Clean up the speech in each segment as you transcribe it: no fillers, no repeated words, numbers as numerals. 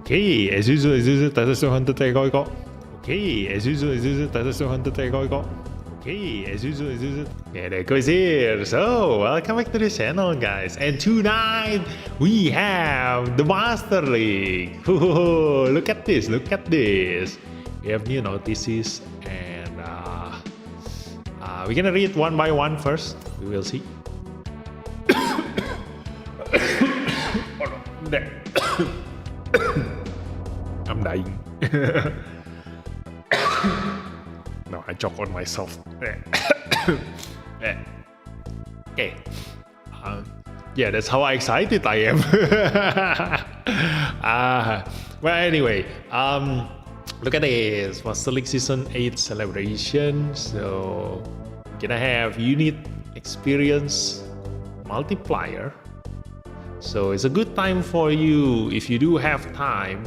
Okay, as usual, 大家想看到第個個。Okay, as usual, 大家想看到第個個。Okay, as usual. Yeah, there goes here. So, welcome back to the channel, guys. And tonight, we have the Master League. Look at this. We have new notices, and we're gonna read one by one first. We will see. Oh no, there. I'm dying. No, I choke on myself. Okay. Yeah, that's how excited I am. Well, anyway, look at this. Master League Season 8 celebration. So, gonna have unit experience multiplier. So it's a good time for you, if you do have time,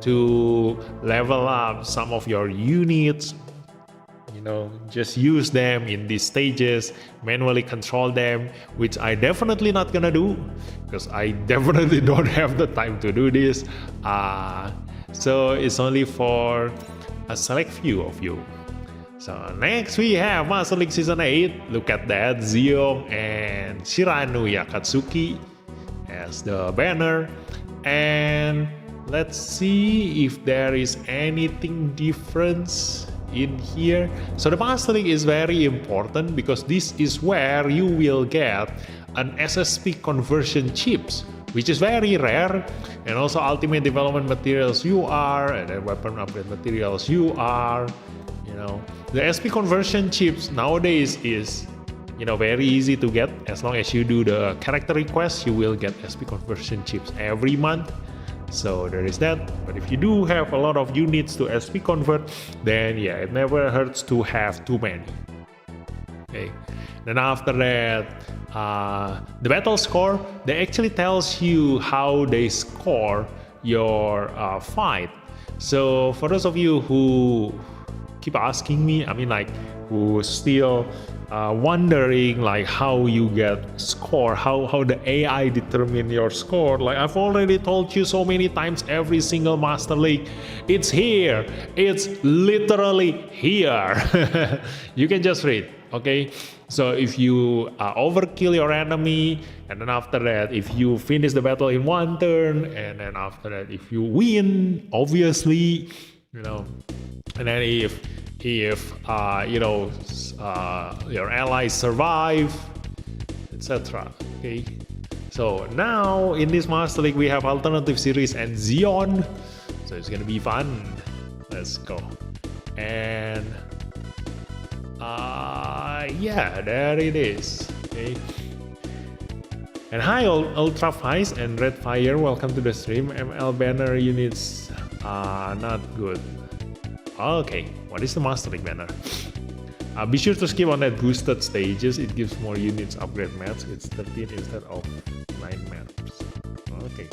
to level up some of your units. You know, just use them in these stages, manually control them, which I definitely not gonna do, because I definitely don't have the time to do this. So it's only for a select few of you. So next we have Master League Season 8. Look at that, Zeom and Shiranu Yakatsuki as the banner, and let's see if there is anything different in here. So the Master League is very important because this is where you will get an SSP conversion chips, which is very rare, and also ultimate development materials UR, and then weapon upgrade materials UR. You know, the SP conversion chips nowadays is, you know, very easy to get. As long as you do the character request, you will get SP conversion chips every month. So there is that. But if you do have a lot of units to SP convert, then yeah, it never hurts to have too many. Okay. Then after that, the battle score, they actually tells you how they score your fight. So for those of you who keep asking me, who still wondering like how you get score, how the AI determine your score, like I've already told you so many times, every single Master League, it's here, it's literally here. You can just read, okay? So if you overkill your enemy, and then after that, if you finish the battle in one turn, and then after that, if you win, obviously, you know, and then if you know, your allies survive, etc. Okay, so now in this Master League we have alternative series and Xeon, so it's gonna be fun. Let's go. And yeah, there it is. Okay. And hi Ultra Vice and Red Fire, welcome to the stream. ML banner units are not good. Okay, what is the Master League banner? Be sure to skip on that boosted stages, it gives more units upgrade maps. It's 13 instead of 9 maps. Okay.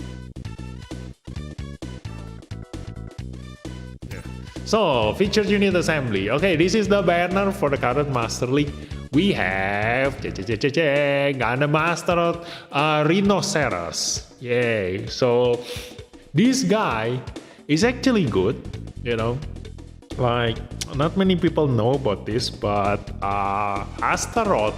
Yeah. So, featured unit assembly. Okay, this is the banner for the current Master League. We have Gundam Master Rhinoceros. Yay. So, this guy is actually good, you know. Like, not many people know about this, but Astaroth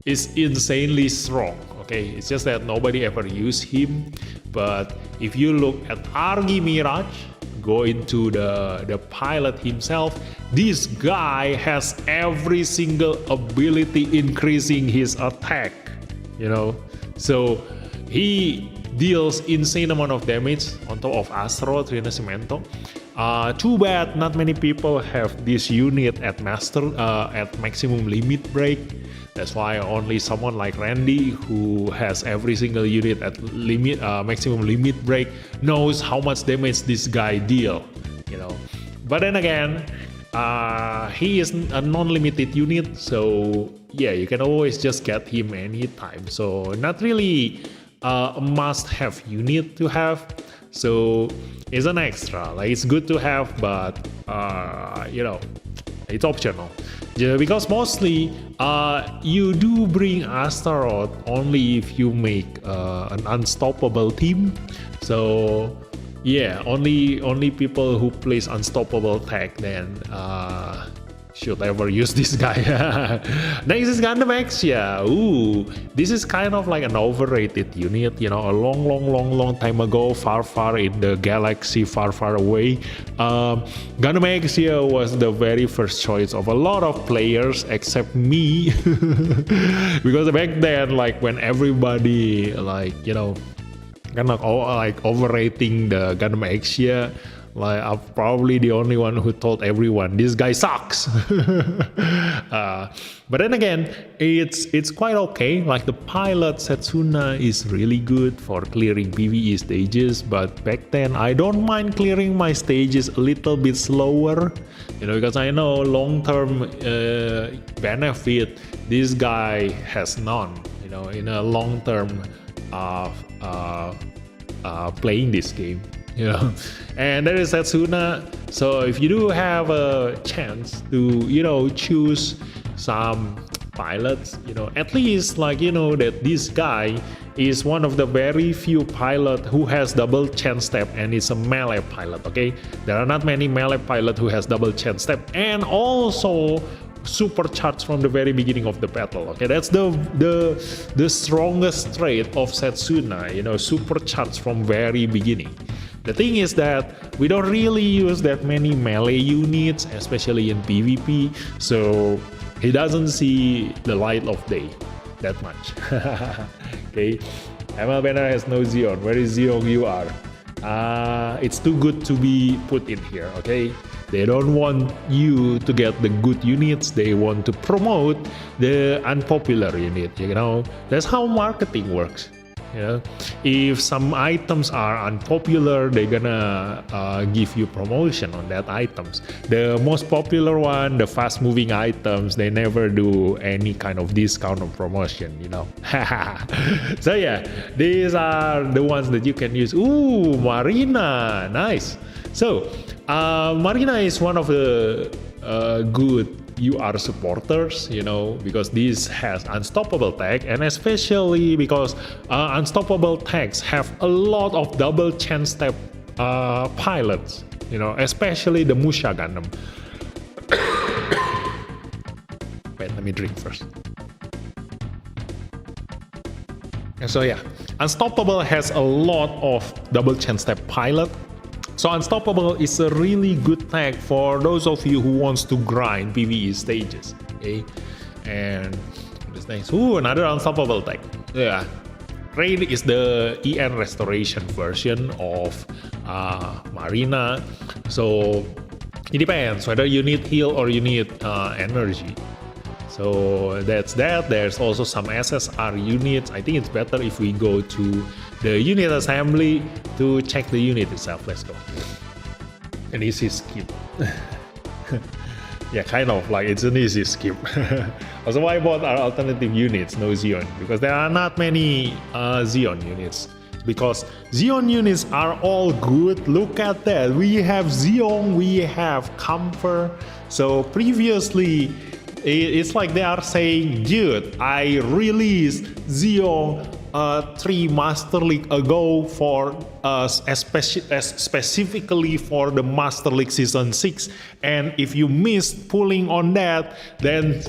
is insanely strong. Okay, it's just that nobody ever used him. But if you look at Argy Mirage, go into the pilot himself, this guy has every single ability increasing his attack, you know. So he deals insane amount of damage on top of Astaroth Rinascimento. Too bad not many people have this unit at maximum limit break. That's why only someone like Randy, who has every single unit at maximum limit break, knows how much damage this guy deal, you know. But then again, he is a non-limited unit, so yeah, you can always just get him anytime. So not really a must-have unit to have. So it's an extra, like it's good to have, but you know, it's optional. Yeah, because mostly you do bring Astaroth only if you make an unstoppable team. So Yeah, only people who plays unstoppable tag then should ever use this guy. Next is Gundam X. Yeah, ooh, this is kind of like an overrated unit. You know, a long time ago, far in the galaxy, far away. Gundam X was the very first choice of a lot of players except me, because back then, like when everybody like kind of like overrating the Gundam Asia. Like I'm probably the only one who told everyone this guy sucks. But then again, it's quite okay. Like the pilot Setsuna is really good for clearing PvE stages. But back then, I don't mind clearing my stages a little bit slower, because I know long-term benefit this guy has none. In a long-term playing this game. And there is Setsuna. So if you do have a chance to choose some pilots, at least that this guy is one of the very few pilot who has double chance step and is a melee pilot. Okay, there are not many melee pilot who has double chance step and also supercharged from the very beginning of the battle. Okay, that's the strongest trait of Setsuna, supercharged from very beginning. The thing is that we don't really use that many melee units, especially in PvP, so he doesn't see the light of day that much. Okay, ML Banner has no Zeon. Where is Zeon you are? It's too good to be put in here, okay? They don't want you to get the good units, they want to promote the unpopular unit, That's how marketing works. If some items are unpopular, they're gonna give you promotion on that items. The most popular one, the fast moving items, they never do any kind of discount or promotion, So yeah, these are the ones that you can use. Ooh, Marina, nice. So Marina is one of the good UR supporters, because this has unstoppable tag, and especially because unstoppable tags have a lot of double chance step pilots, especially the Musha Gundam. Wait, let me drink first. And so yeah, unstoppable has a lot of double chance step pilot. So Unstoppable is a really good tag for those of you who wants to grind PvE stages. Okay, and this next, another Unstoppable tag. Yeah, Raid is the EN restoration version of Marina. So it depends whether you need heal or you need energy. So that's that. There's also some SSR units. I think it's better if we go to the unit assembly to check the unit itself. Let's go. An easy skip. Yeah, kind of like it's an easy skip. Also, why bought our alternative units, no Zeon? Because there are not many Zeon units. Because Zeon units are all good. Look at that. We have Zeon, we have Comfort. So previously, it's like they are saying, dude, I released Zeon 3 Master League ago for specifically for the Master League Season 6, and if you missed pulling on that, then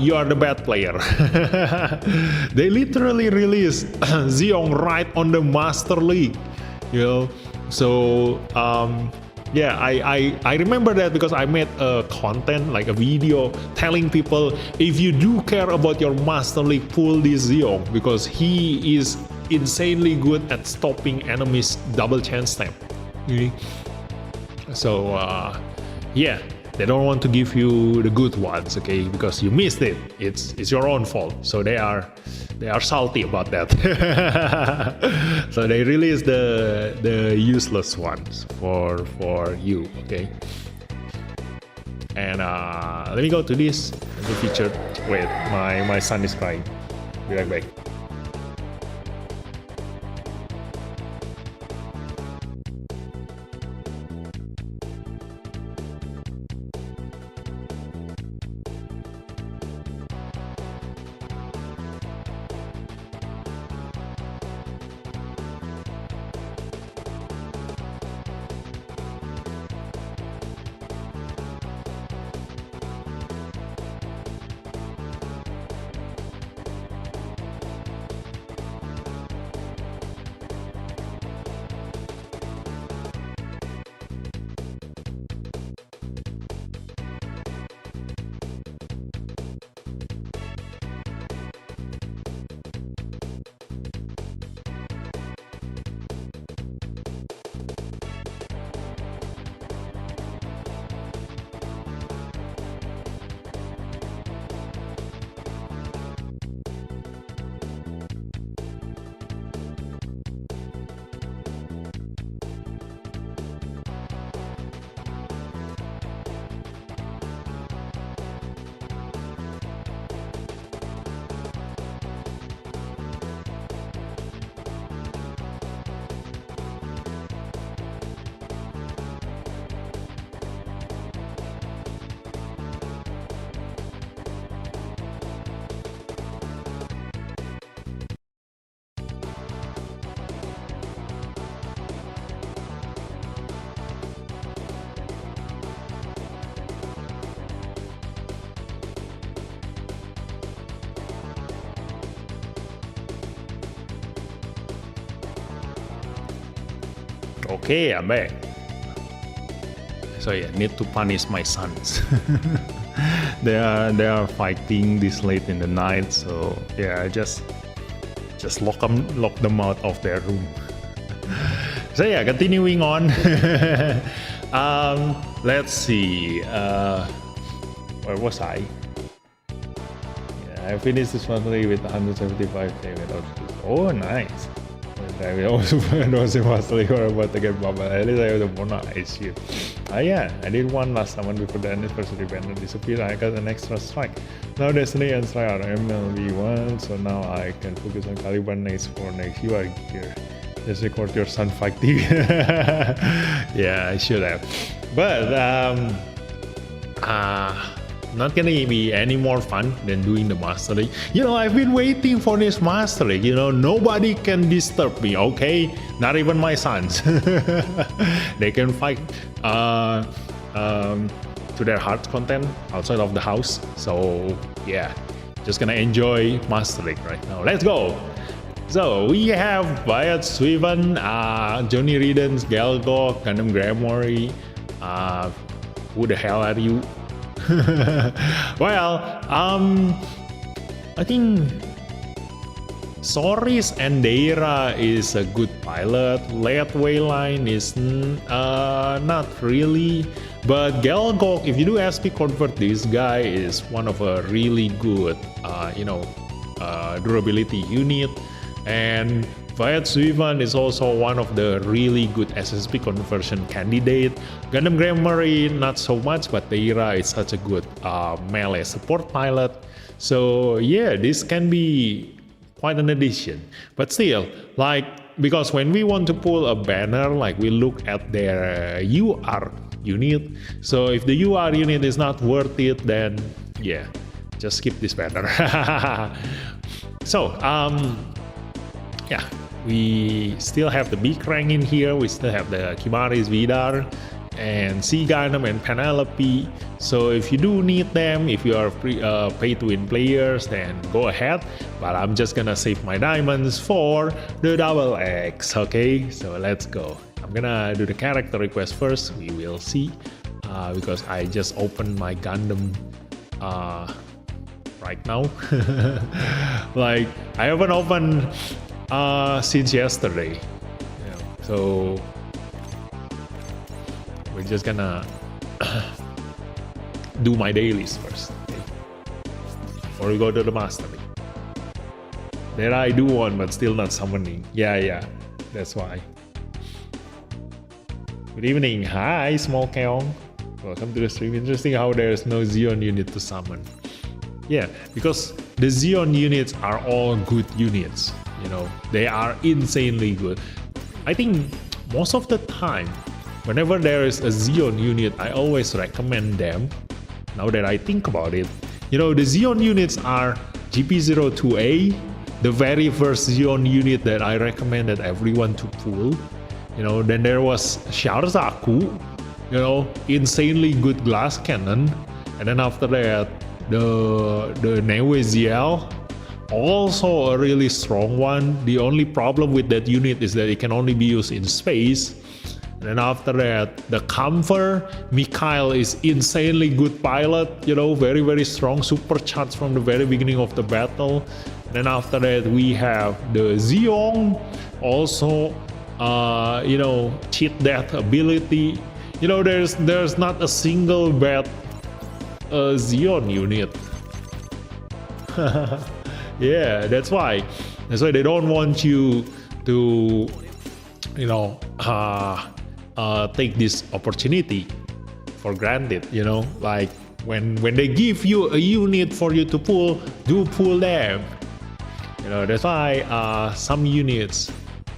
you are the bad player. They literally released Zeon right on the Master League, so yeah, I remember that because I made a content, like a video, telling people if you do care about your Master League, pull this Zeon because he is insanely good at stopping enemies' double chance step. So yeah, they don't want to give you the good ones, okay? Because you missed it. It's your own fault. So they are salty about that. So they release the useless ones for you, okay? And let me go to this new feature. Wait, my son is crying. Be right back. Okay, I'm back. So yeah, need to punish my sons. They are fighting this late in the night, so yeah, I just lock them out of their room. So yeah, continuing on. Let's see. Where was I? Yeah, I finished this monthly with 175k without. Oh, nice. I also we're about to get bubble. At least I have the Mona Ice Shield. Yeah, I did one last summon before the anniversary banner disappeared. I got an extra strike. Now Destiny and Strike are MLB1, so now I can focus on Caliban next for next. You are here. Just record your son fighting. Yeah, I should have. But not gonna be any more fun than doing the mastery. You know, I've been waiting for this mastery. You know, nobody can disturb me, okay? Not even my sons. They can fight to their heart's content outside of the house. So yeah, just gonna enjoy mastering right now. Let's go. So we have Wyatt Swiven, Johnny Riddens, Galgok, Gundam Gramory. Who the hell are you? Well, I think Soris and Deira is a good pilot. Lead Wayline is not really, but Galgok, if you do SP convert, this guy is one of a really good, durability unit. And Wyatt Swiven is also one of the really good SSP conversion candidate. Gundam Grammary not so much, but Deira is such a good melee support pilot. So yeah, this can be quite an addition. But still, like, because when we want to pull a banner, like we look at their UR unit. So if the UR unit is not worth it, then yeah, just skip this banner. So yeah, we still have the big rank in here. We still have the Kimaris, Vidar, and Sea Gundam and Penelope. So if you do need them, if you are pay-to-win players, then go ahead. But I'm just gonna save my diamonds for the double X. Okay, so let's go. I'm gonna do the character request first. We will see, because I just opened my Gundam right now. Like, I haven't opened since yesterday. Yeah. So we're just gonna do my dailies first, okay? Before we go to the mastery. There I do one, but still not summoning. Yeah, that's why. Good evening. Hi, Small Keong. Welcome to the stream. Interesting how there's no Xeon unit to summon. Yeah, because the Xeon units are all good units. You know, they are insanely good. I think most of the time, whenever there is a Xeon unit, I always recommend them. Now that I think about it, you know, the Xeon units are GP02A, the very first Xeon unit that I recommended everyone to pull. You know, then there was Sharzaku, you know, insanely good glass cannon, and then after that, the Neweziel, also a really strong one. The only problem with that unit is that it can only be used in space. And then after that, the Comfort, Mikhail is insanely good pilot, you know, very, very strong, supercharged from the very beginning of the battle. And then after that, we have the Zeong, also, you know, cheat death ability. You know, there's not a single bad Xeon unit. Yeah, that's why they don't want you to, you know, take this opportunity for granted. You know, like when they give you a unit for you to pull, do pull them. You know, that's why some units,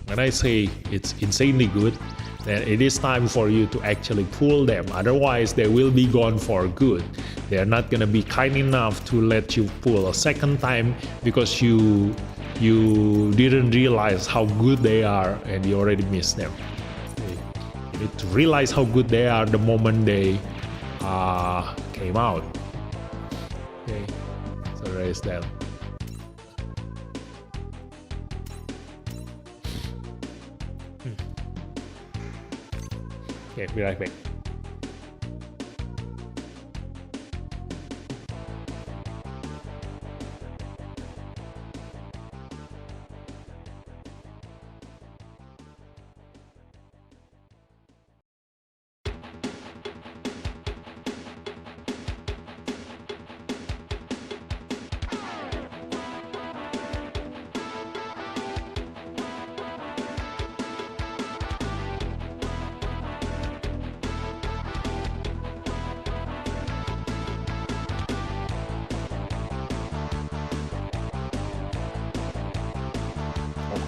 when I say it's insanely good, then it is time for you to actually pull them. Otherwise, they will be gone for good. They're not gonna be kind enough to let you pull a second time because you didn't realize how good they are and you already missed them. Okay. You need to realize how good they are the moment they came out. Okay, so there is that. Okay, be right back.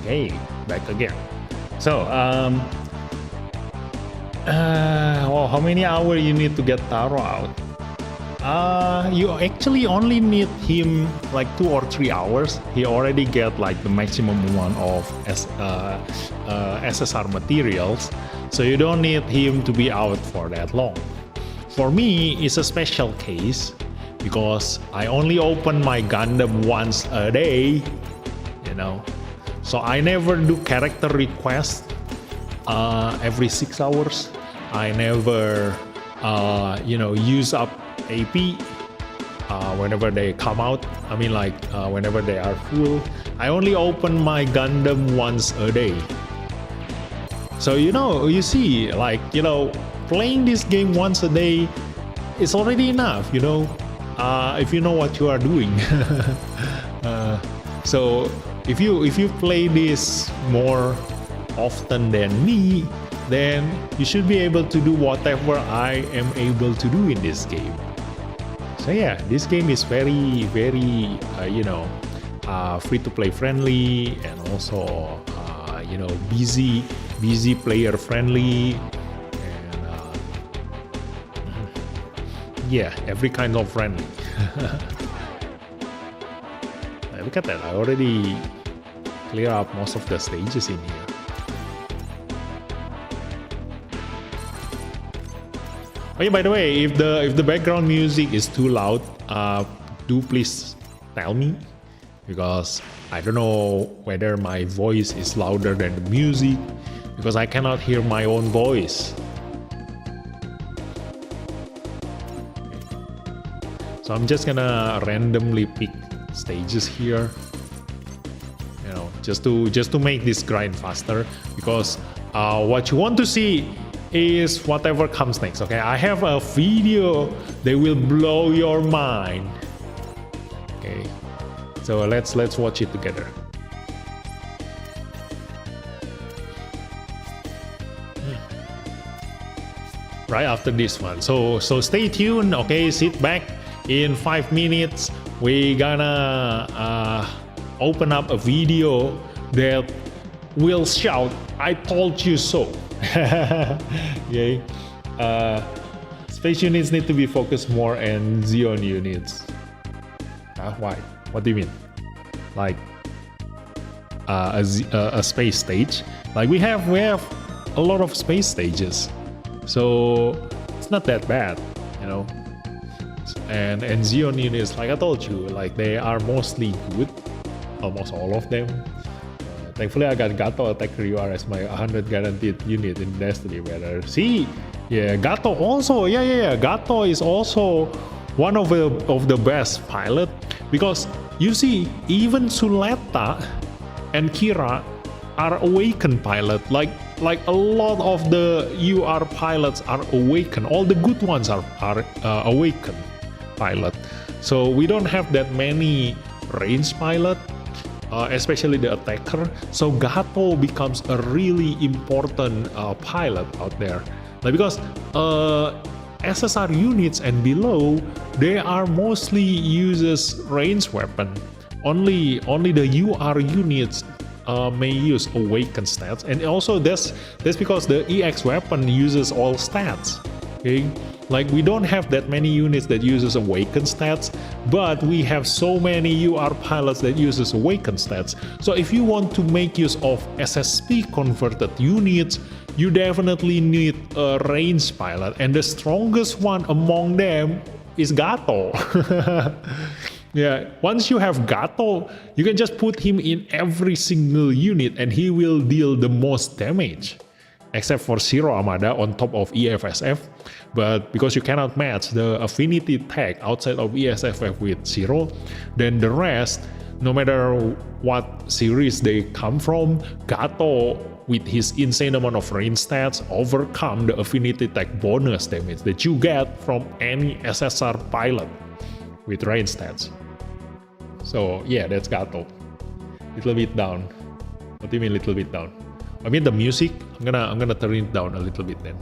Okay, back again. So, well, how many hours you need to get Taro out? You actually only need him like 2 or 3 hours. He already get like the maximum amount of SSR materials, so you don't need him to be out for that long. For me, it's a special case because I only open my Gundam once a day, you know. So I never do character requests every 6 hours. I never, use up AP whenever they come out. I mean, like whenever they are full. I only open my Gundam once a day. So you see, like playing this game once a day is already enough. If you know what you are doing. So if you play this more often than me, then you should be able to do whatever I am able to do in this game. So yeah, this game is very, very, free to play friendly, and also, busy player friendly, and yeah, every kind of friendly. Look at that, I already clear up most of the stages in here. Oh yeah, by the way, if the background music is too loud, do please tell me, because I don't know whether my voice is louder than the music, because I cannot hear my own voice. So I'm just gonna randomly pick stages here, just to make this grind faster, because what you want to see is whatever comes next. Okay, I have a video that will blow your mind. Okay, so let's watch it together. Right after this one, so stay tuned. Okay, sit back. In 5 minutes we gonna open up a video that will shout, "I told you so." Okay. Space units need to be focused more on Xeon units. Why? What do you mean? Like a space stage? Like we have a lot of space stages, so it's not that bad, And Xeon units, like I told you, like they are mostly good, almost all of them. Thankfully, I got Gato Attack Reward as my 100 guaranteed unit in Destiny Banner. See, yeah, Gato also, yeah. Gato is also one of the best pilot, because you see, even Suleta and Kira are awakened pilot. Like a lot of the UR pilots are awakened. All the good ones are awakened pilot. So we don't have that many range pilot. Especially the attacker, so Gato becomes a really important pilot out there. Like, because SSR units and below, they are mostly uses range weapon. Only the UR units may use awaken stats, and also that's because the EX weapon uses all stats. Okay, like we don't have that many units that uses awaken stats, but we have so many UR pilots that uses awaken stats. So if you want to make use of SSP converted units, you definitely need a range pilot, and the strongest one among them is Gato. Yeah, once you have Gato, you can just put him in every single unit and he will deal the most damage. except for Zero Armada on top of EFSF. But because you cannot match the affinity tag outside of ESFF with Zero, then the rest, no matter what series they come from, Gato with his insane amount of range stats overcome the affinity tag bonus damage that you get from any SSR pilot with range stats. So yeah, that's Gato. Little bit down. What do you mean little bit down? I mean the music, I'm gonna turn it down a little bit then.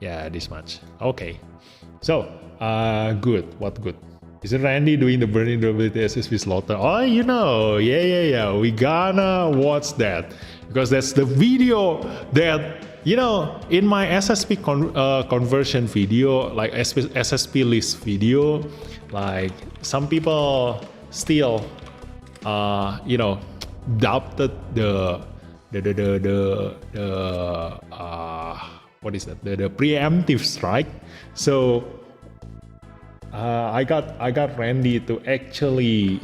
Yeah, this much. Okay. So, good. What good? Is it Randy doing the burning durability SSP slaughter? Oh, you know. Yeah. We gonna watch that. Because that's the video that, you know, in my SSP conversion video, like SSP list video, like some people still, you know, doubted the what is that? The preemptive strike. So I got Randy to actually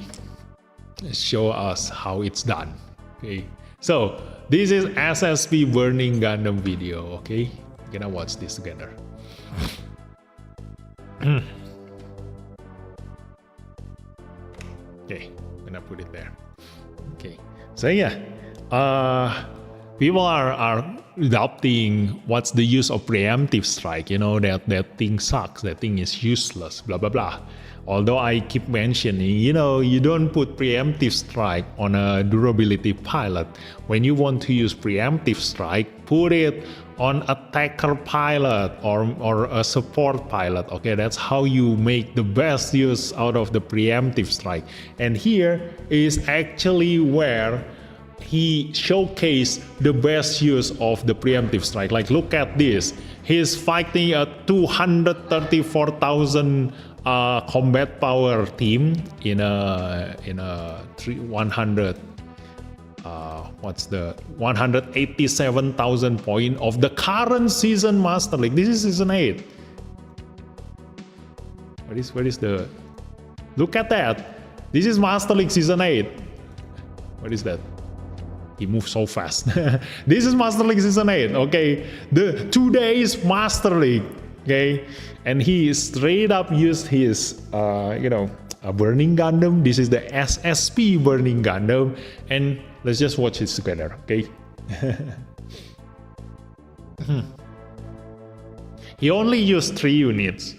show us how it's done. Okay. So this is SSP burning Gundam video. Okay, we're gonna watch this together. Okay, I'm gonna put it there. Okay. So yeah, people are adopting what's the use of preemptive strike, you know, that thing sucks, that thing is useless, blah blah blah. Although I keep mentioning, you know, you don't put preemptive strike on a durability pilot. When you want to use preemptive strike, put it on attacker pilot or a support pilot. Okay, that's how you make the best use out of the preemptive strike. And here is actually where he showcased the best use of the preemptive strike. Like, look at this. He's fighting a 234,000 combat power team in a 100 what's the 187,000 point of the current season Master League. This is season 8. Where is the, look at that. This is Master League season 8. What is that? He moves so fast. This is Master League season 8. Okay, the 2 days Master League. Okay, and he straight up used his you know, a burning Gundam. This is the SSP burning Gundam, and let's just watch it together. Okay. He only used 3 units,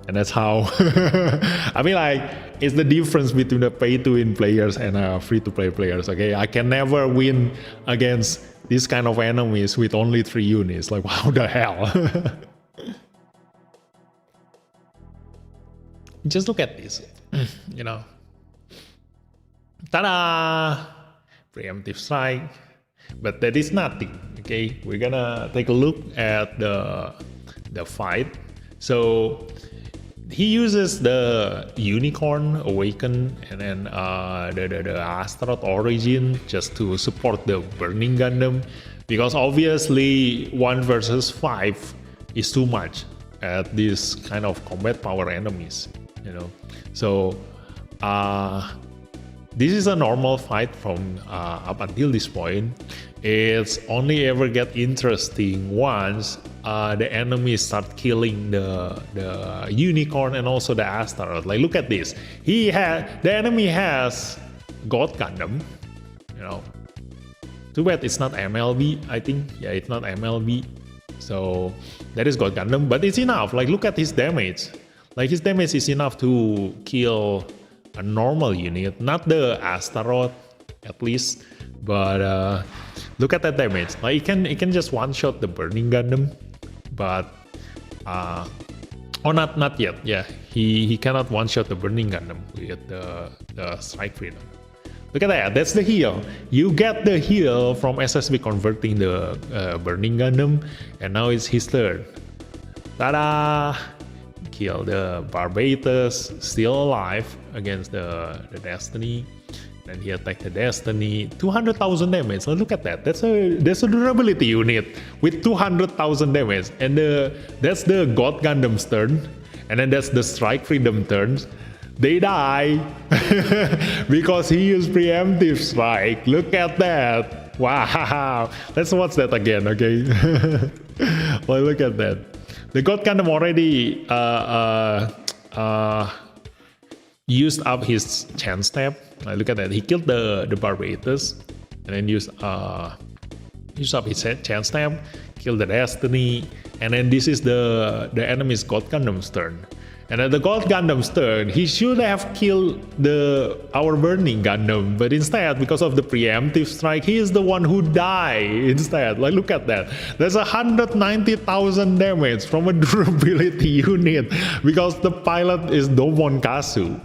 and that's how. I mean, like, it's the difference between the pay-to-win players and free-to-play players. Okay, I can never win against this kind of enemies with only 3 units. Like, how the hell? Just look at this, you know. Ta-da! Preemptive strike. But that is nothing. Okay, we're gonna take a look at the fight. So he uses the Unicorn Awaken and then the Astaroth Origin just to support the Burning Gundam, because obviously 1 versus 5 is too much at this kind of combat power enemies, you know. So this is a normal fight from up until this point. It's only ever get interesting once the enemies start killing the Unicorn and also the Astaroth. Like, look at this. The enemy has God Gundam, you know. Too bad it's not MLB, I think. Yeah, it's not MLB. So that is God Gundam, but it's enough. Like, look at his damage. Like, his damage is enough to kill a normal unit, not the Astaroth at least, but look at that damage. Like, it can just one-shot the Burning Gundam, but oh, not yet. Yeah, he cannot one-shot the Burning Gundam with the Strike Freedom. Look at that, that's the heal. You get the heal from SSB converting the Burning Gundam, and now it's his turn. Ta-da! Kill the Barbatus, still alive against the Destiny. Then he attacked the Destiny, 200,000 damage. Look at that. That's a durability unit with 200,000 damage, and that's the God Gundam's turn, and then that's the Strike Freedom turn. They die because he used preemptive strike. Look at that. Wow, let's watch that again, okay? Well, look at that. The God Gundam already used up his chance step. Like, look at that. He killed the Barbatus and then used up his chance step, killed the Destiny, and then this is the enemy's God Gundam's turn. And at the God Gundam's turn, he should have killed our Burning Gundam, but instead, because of the preemptive strike, he is the one who died instead. Like, look at that. There's 190,000 damage from a durability unit because the pilot is Domon Kasu.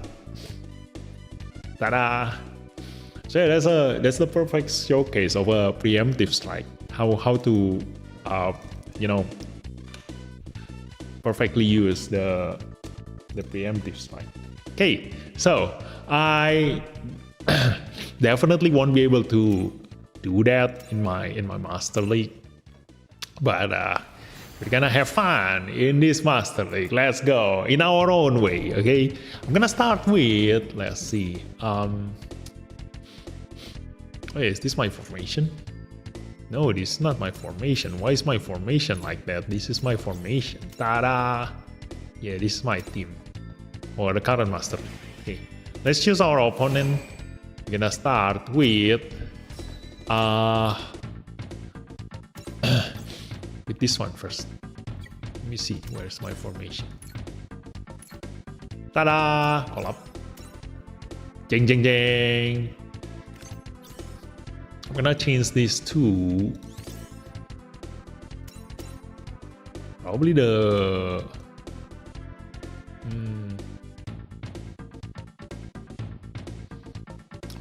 Ta-da! So that's the perfect showcase of a preemptive strike. How to perfectly use the preemptive strike. Okay, so I definitely won't be able to do that in my Master League, but we're gonna have fun in this Master League. Let's go in our own way. Okay, I'm gonna start with, let's see, wait, is this my formation? No, this is not my formation. Why is my formation like that? This is my formation. Ta-da! Yeah, this is my team. Or the current Master League. Okay, let's choose our opponent. We're gonna start with with this one first. Let me see, where's my formation? Ta-da! Call up. Jeng jeng jeng. I'm gonna change this to probably the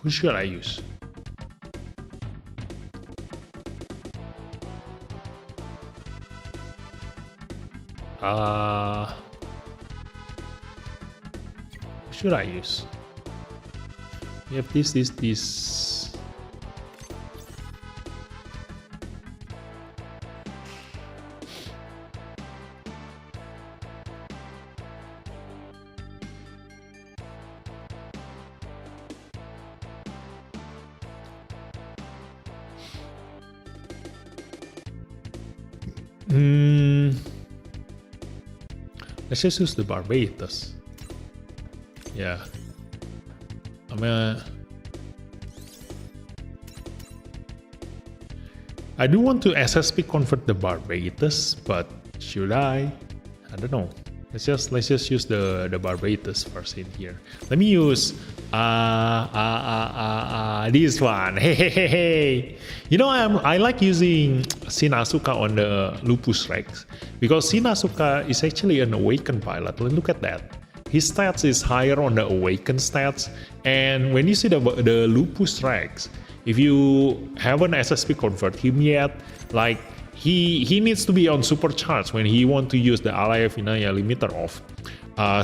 who should I use? Who should I use? We have this. Let's just use the Barbatus. Yeah. I do want to SSP convert the Barbatus, but should I? I don't know. Let's just use the Barbatus first in here. Let me use this one. Hey. You know, I like using Shin Asuka on the Lupus Rex because Shin Asuka is actually an awakened pilot. Look at that. His stats is higher on the awakened stats, and when you see the Lupus Rex, if you haven't SSP convert him yet, like he needs to be on supercharge when he want to use the Alaya Vinaya limiter off.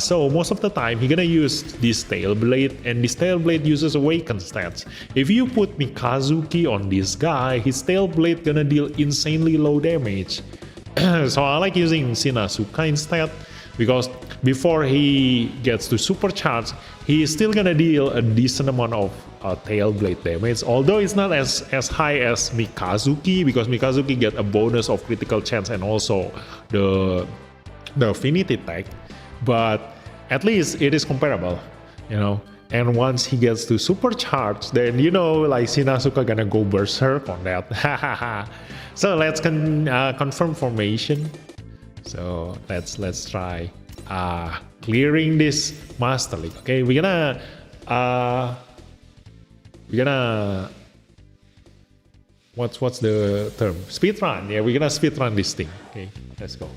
So most of the time he's gonna use this tail blade, and this tail blade uses awakened stats. If you put Mikazuki on this guy, his tail blade gonna deal insanely low damage. So I like using Shin Asuka instead, because before he gets to supercharge, he's still gonna deal a decent amount of tail blade damage, although it's not as high as Mikazuki, because Mikazuki get a bonus of critical chance and also the affinity tag, but at least it is comparable, you know. And once he gets to supercharge, then like Shin Asuka gonna go berserk on that. So let's confirm formation. So let's try clearing this Master League. Okay, we're gonna what's the term? Speedrun. Yeah, we're gonna speedrun this thing. Okay, let's go.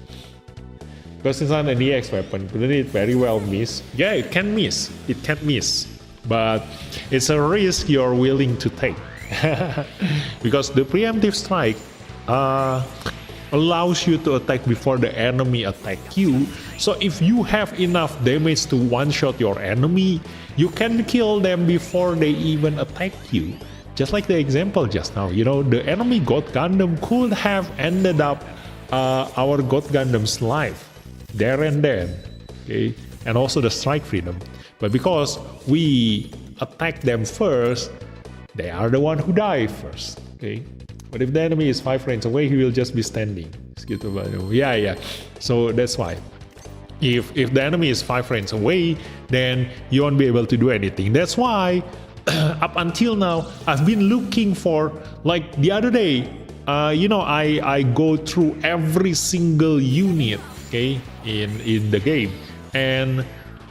Because it's not an EX weapon, couldn't it very well miss? Yeah, it can miss. It can miss. But it's a risk you're willing to take. Because the preemptive strike allows you to attack before the enemy attack you. So if you have enough damage to one-shot your enemy, you can kill them before they even attack you. Just like the example just now, the enemy God Gundam could have ended up our God Gundam's life there and then, okay, and also the strike freedom. But because we attack them first, they are the one who die first. Okay, but if the enemy is 5 frames away, he will just be standing. Yeah. So that's why. If the enemy is 5 frames away, then you won't be able to do anything. That's why up until now, I've been looking for, like the other day, I go through every single unit, okay, in the game, and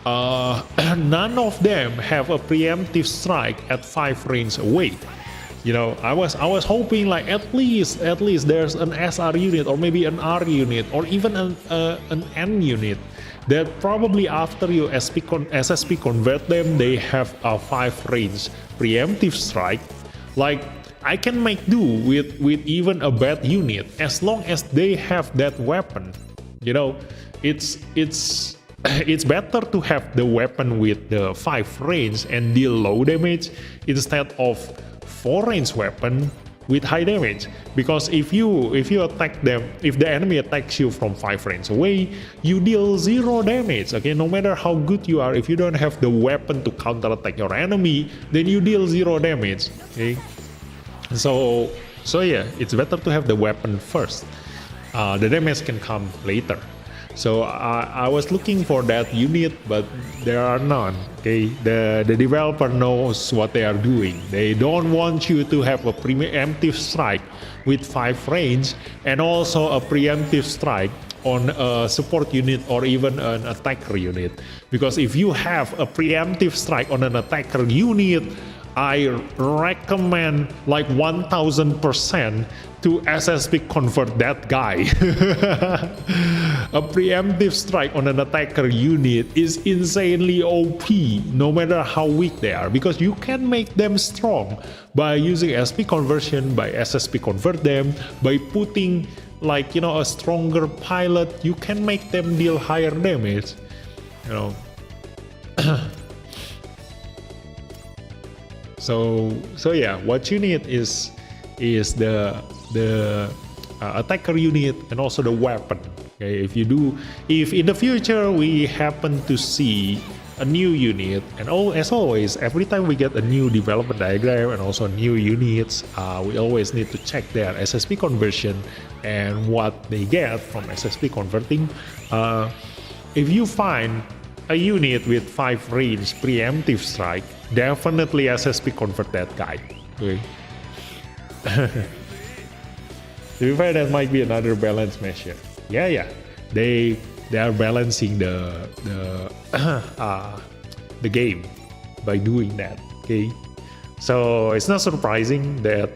none of them have a preemptive strike at 5 frames away. I was hoping like at least there's an SR unit or maybe an R unit or even an N unit that probably after you SSP convert them, they have a 5 range preemptive strike. Like I can make do with even a bad unit as long as they have that weapon. It's better to have the weapon with the 5 range and deal low damage instead of 4 range weapon with high damage, because if you attack them, if the enemy attacks you from 5 range away, you deal 0 damage. Okay, no matter how good you are, if you don't have the weapon to counter attack your enemy, then you deal 0 damage. Okay, so yeah, it's better to have the weapon first. The damage can come later. So I was looking for that unit, but there are none. Okay, the developer knows what they are doing. They don't want you to have a preemptive strike with 5 range and also a preemptive strike on a support unit or even an attacker unit. Because if you have a preemptive strike on an attacker unit, I recommend like 1000% to SSP convert that guy. A preemptive strike on an attacker unit is insanely OP, no matter how weak they are, because you can make them strong by using SP conversion, by SSP convert them, by putting like a stronger pilot. You can make them deal higher damage. So yeah, what you need is the attacker unit and also the weapon. Okay, if in the future we happen to see a new unit, and as always, every time we get a new development diagram and also new units, we always need to check their SSP conversion and what they get from SSP converting. If you find a unit with 5 range preemptive strike, definitely SSP convert that guy. Okay. To be fair, that might be another balance measure. Yeah. They are balancing the game by doing that. Okay. So it's not surprising that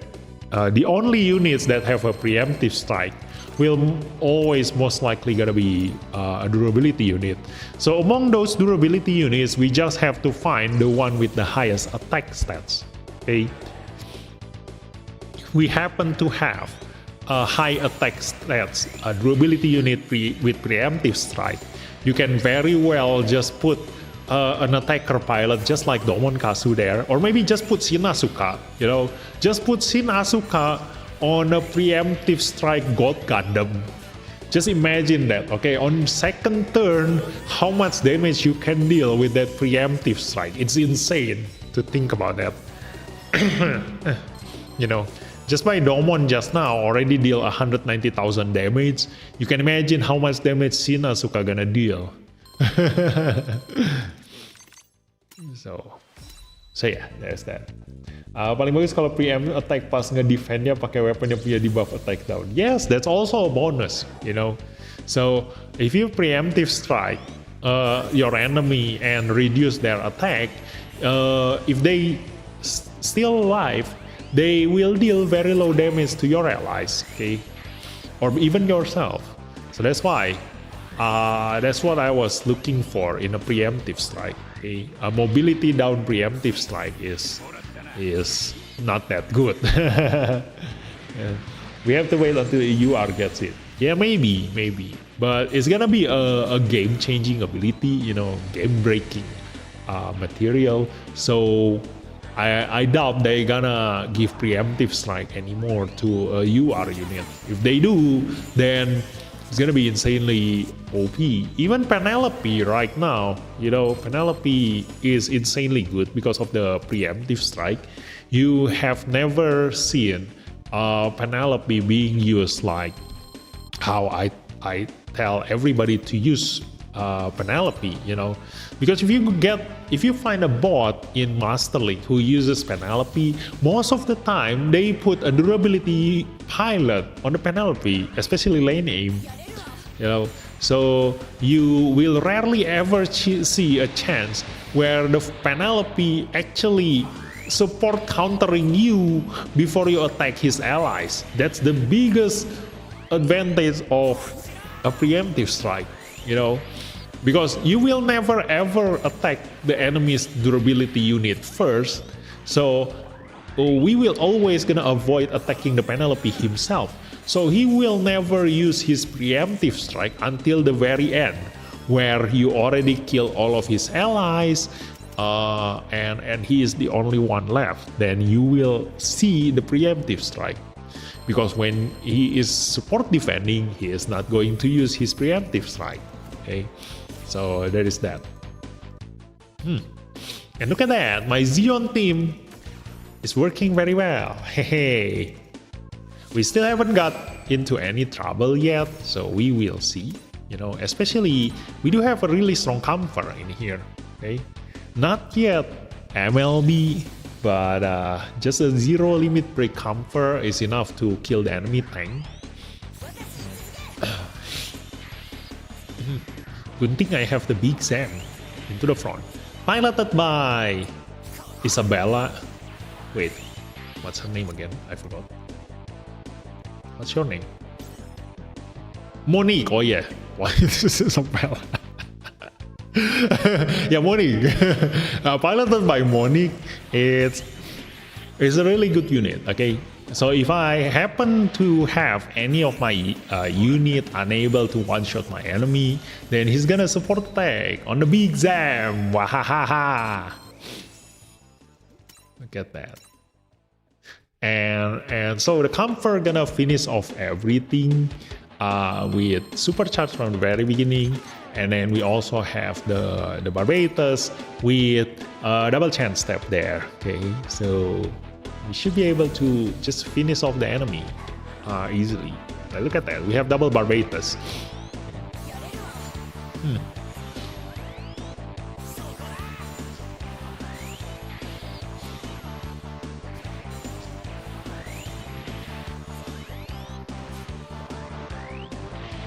the only units that have a preemptive strike will always most likely gonna be a durability unit. So among those durability units, we just have to find the one with the highest attack stats. Okay, we happen to have a high attack stats, a durability unit with preemptive strike. You can very well just put an attacker pilot just like Domon Kasu there, or maybe just put Shin Asuka. Just put Shin Asuka on a preemptive strike God Gundam. Just imagine that, okay, on second turn, how much damage you can deal with that preemptive strike. It's insane to think about that. Just by Domon just now already deal 190,000 damage. You can imagine how much damage Shin Asuka gonna deal. So yeah, there's that. Paling bagus kalau preempt attack pas nge-defendnya pakai weapon yang punya debuff attack down. Yes, that's also a bonus, So if you preemptive strike your enemy and reduce their attack, if they still alive, they will deal very low damage to your allies, okay, or even yourself. So that's why that's what I was looking for in a preemptive strike. Okay? A mobility down preemptive strike is not that good. We have to wait until UR gets it. Yeah, maybe, but it's gonna be a game-changing ability, game-breaking material. So I doubt they're gonna give preemptive strike anymore to a UR unit. If they do, then it's gonna be insanely OP. Even Penelope right now, Penelope is insanely good because of the preemptive strike. You have never seen Penelope being used like how I tell everybody to use Penelope, you know, because if you find a bot in Master League who uses Penelope, most of the time they put a durability pilot on the Penelope, especially lane aim, you know, so you will rarely ever see a chance where the Penelope actually support countering you before you attack his allies. That's the biggest advantage of a preemptive strike, you know, because you will never ever attack the enemy's durability unit first, so we will always gonna avoid attacking the Penelope himself, so he will never use his preemptive strike until the very end where you already kill all of his allies, and he is the only one left. Then you will see the preemptive strike, because when he is support defending, he is not going to use his preemptive strike. Okay, so there is that. And look at that, my Xeon team is working very well. Hey, we still haven't got into any trouble yet, so we will see. You know, especially we do have a really strong comfort in here. Okay, not yet MLB, but just a zero limit break comfort is enough to kill the enemy tank. Good thing I have the big Sam into the front, piloted by Isabella. Wait, what's her name again? I forgot. What's your name? Monique. Oh yeah, why is this Isabella? Yeah, Monique. Piloted by Monique. It's a really good unit. Okay, so if I happen to have any of my unit unable to one-shot my enemy, then he's gonna support attack on the big Zam. Wahahaha! Look at that. And so the comfort gonna finish off everything with supercharge from the very beginning, and then we also have the Barbatus with double chance step there. Okay, so we should be able to just finish off the enemy easily. Now look at that, we have double Barbatus.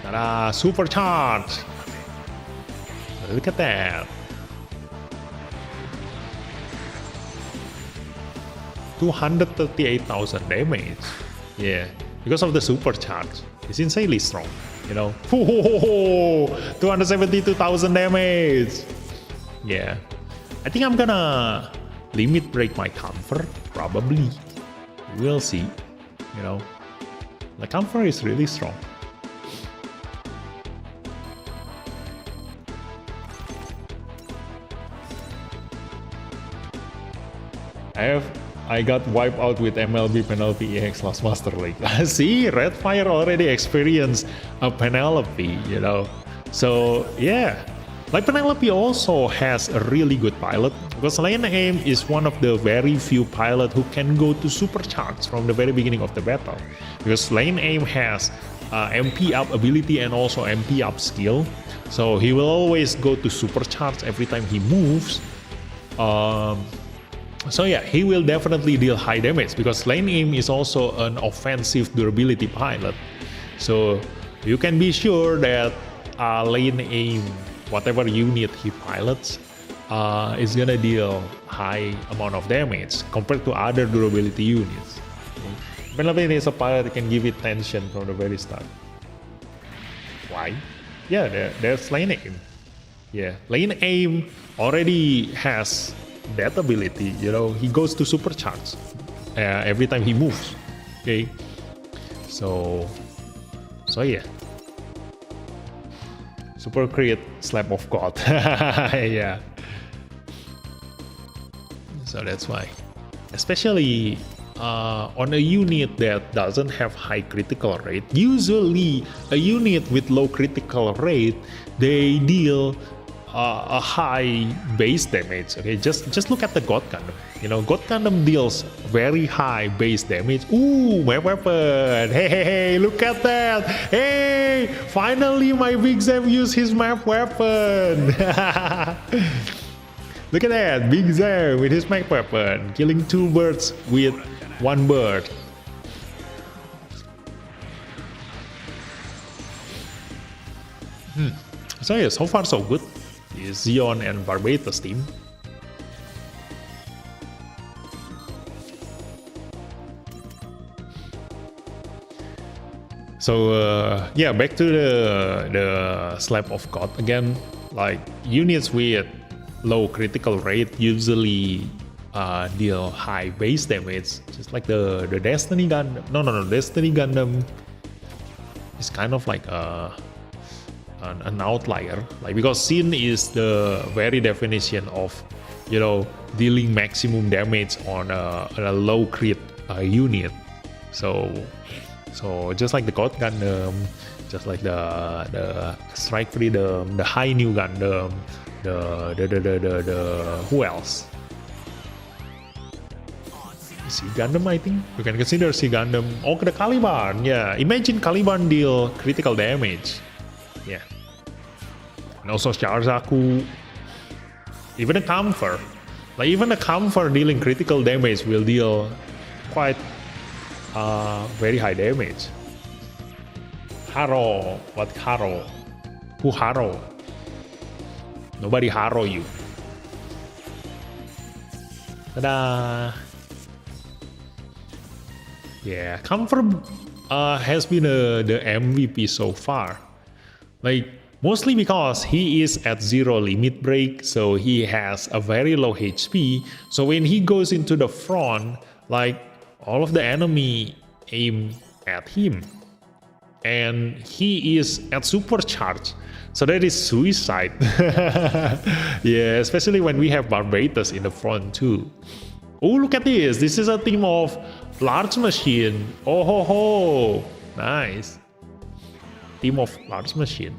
Ta-da! Supercharge! Look at that. 238,000 damage. Yeah, because of the supercharge. It's insanely strong, you know. 272,000 damage. Yeah, I think I'm gonna limit break my comfort, probably. We'll see, you know. The comfort is really strong. I got wiped out with MLB Penelope EX last Master League. See, Redfire already experienced a Penelope, you know. So yeah, like Penelope also has a really good pilot, because lane aim is one of the very few pilots who can go to supercharge from the very beginning of the battle, because lane aim has MP up ability and also MP up skill, so he will always go to supercharge every time he moves. So yeah, he will definitely deal high damage, because lane aim is also an offensive durability pilot. So you can be sure that lane aim, whatever unit he pilots, is gonna deal high amount of damage compared to other durability units. Penelope is a pilot that can give it tension from the very start. Why? Yeah, there's lane aim. Yeah, lane aim already has that ability, you know. He goes to supercharge every time he moves. Okay, so yeah, super crit slap of God. Yeah, so that's why, especially on a unit that doesn't have high critical rate. Usually a unit with low critical rate, they deal a high base damage. Okay, just look at the God Gundam. You know, God Gundam deals very high base damage. Ooh, my weapon! Hey, look at that! Hey, finally my Big Zam used his map weapon. Look at that, Big Zam with his map weapon, killing 2 birds with 1 bird. So yeah, so far so good. The Zion and Barbatos team. So yeah, back to the Slab of God again. Like units with low critical rate usually deal high base damage, just like the Destiny Gundam. No, Destiny Gundam is kind of like an outlier, like because Sin is the very definition of, you know, dealing maximum damage on a low crit unit. So just like the God Gundam, just like the Strike Freedom, the High New Gundam, the who else? Sea Gundam, I think you can consider Sea Gundam. Oh, the Caliban, yeah. Imagine Caliban deal critical damage. Yeah. And also Sharzaku, even a Comfort. Like even a Comfort dealing critical damage will deal quite very high damage. Haro, what Haro? Who Haro? Nobody Haro you. Ta-da! Yeah, Comfort has been the MVP so far. Like, mostly because he is at 0 limit break, so he has a very low HP. So when he goes into the front, like all of the enemy aim at him, and he is at supercharge. So that is suicide. Yeah, especially when we have Barbatos in the front too. Oh, look at this. This is a team of large machine. Oh ho ho. Nice. Team of large machine.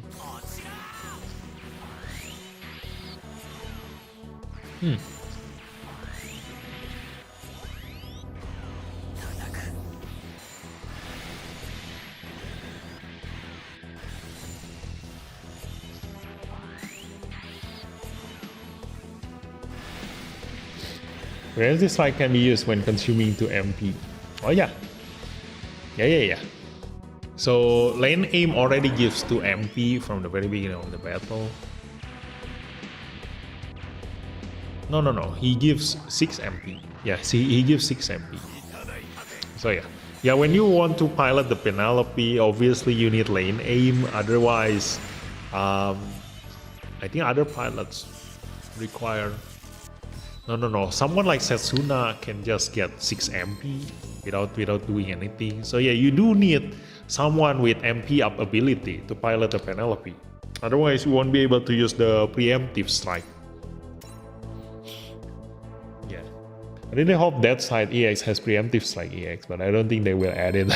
Reality Strike can be used when consuming to MP. Oh yeah. Yeah. So lane aim already gives 2 MP from the very beginning of the battle. No. He gives 6 MP. Yeah, see, he gives 6 MP. So yeah, when you want to pilot the Penelope, obviously you need lane aim. Otherwise, I think other pilots require. No. Someone like Setsuna can just get 6 MP without doing anything. So yeah, you do need someone with MP up ability to pilot the Penelope. Otherwise, you won't be able to use the preemptive strike. Yeah. I really hope that side EX has preemptive strike EX, but I don't think they will add it.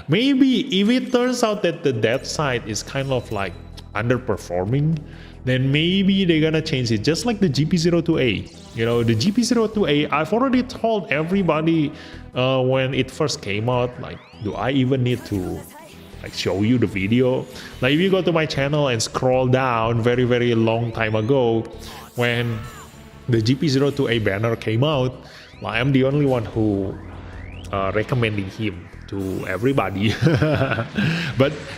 Maybe if it turns out that the dead side is kind of like underperforming, then maybe they're gonna change it, just like the GP02A. You know, the GP02A, I've already told everybody when it first came out, like, do I even need to like show you the video? Like, if you go to my channel and scroll down very, very long time ago, when the GP02A banner came out, well, I'm the only one who recommending him to everybody.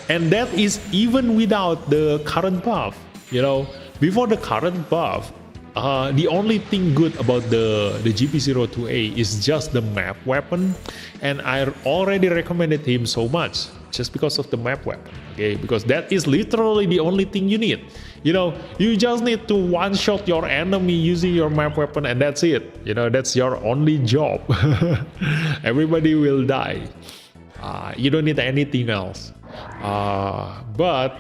And that is even without the current buff. You know, before the current buff, the only thing good about the GP02A is just the map weapon, and I already recommended him so much just because of the map weapon. Okay, because that is literally the only thing you need. You know, you just need to one-shot your enemy using your map weapon, and that's it. You know, that's your only job. Everybody will die. You don't need anything else. But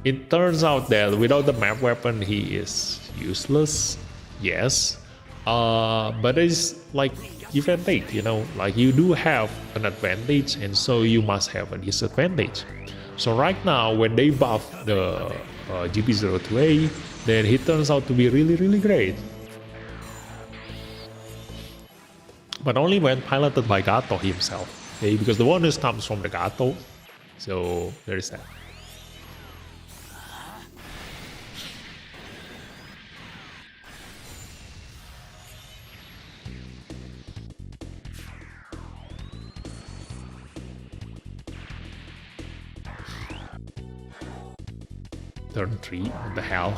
it turns out that without the map weapon, he is useless. Yes. But it's like give and take, you know, like you do have an advantage, and so you must have a disadvantage. So right now, when they buff the GP02A, then he turns out to be really, really great. But only when piloted by Gato himself, okay? Because the bonus comes from the Gato, so there is that. Turn 3, what the hell?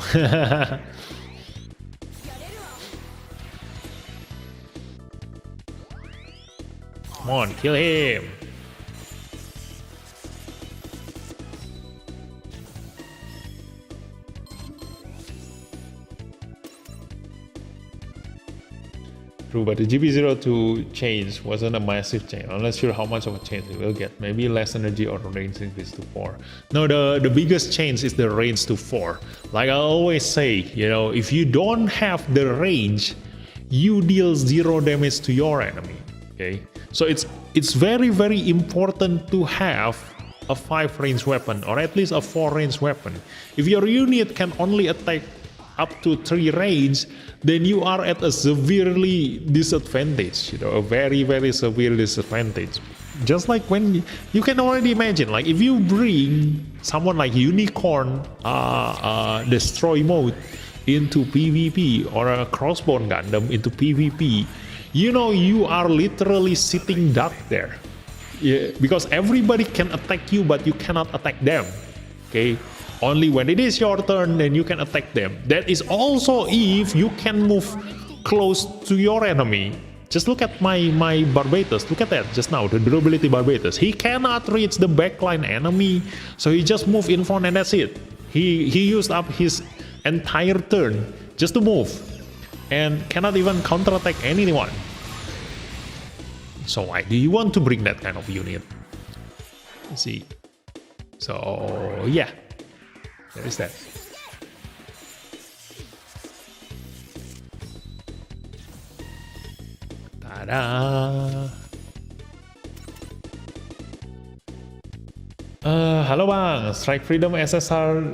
Come on, kill him! True, but the GB02 change wasn't a massive change. I'm not sure how much of a change it will get. Maybe less energy or range increase to 4. No, the biggest change is the range to 4. Like I always say, you know, if you don't have the range, you deal 0 damage to your enemy. Okay, so it's very, very important to have a 5 range weapon or at least a 4 range weapon. If your unit can only attack up to 3 range, then you are at a severely disadvantage, you know, a very, very severe disadvantage. Just like when you can already imagine, like if you bring someone like Unicorn destroy mode into PvP or a crossbone Gundam into PvP, you know, you are literally sitting duck there. Yeah, because everybody can attack you, but you cannot attack them. Okay, only when it is your turn, then you can attack them. That is also if you can move close to your enemy. Just look at my Barbatos. Look at that just now, the durability Barbatos. He cannot reach the backline enemy, so he just moved in front and that's it. He used up his entire turn just to move and cannot even counterattack anyone. So why do you want to bring that kind of unit? Let's see. So yeah, there is that. Tada. Halo bang, Strike Freedom SSR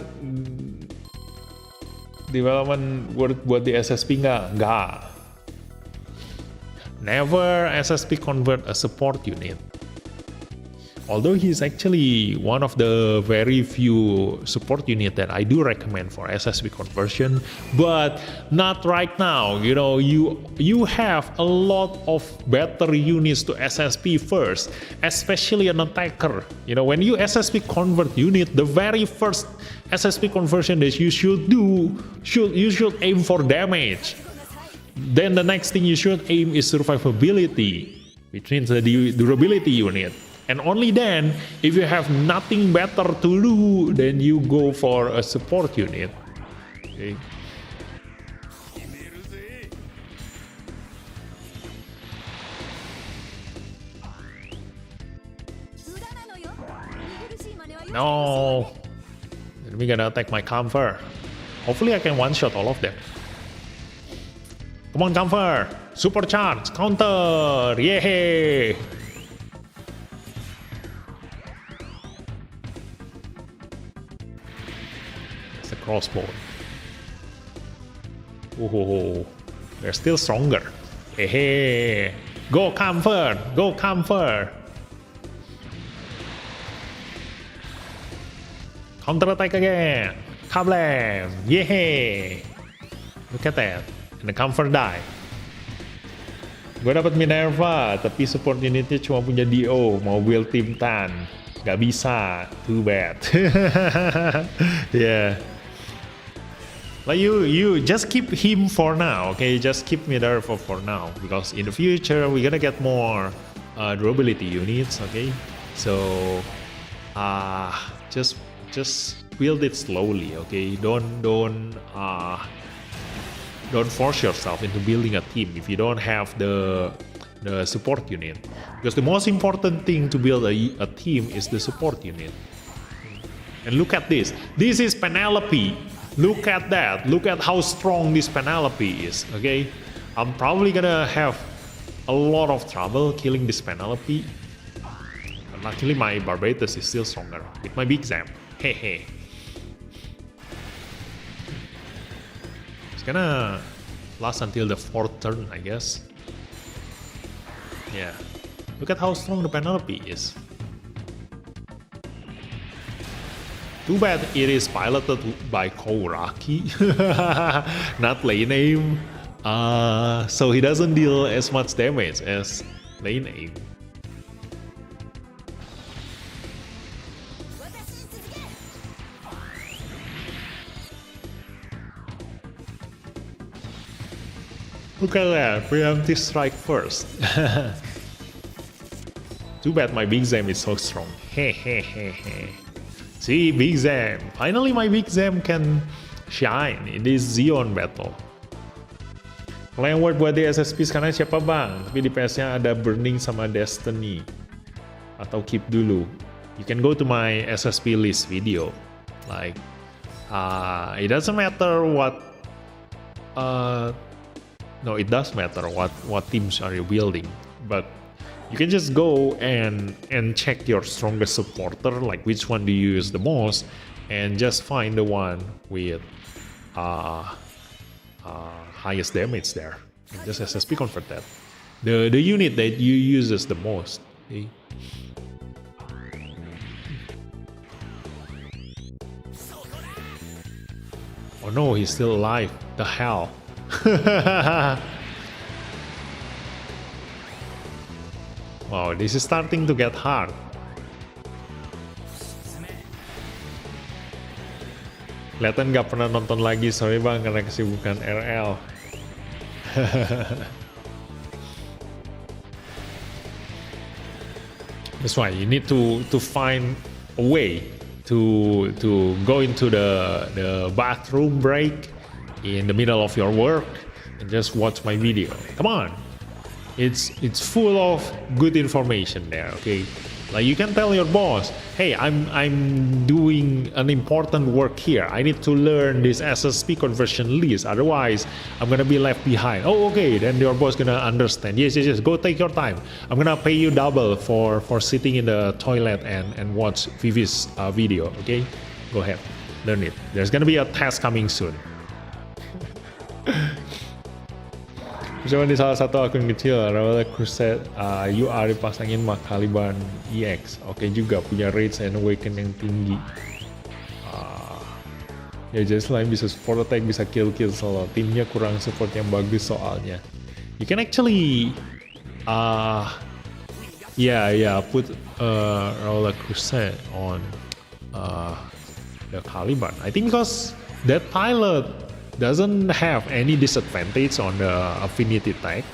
development buat di SSP nggak? Nggak. Never SSP convert a support unit. Although he's actually one of the very few support unit that I do recommend for SSP conversion, but not right now. You know, you have a lot of better units to SSP first, especially an attacker. You know, when you SSP convert unit, the very first SSP conversion that you should do, you should aim for damage. Then the next thing you should aim is survivability, which means the durability unit. And only then, if you have nothing better to do, then you go for a support unit. Okay. No, we're gonna attack my camper. Hopefully I can one-shot all of them. Come on, camper! Supercharge! Counter! Yay! It's a crossbow. Oh, they're still stronger. Hey! Go, camper! Go, camper! Counter attack again! Kablam! Yay! Look at that. And the comfort die. Gue dapat Minerva, tapi support unitnya cuma punya Dio. Mau build tim Tan, gak bisa. Too bad. Yeah. Like you just keep him for now, okay? Just keep Minerva for now, because in the future we're gonna get more durability units, okay? So just build it slowly, okay? Don't force yourself into building a team if you don't have the support unit, because the most important thing to build a team is the support unit. And look at this. This is Penelope. Look at that. Look at how strong this Penelope is. Okay, I'm probably gonna have a lot of trouble killing this Penelope. But luckily, my Barbatos is still stronger with my Big Zam. Hey. It's gonna last until the 4th turn, I guess. Yeah. Look at how strong the Penelope is. Too bad it is piloted by Kouraki, not lane aim. So he doesn't deal as much damage as lane aim. Look at that, preemptive strike first. Too bad my Big Zam is so strong. Hehehehe. See, Big Zam. Finally my Big Zam can shine in this Zion battle. Kalau yang word buat di SSP sekarang siapa bang? Tapi di PS-nya ada Burning sama Destiny. Atau keep dulu. You can go to my SSP list video. Like, it doesn't matter what... no, it does matter what teams are you building. But you can just go and check your strongest supporter, like which one do you use the most, and just find the one with highest damage there. And just SSP convert that. The unit that you uses the most. Okay? Oh no, he's still alive. The hell. Wow, this is starting to get hard. Kelihatan nggak pernah nonton lagi, sorry bang karena kesibukan RL. That's why you need to find a way to go into the bathroom break in the middle of your work and just watch my video. Come on, it's full of good information there. Okay, like you can tell your boss, hey, I'm doing an important work here. I need to learn this SSP conversion list, otherwise I'm gonna be left behind. Oh, okay, then your boss gonna understand. Yes, go take your time. I'm gonna pay you double for sitting in the toilet and watch Vivi's video. Okay, go ahead, learn it. There's gonna be a test coming soon. Cuma di salah satu akun kecil, Rawala Crusade, UR dipasangin mah Caliban EX. Oke juga, punya Rage and Awaken yang tinggi. Ya jadi selain bisa support attack, bisa kill solo. Timnya kurang support yang bagus soalnya. You can actually, put Rawala Crusade on the Caliban. I think because that pilot doesn't have any disadvantage on the affinity tag,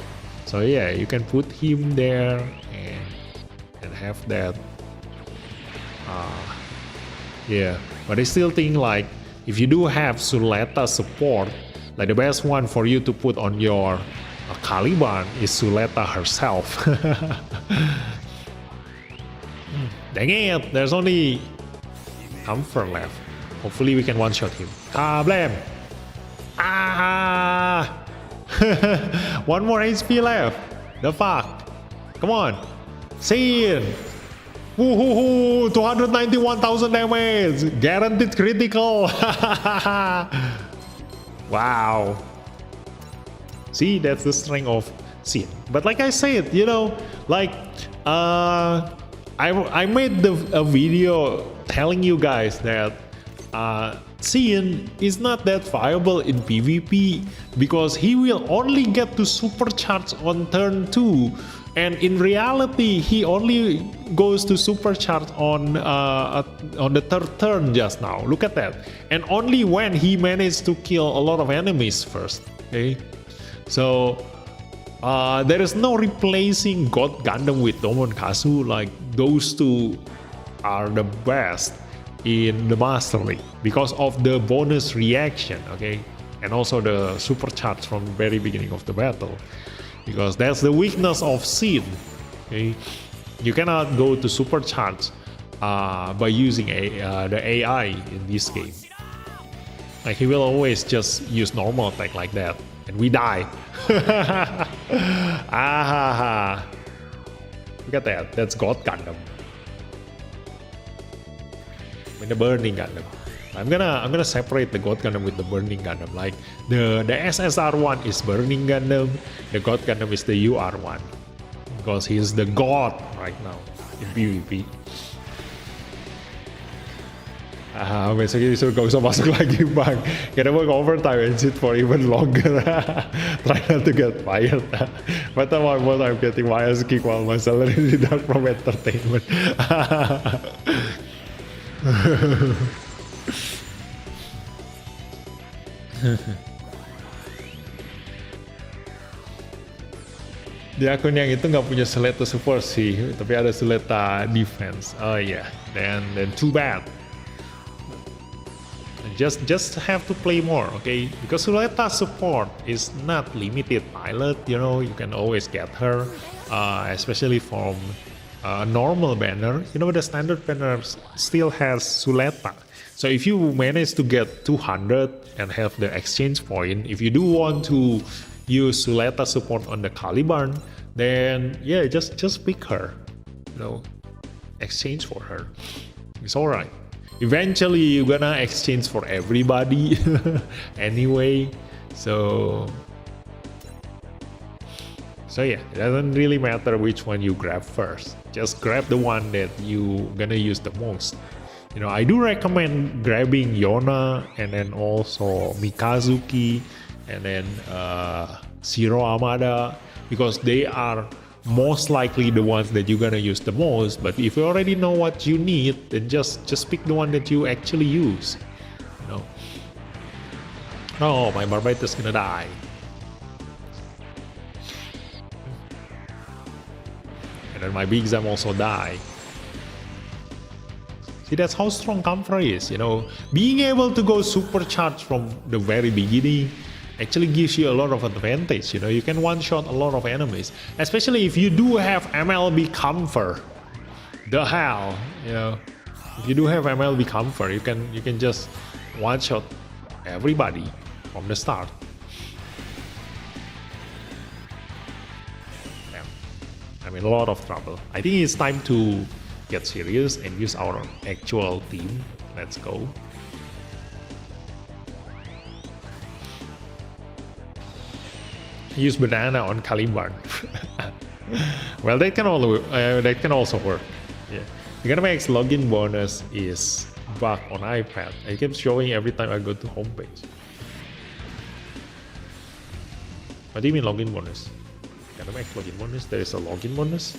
so yeah, you can put him there and have that. But I still think like if you do have Suleta support, like the best one for you to put on your Caliban is Suleta herself. Dang it, there's only Comfort left. Hopefully we can one-shot him. Kablam! One more HP left. The fuck? Come on. Sin. Woohoo! 291,000 damage. Guaranteed critical. Wow. See, that's the strength of Sin. But like I said, you know, like I made a video telling you guys that Sin is not that viable in PvP because he will only get to supercharge on turn 2, and in reality he only goes to supercharge on the 3rd turn just now. Look at that, and only when he managed to kill a lot of enemies first. Okay, so there is no replacing God Gundam with Tomonkazu. Like those two are the best in the Master League because of the bonus reaction, okay, and also the supercharge from the very beginning of the battle, because that's the weakness of Sin. Okay, you cannot go to supercharge by using the AI in this game. Like he will always just use normal attack like that, and we die. Look at that. That's God Gundam. The Burning Gundam. I'm gonna separate the God Gundam with the Burning Gundam. Like the SSR one is Burning Gundam, the God Gundam is the UR one because he's the god right now in PvP. Besok disuruh gak usah masuk lagi bang. Kita work overtime and sit for even longer. Try not to get fired. But I'm getting my ass kicked while my salary is deducted from entertainment. Di akun yang itu nggak punya Suleta support sih, tapi ada Suleta defense. Oh yeah, then too bad. Just have to play more, okay? Because Suleta support is not limited pilot, you know, you can always get her, especially from a normal banner. You know, the standard banner still has Suleta. So if you manage to get 200 and have the exchange point, if you do want to use Suleta support on the Caliban, then yeah, just pick her, you know, exchange for her. It's alright. Eventually you're gonna exchange for everybody anyway, so yeah, it doesn't really matter which one you grab first. Just grab the one that you gonna use the most. You know, I do recommend grabbing Yona and then also Mikazuki and then Zero Amada, because they are most likely the ones that you're gonna use the most. But if you already know what you need, then just pick the one that you actually use, you know. Oh, my Barbite is gonna die. And then my Big Zam also die. See, that's how strong Kamfra is, you know. Being able to go supercharged from the very beginning actually gives you a lot of advantage, you know. You can one-shot a lot of enemies, especially if you do have MLB Comfort. The hell, you know. If you do have MLB Comfort, you can just one-shot everybody from the start. Damn. I'm in a lot of trouble. I think it's time to get serious and use our actual team. Let's go. Use banana on Caliban. Well, that can also work. Yeah, Gigantamax login bonus is bug on iPad. It keeps showing every time I go to homepage. What do you mean login bonus? Gigantamax login bonus? There is a login bonus?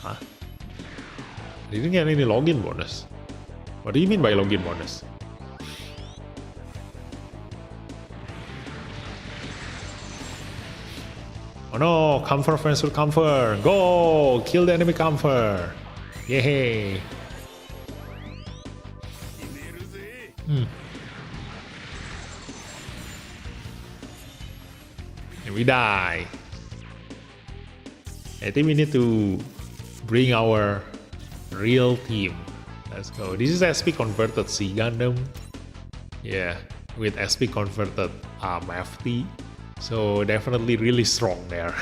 Huh? I didn't get any login bonus. What do you mean by login bonus? Oh no, Comfort friends with Comfort. Go! Kill the enemy Comfort. Yay! And we die. I think we need to bring our real team. Let's go. This is SP converted C Gundam. Yeah, with SP converted FT. So definitely really strong there.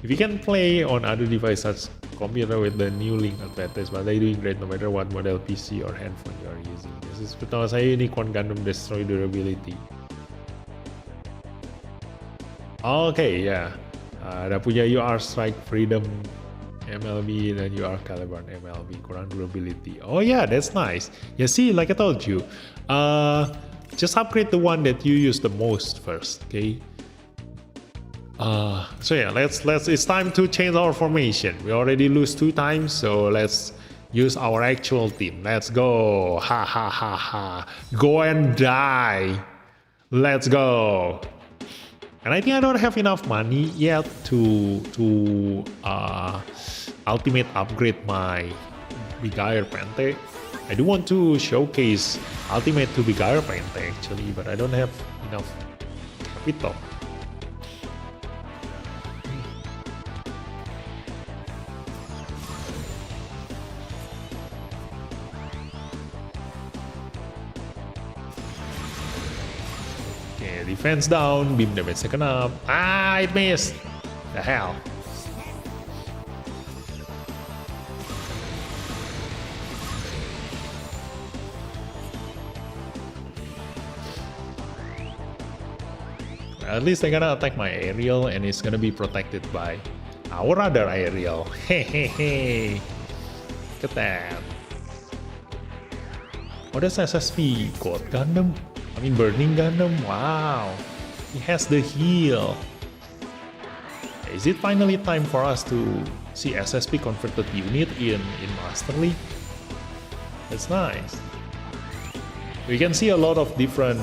If you can play on other devices such computer with the new link advantage, but they're doing great no matter what model PC or handphone you are using. This is pertama saya Unicorn Gundam destroy durability. Okay, ya. Yeah. Ada punya UR Strike Freedom MLB dan UR Caliban MLB kurang durability. Oh yeah, that's nice. Yeah, see, like I told you, just upgrade the one that you use the most first, okay? So yeah, let's it's time to change our formation. We already lose 2 times, so let's use our actual team. Let's go. Ha ha ha ha. Go and die. Let's go. And I think I don't have enough money yet to ultimate upgrade my Bigire Pente. I do want to showcase ultimate to Bigire Pente actually, but I don't have enough capital. Okay, defense down, beam damage second up. Ah, it missed! The hell? At least they're gonna attack my aerial and it's gonna be protected by our other aerial. Hey. Look at that. Oh, that's SSP. God Gundam. I mean, Burning Gundam. Wow. He has the heal. Is it finally time for us to see SSP converted unit in Master League? That's nice. We can see a lot of different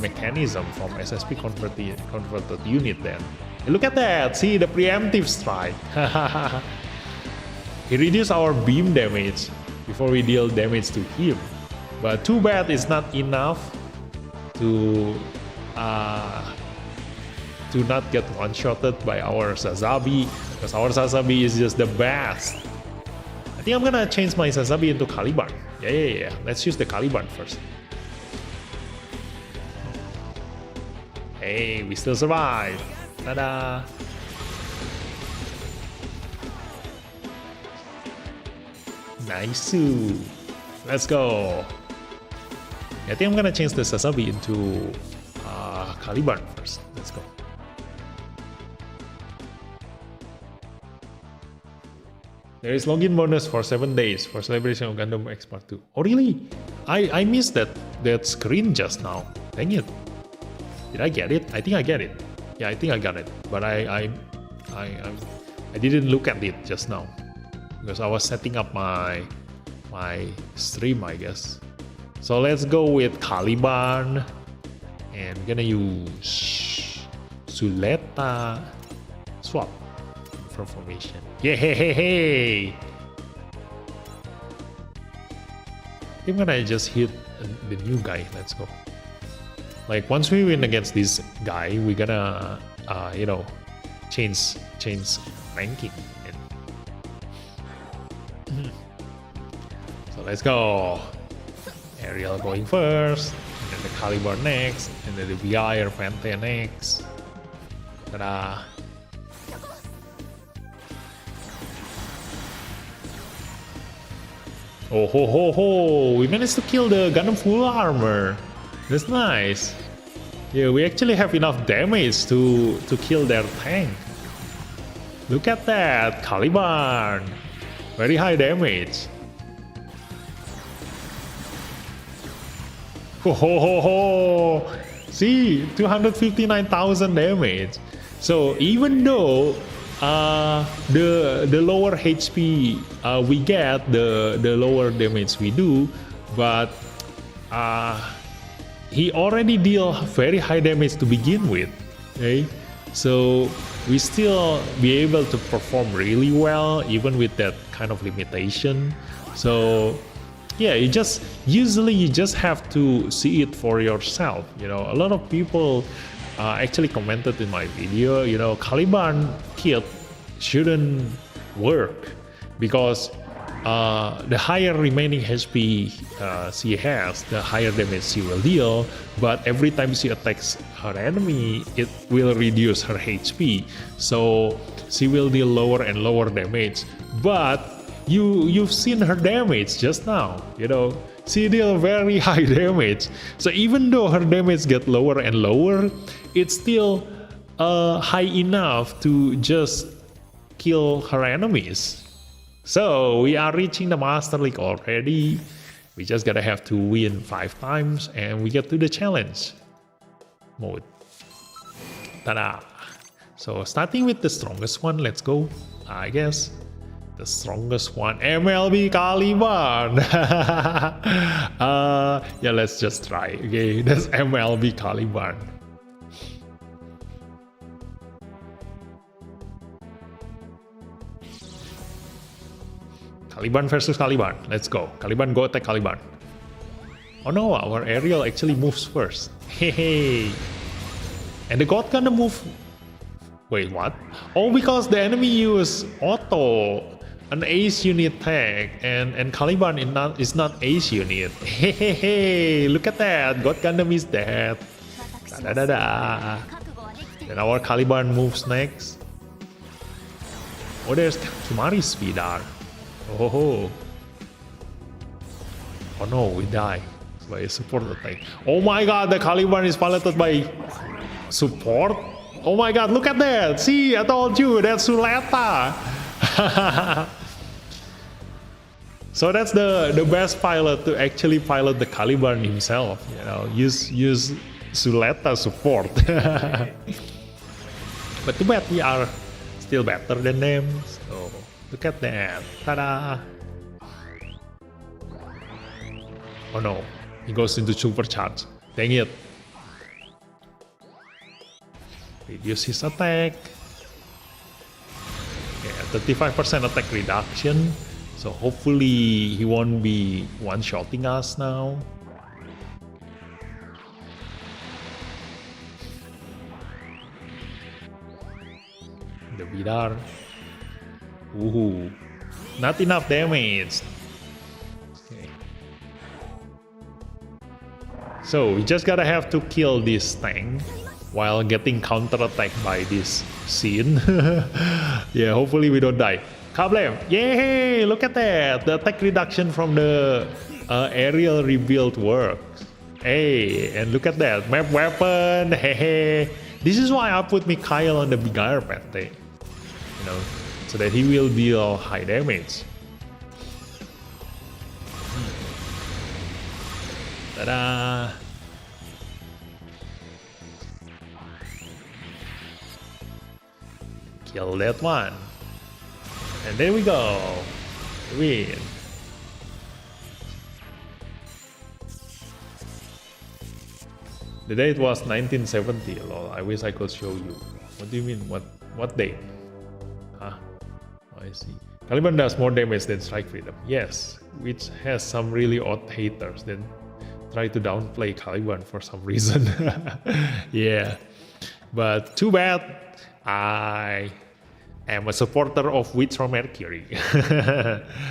mechanism from SSP converted unit then. And look at that! See the preemptive strike. He reduced our beam damage before we deal damage to him. But too bad it's not enough to not get one-shotted by our Sazabi, because our Sazabi is just the best. I think I'm gonna change my Sazabi into Caliban. Yeah. Let's use the Caliban first. Hey, we still survive. Ta-da! Nice. Let's go. I think I'm gonna change the Sazabi into Caliban first. Let's go. There is login bonus for 7 days for celebration of Gundam X Part 2. Oh really? I missed that screen just now. Dang it. Did I get it? I think I get it. Yeah, I think I got it. But I didn't look at it just now because I was setting up my stream, I guess. So let's go with Caliban, and we're gonna use Suleta swap for formation. Yeah, hey. I'm gonna just hit the new guy. Let's go. Like once we win against this guy, we're gonna change ranking. So let's go. Aerial going first, and then the Caliber next, and then the VI or Panther next. Ta-da! Oh ho ho ho! We managed to kill the Gundam full armor. That's nice. Yeah, we actually have enough damage to kill their tank. Look at that, Caliban. Very high damage. Ho ho ho ho! See, 259,000 damage. So even though the lower HP we get, the lower damage we do, but he already deal very high damage to begin with. Okay, so we still be able to perform really well even with that kind of limitation. So yeah, you just have to see it for yourself. You know, a lot of people actually commented in my video, you know, Caliban kit shouldn't work because the higher remaining HP she has, the higher damage she will deal. But every time she attacks her enemy, it will reduce her HP. So she will deal lower and lower damage. But you've seen her damage just now. You know, she deal very high damage. So even though her damage get lower and lower, it's still high enough to just kill her enemies. So we are reaching the Master League already. We just gotta have to win 5 times and we get to the challenge mode. Ta-da! So starting with the strongest one, let's go. I guess the strongest one, MLB Caliban. Yeah, let's just try. Okay, that's MLB Caliban. Caliban versus Caliban. Let's go. Caliban, go attack Caliban. Oh no, our aerial actually moves first. Hey. And the God Gundam move. Wait, what? Oh, because the enemy use auto, an ace unit tag, and Caliban is not ace unit. Hey, look at that. God Gundam is dead. Da da da. Then our Caliban moves next. Oh, there's Kimari's Vidar. Oh no, we die by a support attack. Oh my god, the Caliban is piloted by Support? Oh my god, look at that! See, I told you, that's Suleta! So that's the best pilot to actually pilot the Caliban himself, you know, use Suleta support. But too bad we are still better than them, so look at that, ta-da! Oh no, he goes into supercharge, dang it. Reduce his attack. Yeah, 35% attack reduction. So hopefully he won't be one-shotting us now. The Vidar. Ooh, not enough damage. Okay. So we just gotta have to kill this tank while getting counter-attacked by this scene. Yeah, hopefully we don't die. Kablem! Yay! Look at that! The attack reduction from the aerial rebuild works. Hey, and look at that! Map weapon! Hey! This is why I put Mikhail on the bigger pente. You know, so that he will deal high damage. Ta-da! Kill that one. And there we go. Win. The date was 1970. Lol, I wish I could show you. What do you mean? What date? Huh? Oh, I see. Caliban does more damage than Strike Freedom. Yes, which has some really odd haters that try to downplay Caliban for some reason. Yeah. But too bad. I am a supporter of Witch from Mercury.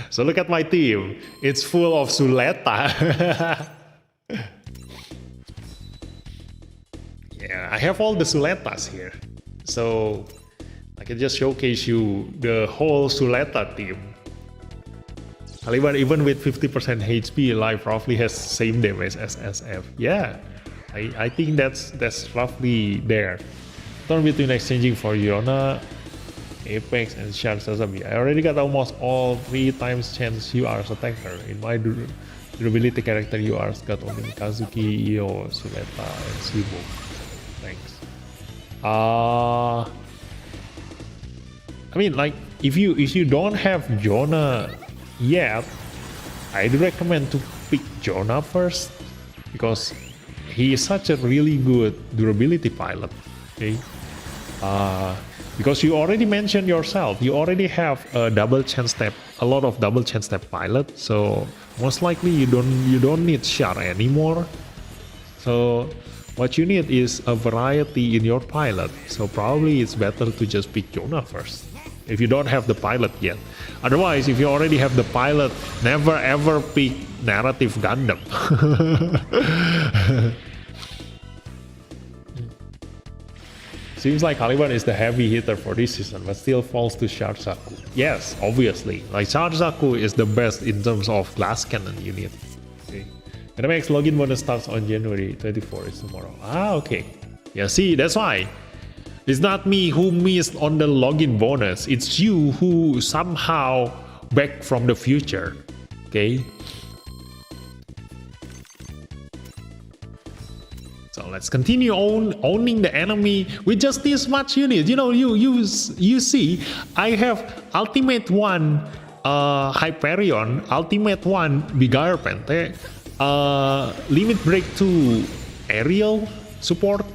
So look at my team. It's full of Suleta. Yeah, I have all the Suletas here. So I can just showcase you the whole Suleta team. Caliban, even with 50% HP, life roughly has same damage as SF. Yeah, I think that's roughly there. Turn between exchanging for Yona, Apex, and Shark Sasami. I already got almost all 3 times chance UR's attacker. In my durability character, UR's got only Kazuki, Io, Suleta, and Sibo. Thanks. I mean, like, if you don't have Jonah yet, I do recommend to pick Jonah first, because he is such a really good durability pilot. Okay. Because you already mentioned yourself, you already have a lot of double chance step pilot, so most likely you don't need Char anymore. So what you need is a variety in your pilot. So probably it's better to just pick Jonah first, if you don't have the pilot yet. Otherwise, if you already have the pilot, never ever pick narrative Gundam. Seems like Caliban is the heavy hitter for this season, but still falls to Sharsaku. Yes, obviously. Like, Sharsaku is the best in terms of glass cannon unit. Okay. And the next login bonus starts on January 24, it's tomorrow. Ah, okay. Yeah, see, that's why. It's not me who missed on the login bonus. It's you who somehow back from the future. Okay. So let's continue owning the enemy with just this much unit. You know, you see, I have Ultimate 1 Hyperion, Ultimate 1 Bigire Pente, Limit Break 2 Aerial support,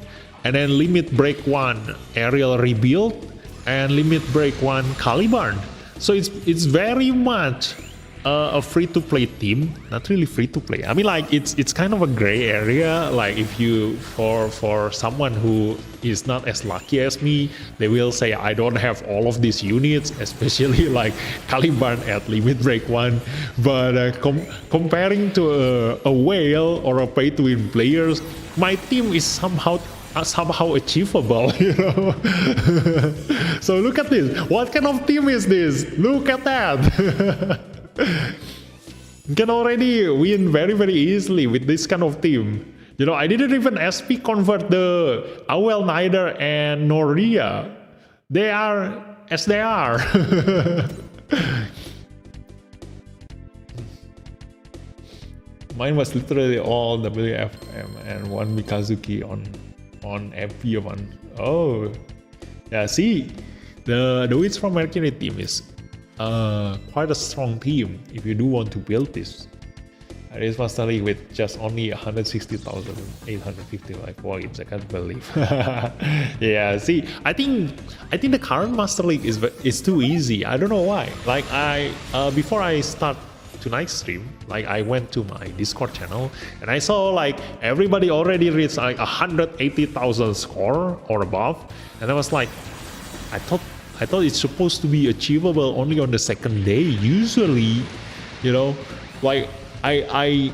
and then Limit Break 1 Aerial Rebuild, and Limit Break 1 Caliban. So it's very much a free-to-play team. Not really free-to-play. I mean, like, it's kind of a gray area. Like, if you for someone who is not as lucky as me, they will say I don't have all of these units, especially like Caliban at Limit Break 1. But comparing to a whale or a pay-to-win players, my team is somehow achievable, you know. So look at this. What kind of team is this? Look at that. You can already win very, very easily with this kind of team. You know, I didn't even SP convert the Awel Nider and Noria. They are as they are. Mine was literally all WFM and one Mikazuki on FP1. Oh, yeah. See, the Wits from Mercury team is quite a strong team if you do want to build this. This Master League with just only 160,855 points. I can't believe. Yeah, see, I think the current Master League is too easy. I don't know why. Like before I start tonight's stream, like I went to my Discord channel and I saw like everybody already reached like 180,000 score or above, and I was like, I thought it's supposed to be achievable only on the second day. Usually, you know, like I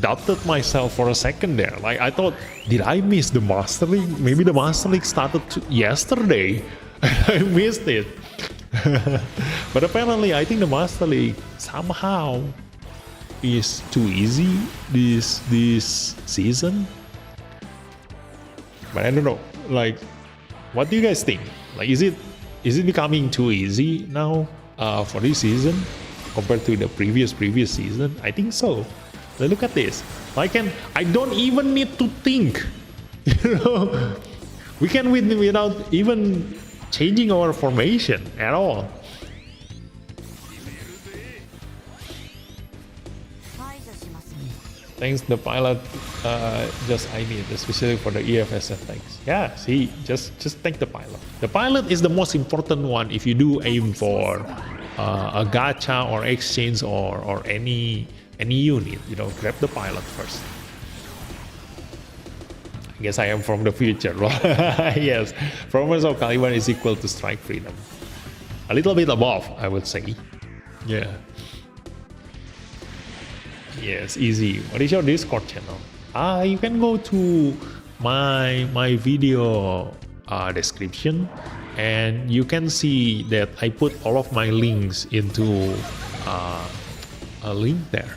doubted myself for a second there. Like I thought, did I miss the Master League? Maybe the Master League started yesterday. I missed it. But apparently, I think the Master League somehow is too easy this season. But I don't know. Like, what do you guys think? Like, is it becoming too easy now for this season compared to the previous season? I think so. Like, look at this. I don't even need to think. You know, we can win without even changing our formation at all. Thanks the pilot, just I need, especially for the EFSF. Thanks. Yeah, see, just thank the pilot. The pilot is the most important one if you do aim for a gacha or exchange or any unit. You know, grab the pilot first. I guess I am from the future. Yes, Promise of Caliban is equal to Strike Freedom. A little bit above, I would say. Yeah. Yes, easy. What is your Discord channel? You can go to my video description, and you can see that I put all of my links into a link there.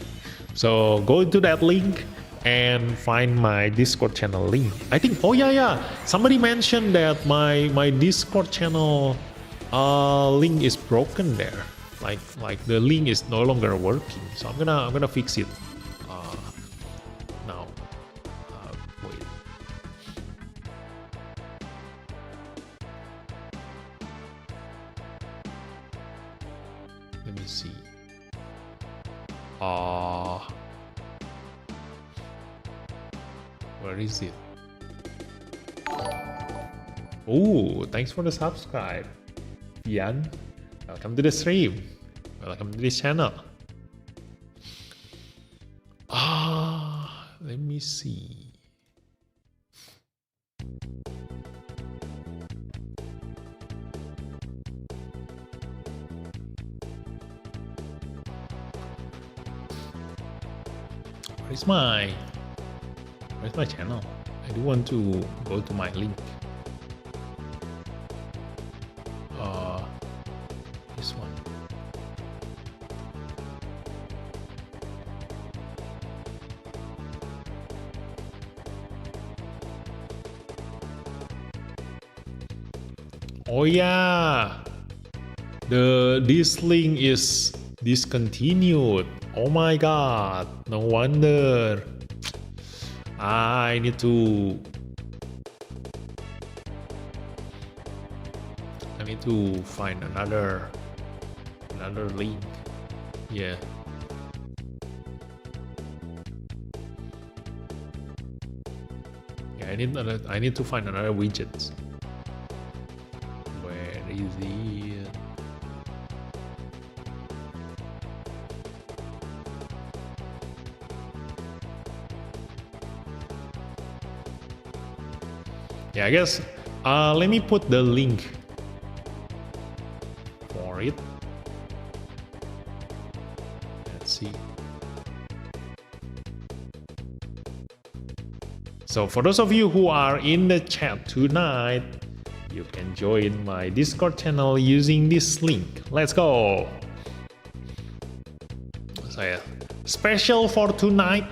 So go to that link and find my Discord channel link. I think, oh yeah, somebody mentioned that my Discord channel link is broken there. Like the link is no longer working. So I'm gonna fix it now. Wait. Let me see. Where is it? Oh, thanks for the subscribe, Ian. Welcome to the stream. Welcome to this channel. Let me see. Where's my channel? I do want to go to my link. This one. Oh yeah, this link is discontinued. Oh my god, no wonder. I need to find another link. Yeah. Yeah, I need to find another widget. Where is it? Yeah, I guess let me put the link for it. Let's see. So for those of you who are in the chat tonight, you can join my Discord channel using this link. Let's go. So yeah, special for tonight,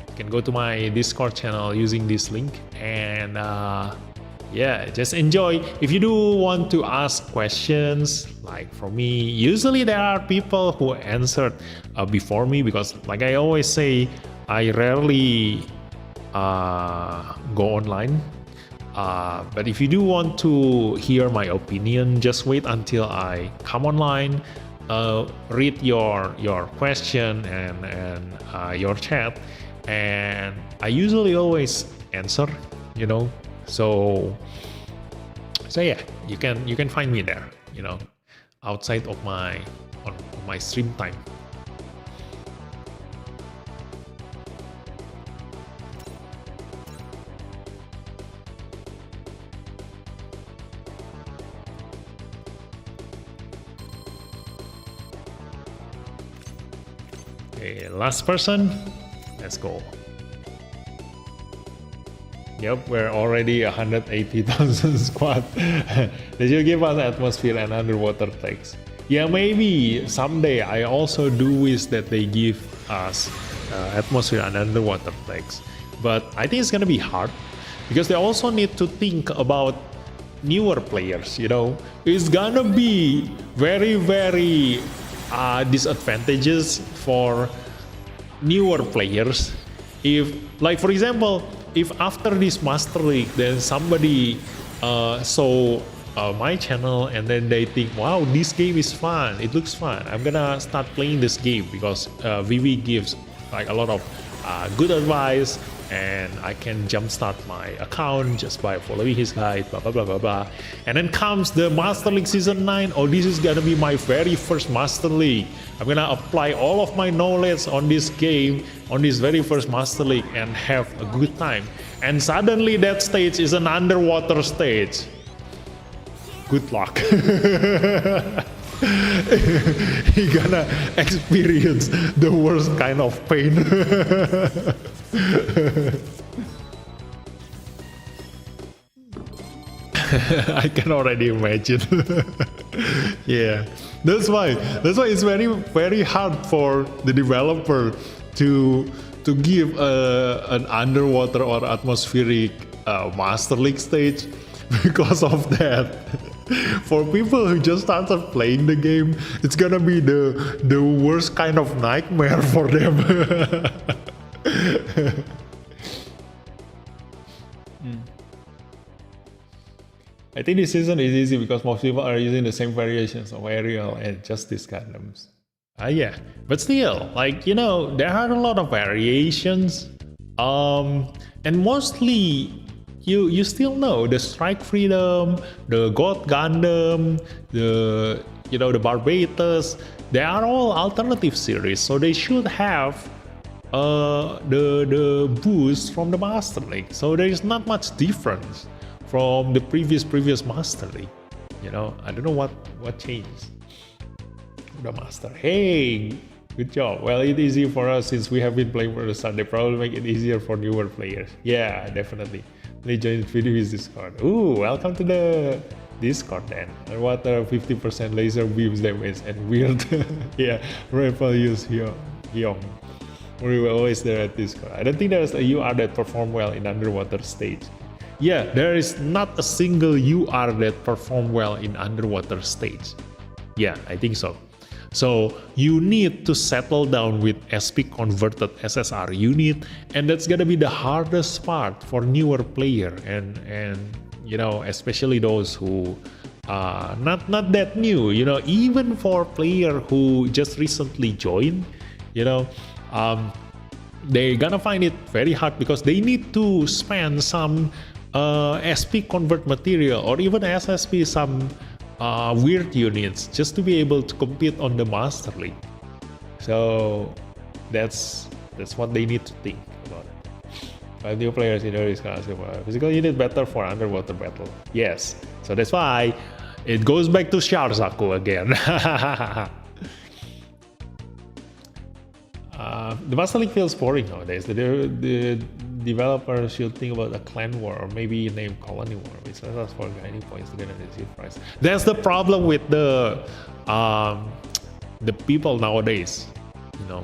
you can go to my Discord channel using this link, and yeah, just enjoy. If you do want to ask questions like from me, usually there are people who answered before me, because like I always say, I rarely go online. But if you do want to hear my opinion, just wait until I come online, read your question and your chat, and I usually always answer, you know. So yeah, you can find me there, you know, outside of my on my stream time. Okay, last person, let's go. Yep, we're already 180,000 squad. They should give us atmosphere and underwater text. Yeah, maybe someday. I also do wish that they give us atmosphere and underwater text. But I think it's gonna be hard, because they also need to think about newer players, you know. It's gonna be very disadvantageous for newer players if, like for example, if after this Master League then somebody saw my channel and then they think, wow, this game is fun, it looks fun, I'm gonna start playing this game because VV gives like a lot of good advice, and I can jumpstart my account just by following his guide, blah blah blah blah blah. And then comes the Master League Season 9. Oh, this is gonna be my very first Master League. I'm gonna apply all of my knowledge on this game, on this very first Master League, and have a good time. And suddenly that stage is an underwater stage. Good luck. He gonna experience the worst kind of pain. I can already imagine. Yeah, that's why it's very hard for the developer to give an underwater or atmospheric Master League stage, because of that. For people who just started playing the game, it's gonna be the worst kind of nightmare for them. I think this season is easy because most people are using the same variations of Ariel and Justice Gundams. Yeah, but still, like, you know, there are a lot of variations, and mostly you still know the Strike Freedom, the God Gundam, the Barbatus. They are all alternative series, so they should have the boost from the Master League. So there is not much difference from the previous Master League. You know, I don't know what changed. The Master. Hey, good job. Well, it's easy for us since we have been playing for the start. They probably make it easier for newer players. Yeah, definitely. They join VDV's Discord. Ooh, welcome to the Discord then. Underwater 50% laser beams damage and weird. Yeah, rifle use Hyong. We were always there at Discord. I don't think there's a UR that perform well in underwater stage. Yeah, there is not a single UR that perform well in underwater stage. Yeah, I think so. So you need to settle down with SP converted SSR unit, and that's gonna be the hardest part for newer player, and you know, especially those who are not that new. You know, even for player who just recently joined, you know, they're gonna find it very hard because they need to spend some SP convert material or even SSP some weird units just to be able to compete on the Master League. So that's what they need to think about it. 5 new players in there is gonna say, well, physical unit better for underwater battle. Yes, so that's why it goes back to Sharzaku again. The Master League feels boring nowadays. The developers should think about a clan war or maybe name colony war, which allows us for grinding points to get an easy price. That's the problem with the people nowadays. You know,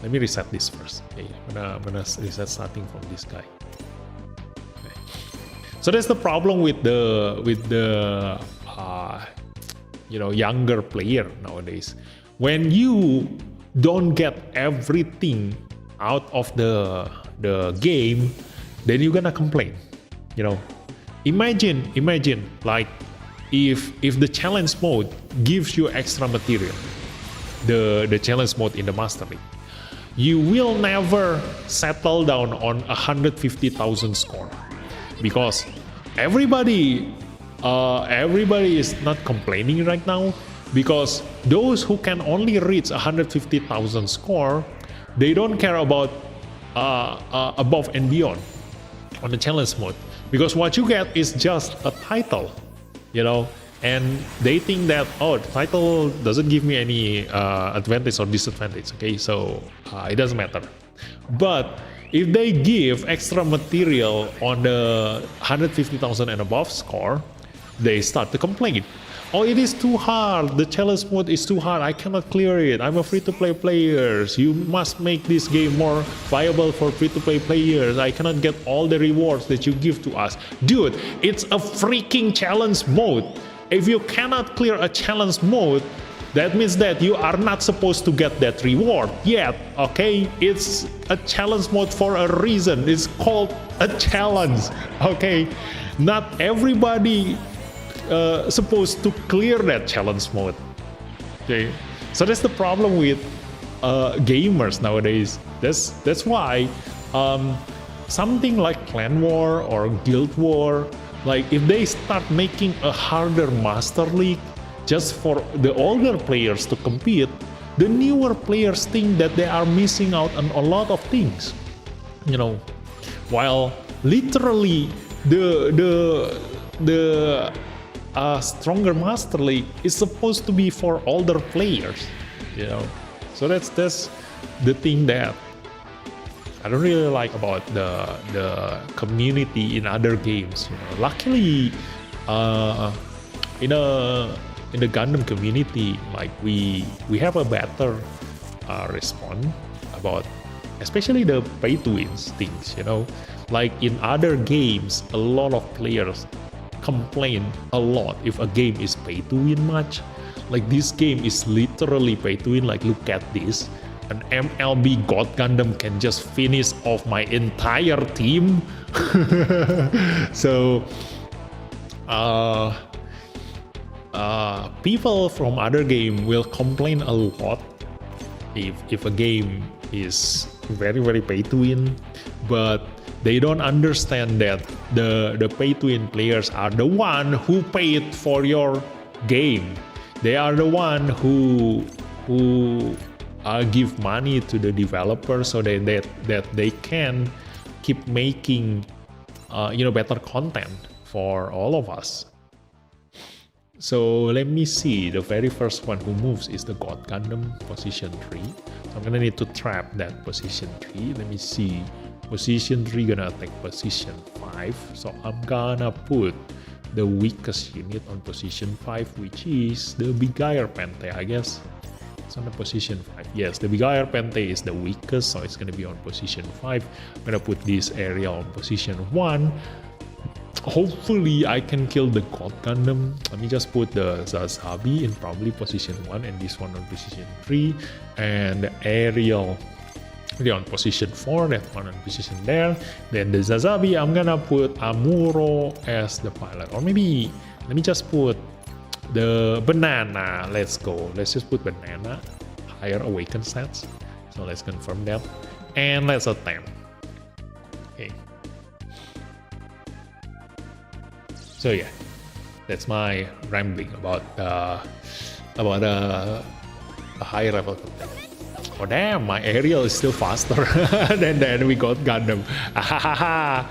Let me reset this first. Okay, I'm gonna reset starting from this guy. Okay. So that's the problem with the younger player nowadays. When you don't get everything out of the game, then you're gonna complain. Imagine like if the challenge mode gives you extra material, the challenge mode in the Master League, you will never settle down on 150,000 score, because everybody is not complaining right now, because those who can only reach 150,000 score, they don't care about above and beyond on the challenge mode, because what you get is just a title, and they think that, oh, the title doesn't give me any advantage or disadvantage. Okay, so it doesn't matter. But if they give extra material on the 150,000 and above score, they start to complain. Oh, it is too hard. The challenge mode is too hard. I cannot clear it. I'm a free-to-play player. You must make this game more viable for free-to-play players. I cannot get all the rewards that you give to us. Dude, it's a freaking challenge mode. If you cannot clear a challenge mode, that means that you are not supposed to get that reward yet, okay? It's a challenge mode for a reason. It's called a challenge, okay? Not everybody supposed to clear that challenge mode. Okay, so that's the problem with gamers nowadays. That's why something like Clan War or Guild War, like if they start making a harder Master League just for the older players to compete, the newer players think that they are missing out on a lot of things, while literally the stronger Master League is supposed to be for older players, So that's the thing that I don't really like about the community in other games. Luckily, in the Gundam community, like we have a better response about, especially the pay-to-win things. Like in other games, a lot of players complain a lot if a game is pay to win much. Like this game is literally pay to win. Like look at this, an MLB God Gundam can just finish off my entire team. So people from other game will complain a lot if a game is very, very pay to win, but they don't understand that the pay-to-win players are the one who paid for your game. They are the one who give money to the developers so that they can keep making better content for all of us. So let me see. The very first one who moves is the God Gundam, position 3. So I'm gonna need to trap that position 3. Let me see. Position 3 gonna attack position 5, so I'm gonna put the weakest unit on position 5, which is the Bigire Pente, I guess. It's on the position 5. Yes, the Bigire Pente is the weakest, so it's gonna be on position 5. I'm gonna put this area on position 1. Hopefully I can kill the God Gundam. Let me just put the Zazabi in probably position 1 and this one on position 3, and the aerial on position 4, that one on position there. Then the Zazabi, I'm gonna put Amuro as the pilot, or maybe let me just put the banana. Let's go. Let's just put banana, higher awaken stats. So let's confirm that, and let's attempt. Okay. So yeah, that's my rambling about a high level content. Oh damn, my aerial is still faster than we got Gundam. I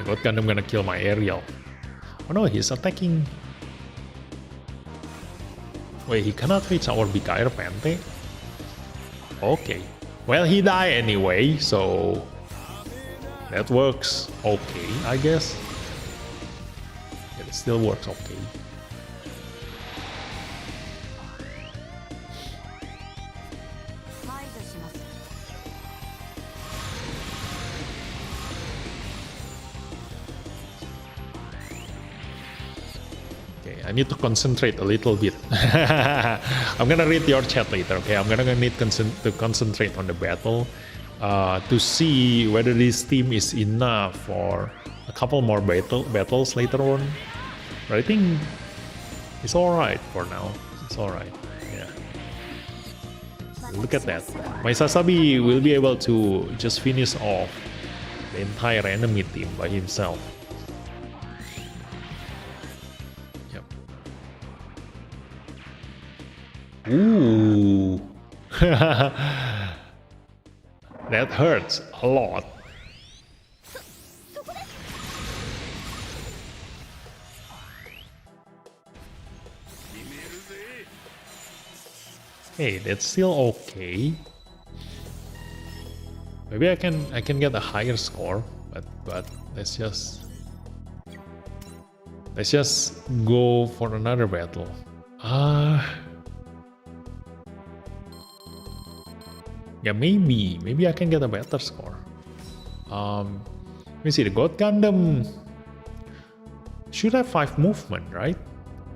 got Gundam gonna kill my aerial. Oh no, he's attacking. Wait, he cannot reach our Bigire Pente? Okay. Well, he died anyway, so that works okay, I guess. It still works okay. I need to concentrate a little bit. I'm gonna read your chat later, okay? I'm gonna need to concentrate on the battle to see whether this team is enough for a couple more battles later on. But I think it's alright for now. It's alright, yeah. Look at that. My Sasabi will be able to just finish off the entire enemy team by himself. Yep. Ooh. That hurts a lot. Hey, that's still okay. Maybe I can get a higher score, but let's just go for another battle. Yeah, maybe I can get a better score. Let me see. The God Gundam should have 5 movement, right?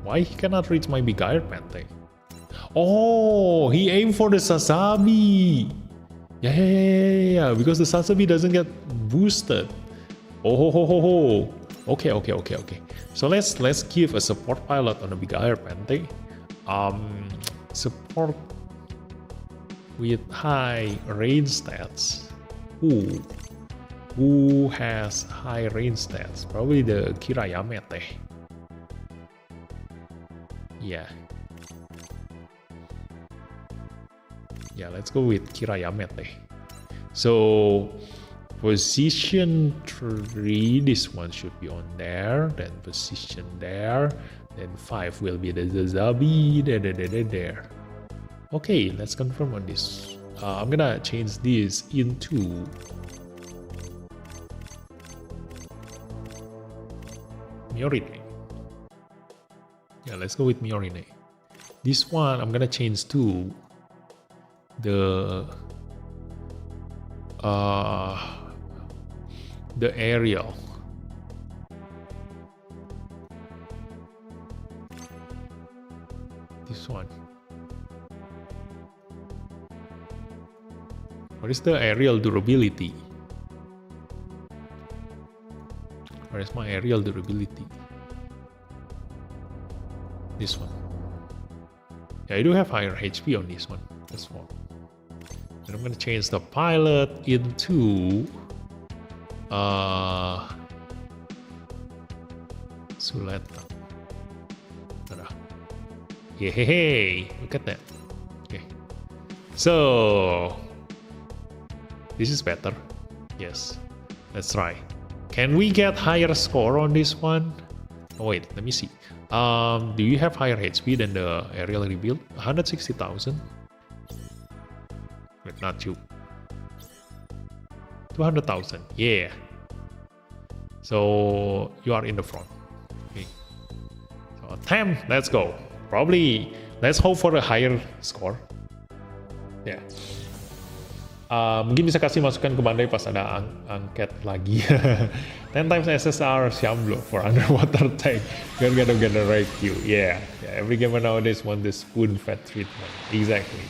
Why he cannot reach my big iron Pente? Oh, he aimed for the Sasabi. Yeah, because the Sasabi doesn't get boosted. Oh. Okay. So let's give a support pilot on the big iron Pente. Support with high range stats. Who has high range stats? Probably the Kirayamete. Yeah, let's go with Kirayamete. So position 3, this one should be on there. Then position there. Then 5 will be the Zazabi. There. Okay, let's confirm on this. I'm gonna change this into Miorine. Yeah, let's go with Miorine. This one I'm gonna change to the aerial. This one. What is the aerial durability? Where is my aerial durability? This one. Yeah, I do have higher HP on this one. That's one. And I'm gonna change the pilot into Suleta. Hey, look at that. Okay. So this is better. Yes. Let's try. Can we get higher score on this one? Oh wait, let me see. Do you have higher HP than the aerial rebuild? 160,000? Wait, not you. 200,000. Yeah. So you are in the front. Okay. So attempt. Let's go. Probably let's hope for a higher score. Yeah. Mungkin bisa kasih masukan ke Bandai pas ada angket lagi. 10 times SSR Shamblo for underwater tank. Gonna get a right Q. Yeah. Every gamer nowadays want this spoon-fed treatment. Exactly.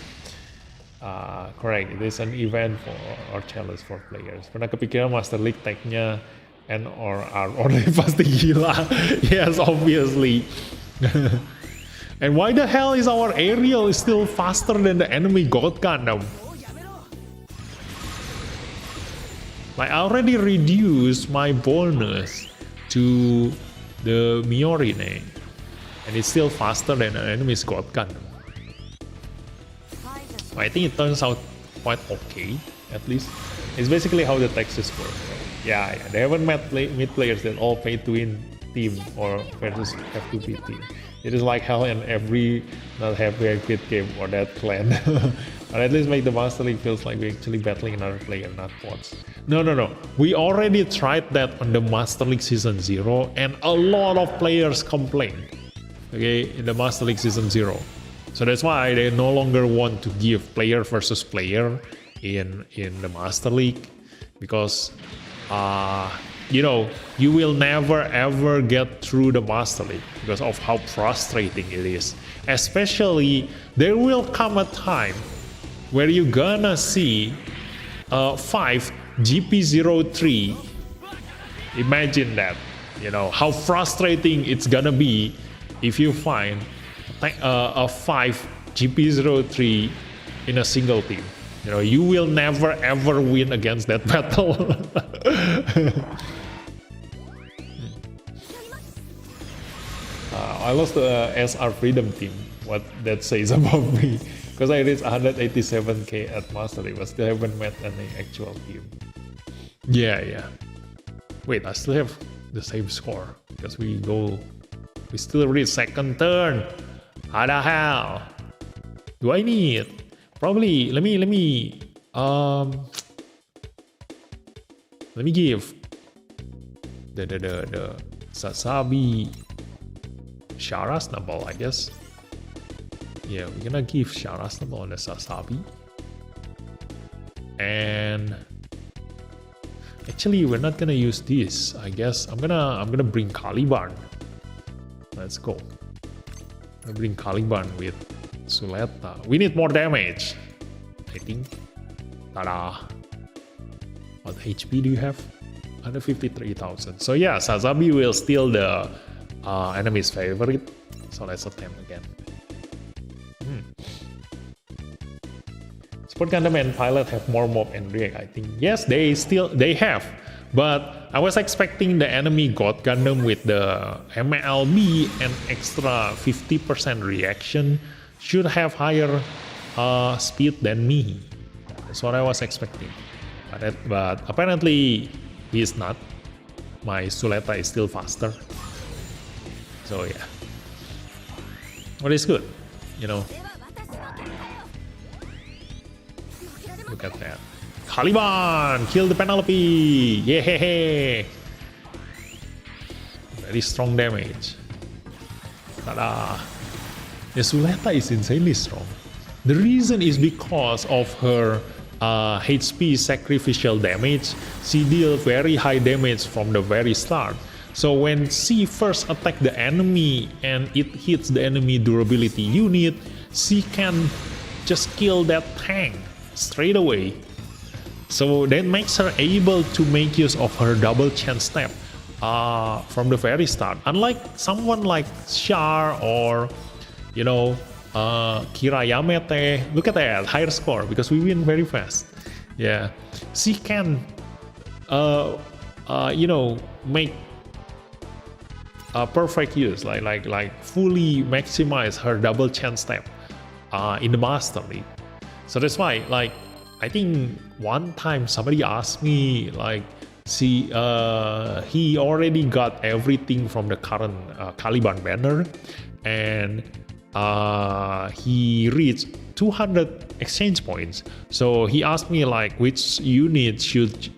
Correct. It is an event for or challenge for players. Pernah kepikiran Master League tag-nya N or R only pasti gila. Yes, obviously. And why the hell is our aerial still faster than the enemy God Gundam? Like, I already reduced my bonus to the Miorine, and it's still faster than an enemy's God Gundam. I think it turns out quite okay, at least. It's basically how the Texas work. Yeah, they haven't met mid players that all pay to win team or versus F2P team. It is like hell in every not happy quit game or that clan. But at least make the Master League feels like we're actually battling another player, not bots. No. We already tried that on the Master League Season 0 and a lot of players complained. Okay, in the Master League Season 0. So that's why they no longer want to give player versus player in the Master League. Because you know, you will never ever get through the Master League because of how frustrating it is. Especially, there will come a time where you're gonna see 5 GP03. Imagine that, you know, how frustrating it's gonna be if you find a 5 GP03 in a single team. You know, you will never ever win against that battle. I lost the SR Freedom team. What that says about me, because I reached 187k at Master League, but still haven't met any actual team. Yeah. Wait, I still have the same score because we still reach second turn. How the hell do I need? Probably let me give the Sasabi Shara Snubble, I guess. Yeah, we're gonna give Shara Snubble on the Sasabi. And actually we're not gonna use this. I guess I'm gonna bring Caliban. Let's go. I'm gonna bring Caliban with Suleta. We need more damage, I think. Ta-da. What HP do you have? 153,000. So yeah, Sasabi will steal the enemy's favorite. So let's attempt again. Sport Gundam and Pilot have more mob and react, I think. Yes, they have. But I was expecting the enemy God Gundam with the MLB and extra 50% reaction should have higher speed than me. That's what I was expecting. But apparently he is not. My Suleta is still faster. So yeah. What is good, you know. Look at that. Caliban! Kill the Penelope! Yeah! Very strong damage. Ta-da! The Suleta is insanely strong. The reason is because of her HP sacrificial damage. She deals very high damage from the very start. So when she first attacks the enemy and it hits the enemy durability unit, she can just kill that tank straight away. So that makes her able to make use of her double chance step from the very start. Unlike someone like Char or, you know, Kira Yamete. Look at that, higher score because we win very fast. Yeah, she can, you know, make perfect use, like fully maximize her double chance step in the Master League. So that's why, like, I think one time somebody asked me, like, he already got everything from the current Caliban banner, and he reached 200 exchange points. So he asked me, like, which unit should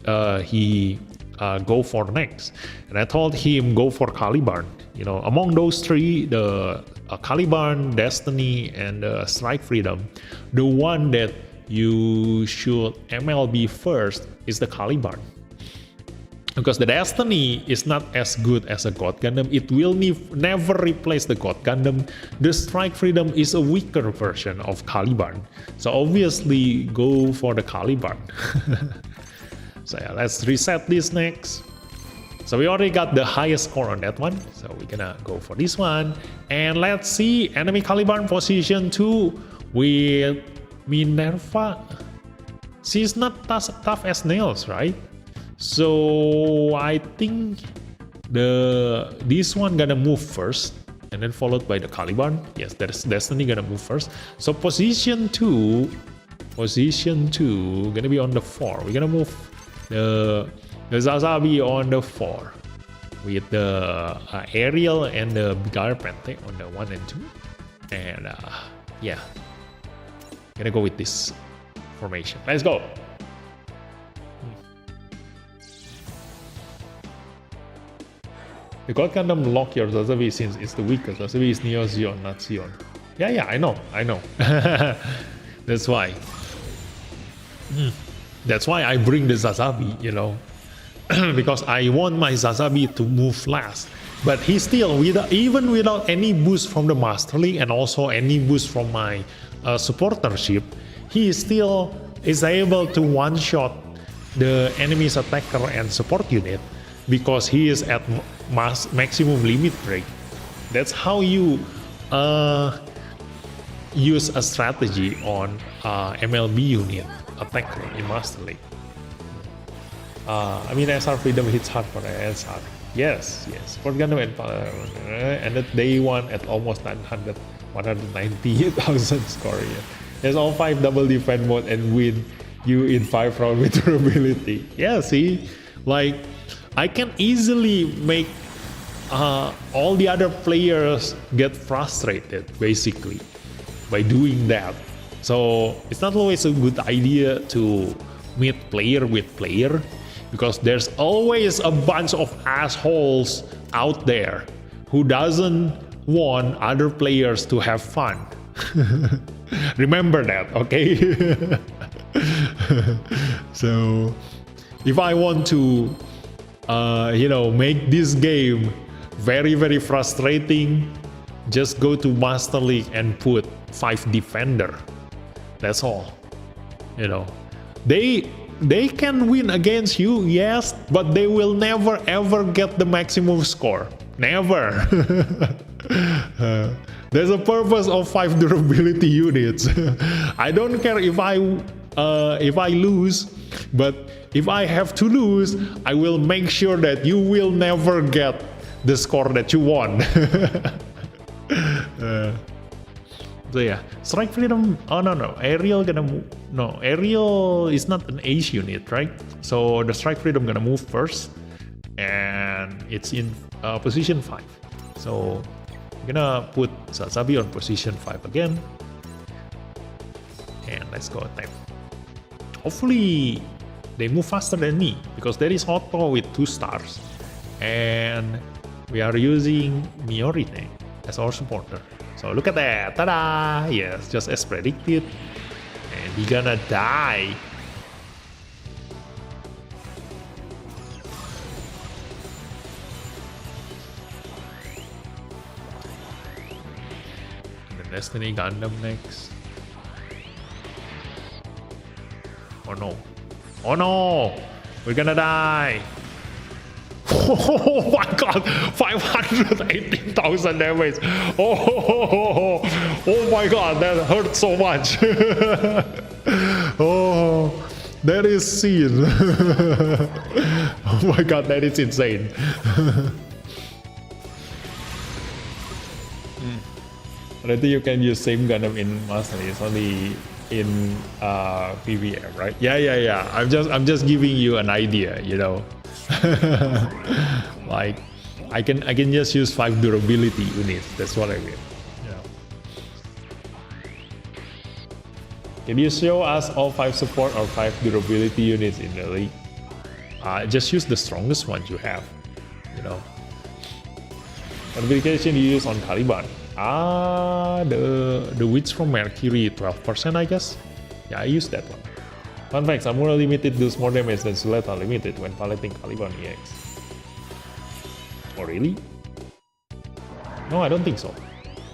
he go for next, and I told him go for Caliban. You know, among those three, the Caliban, Destiny, and Strike Freedom, the one that you should MLB first is the Caliban, because the Destiny is not as good as a God Gundam. It will never replace the God Gundam. The Strike Freedom is a weaker version of Caliban, so obviously go for the Caliban. So yeah, let's reset this next. So we already got the highest score on that one, so we're gonna go for this one. And let's see, enemy Caliban position 2 with Minerva. She's not tough as nails, right? So I think this one gonna move first, and then followed by the Caliban. Yes, there's Destiny gonna move first. So position 2 gonna be on the 4. We're gonna move the Zazabi on the 4 with the Ariel and the Bigar Pente on the 1 and 2. And yeah, gonna go with this formation. Let's go. The God Gundam lock your Zazabi since it's the weakest. Zazabi is Neo Zeon, not Zeon. Yeah, I know. That's why. That's why I bring the Zazabi, you know. because I want my Sazabi to move fast. But he still, even without any boost from the Master League and also any boost from my supportership, he still is able to one-shot the enemy's attacker and support unit because he is at maximum limit break. That's how you use a strategy on MLB unit attacker in Master League. I mean, SR Freedom hits hard for the SR. Yes. For Gundam and at day one at almost 190,000 score. Yeah. There's all 5 double defense mode and win you in 5 rounds with durability. Yeah, see, like I can easily make all the other players get frustrated basically by doing that. So it's not always a good idea to meet player with player, because there's always a bunch of assholes out there who doesn't want other players to have fun. Remember that, okay? So if I want to make this game very frustrating, just go to Master League and put 5 defender. That's all. They can win against you, yes, but they will never ever get the maximum score. Never. There's a purpose of 5 durability units. I don't care if I lose, but if I have to lose, I will make sure that you will never get the score that you want. So yeah, Strike Freedom. Oh no, Aerial gonna move. No, Aerial is not an ace unit, right? So the Strike Freedom gonna move first, and it's in position 5. So I'm gonna put Sazabi on position 5 again, and let's go attack. Hopefully they move faster than me, because there is Otto with 2 stars, and we are using Miorine as our supporter. So look at that, ta-da! Yes, just as predicted. And he gonna die. And the Destiny Gundam next. Oh no. Oh no! We're gonna die! Oh my god, 518,000 damage. Oh my god, that hurt so much. Oh, that is scene. Oh my god, that is insane. I think you can use same Gundam in Master. It's only in PVM, right? Yeah. I'm just giving you an idea, Like I can just use 5 durability units. That's what I mean. Can you show us all 5 support or 5 durability units in the league? Just use the strongest ones you have. Modification you use on Caliban. The witch from Mercury, 12%, I guess. Yeah, I use that one. Fun fact, Samurai Limited does more damage than Suleta Limited when piloting Caliban EX. Oh really? No, I don't think so.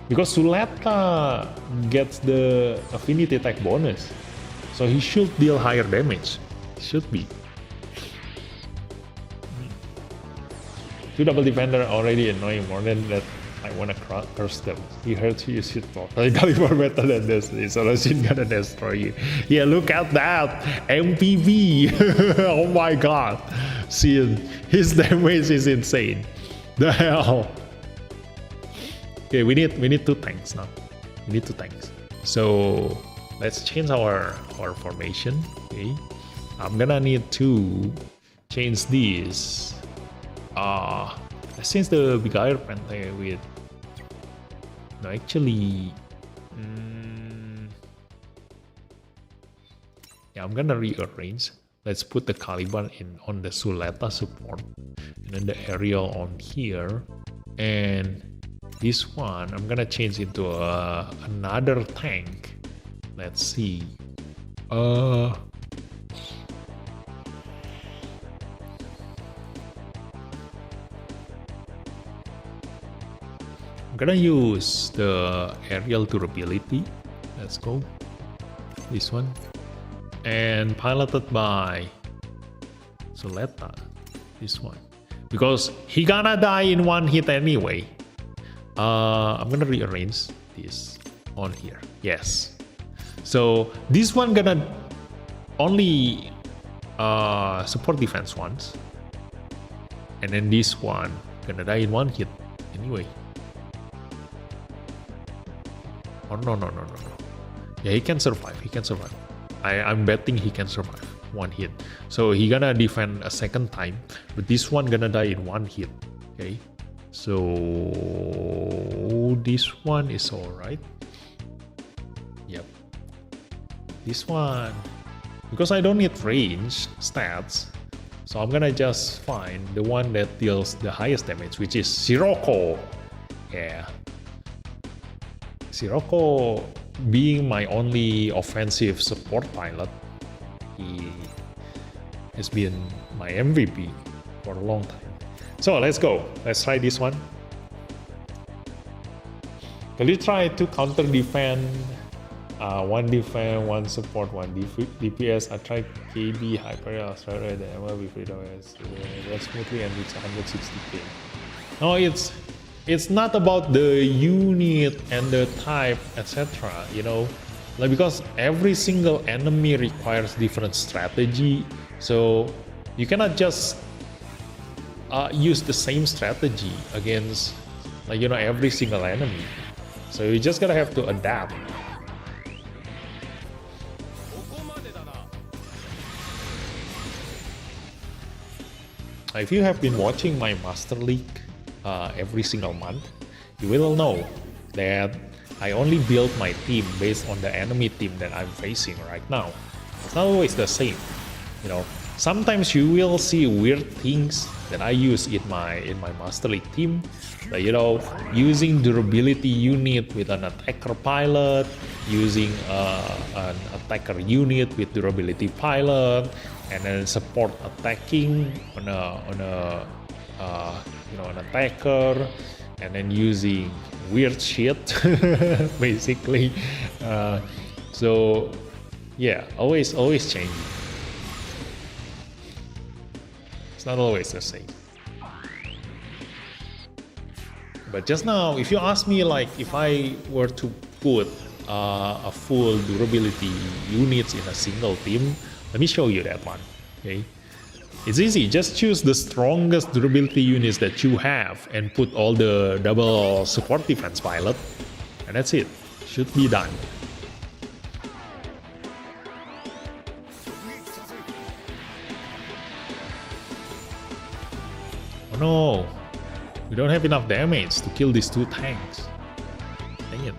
Because Suleta gets the affinity attack bonus. So he should deal higher damage. Should be. 2 double defender already annoying, more than that I wanna curse them. He hurts you, shit for Caliber better than this. Solution gonna destroy you. Yeah, look at that! MPV! Oh my god! See, his damage is insane. The hell! Okay, we need 2 tanks now. We need 2 tanks. So let's change our formation. Okay. I'm gonna need to change this. Let's change the Beguiler Pente with. No, actually. Yeah, I'm gonna rearrange. Let's put the Caliban on the Suleta support, and then the Aerial on here, and this one I'm gonna change into another tank. Let's see. I'm gonna use the aerial durability. Let's go. This one. And piloted by Soleta. This one. Because he gonna die in one hit anyway. I'm gonna rearrange this on here. Yes. So this one gonna only support defense once. And then this one gonna die in one hit anyway. Oh no. Yeah, he can survive. I'm betting he can survive one hit. So he gonna defend a second time, but this one gonna die in one hit. Okay. So this one is alright. Yep. This one, because I don't need range stats, so I'm gonna just find the one that deals the highest damage, which is Sirocco. Yeah. Sirocco, being my only offensive support pilot, he has been my MVP for a long time. So let's go. Let's try this one. Will you try to counter defend? One defense, one support, one DPS. I tried KB Hyper Australia, the ML with freedom smoothly and reach 160k. No, it's not about the unit and the type, etc. You know, like, because every single enemy requires different strategy, so you cannot just use the same strategy against, like, you know, every single enemy. So you just gotta have to adapt. If you have been watching my Master League every single month, you will know that I only build my team based on the enemy team that I'm facing right now. It's not always the same, you know. Sometimes you will see weird things that I use in my Master League team, like, you know, using durability unit with an attacker pilot, using an attacker unit with durability pilot, and then support attacking on a you know, an attacker, and then using weird shit basically. So yeah, always changing. It's not always the same. But just now, if you ask me, like, if I were to put a full durability units in a single team, let me show you that one. Okay, it's easy. Just choose the strongest durability units that you have and put all the double support defense pilot, and that's it. Should be done. Oh no, we don't have enough damage to kill these two tanks. Dang it.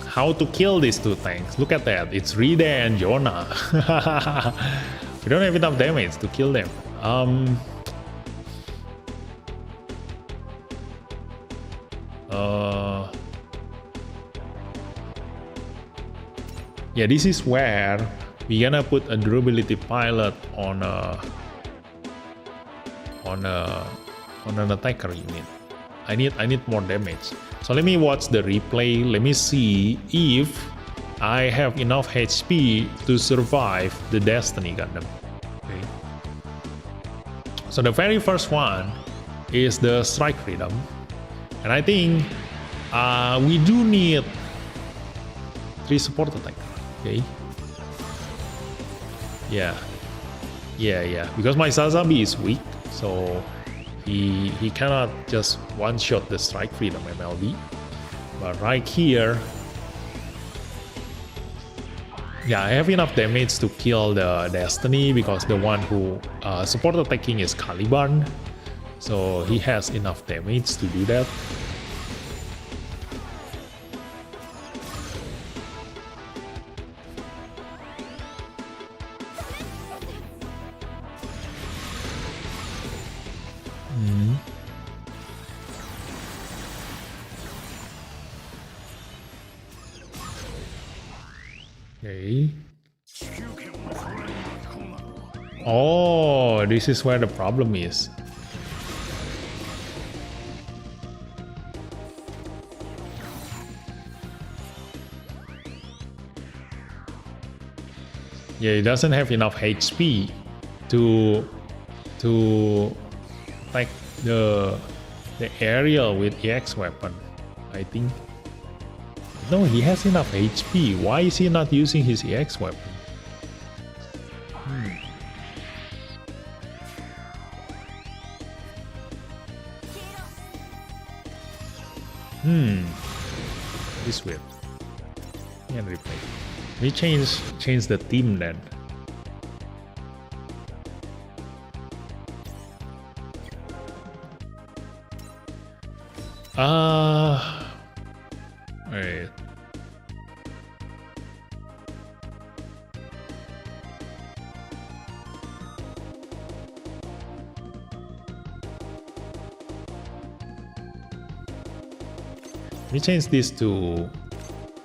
How to kill these two tanks? Look at that. It's Ride and Jonah. We don't have enough damage to kill them. Yeah, this is where we're gonna put a durability pilot on an attacker unit. I need more damage. So let me watch the replay. Let me see if I have enough HP to survive the Destiny Gundam. Okay. So the very first one is the Strike Freedom, and I think we do need 3 support attack. Okay. Yeah. Because my Sazabi is weak, so he cannot just one-shot the Strike Freedom MLB. But right here, yeah, I have enough damage to kill the Destiny, because the one who support attacking is Caliban, so he has enough damage to do that. Oh, this is where the problem is. Yeah, it doesn't have enough HP to take the aerial with EX weapon, I think. No, he has enough HP. Why is he not using his EX weapon? This weird. Can replay. We change the team then. Wait. We change this to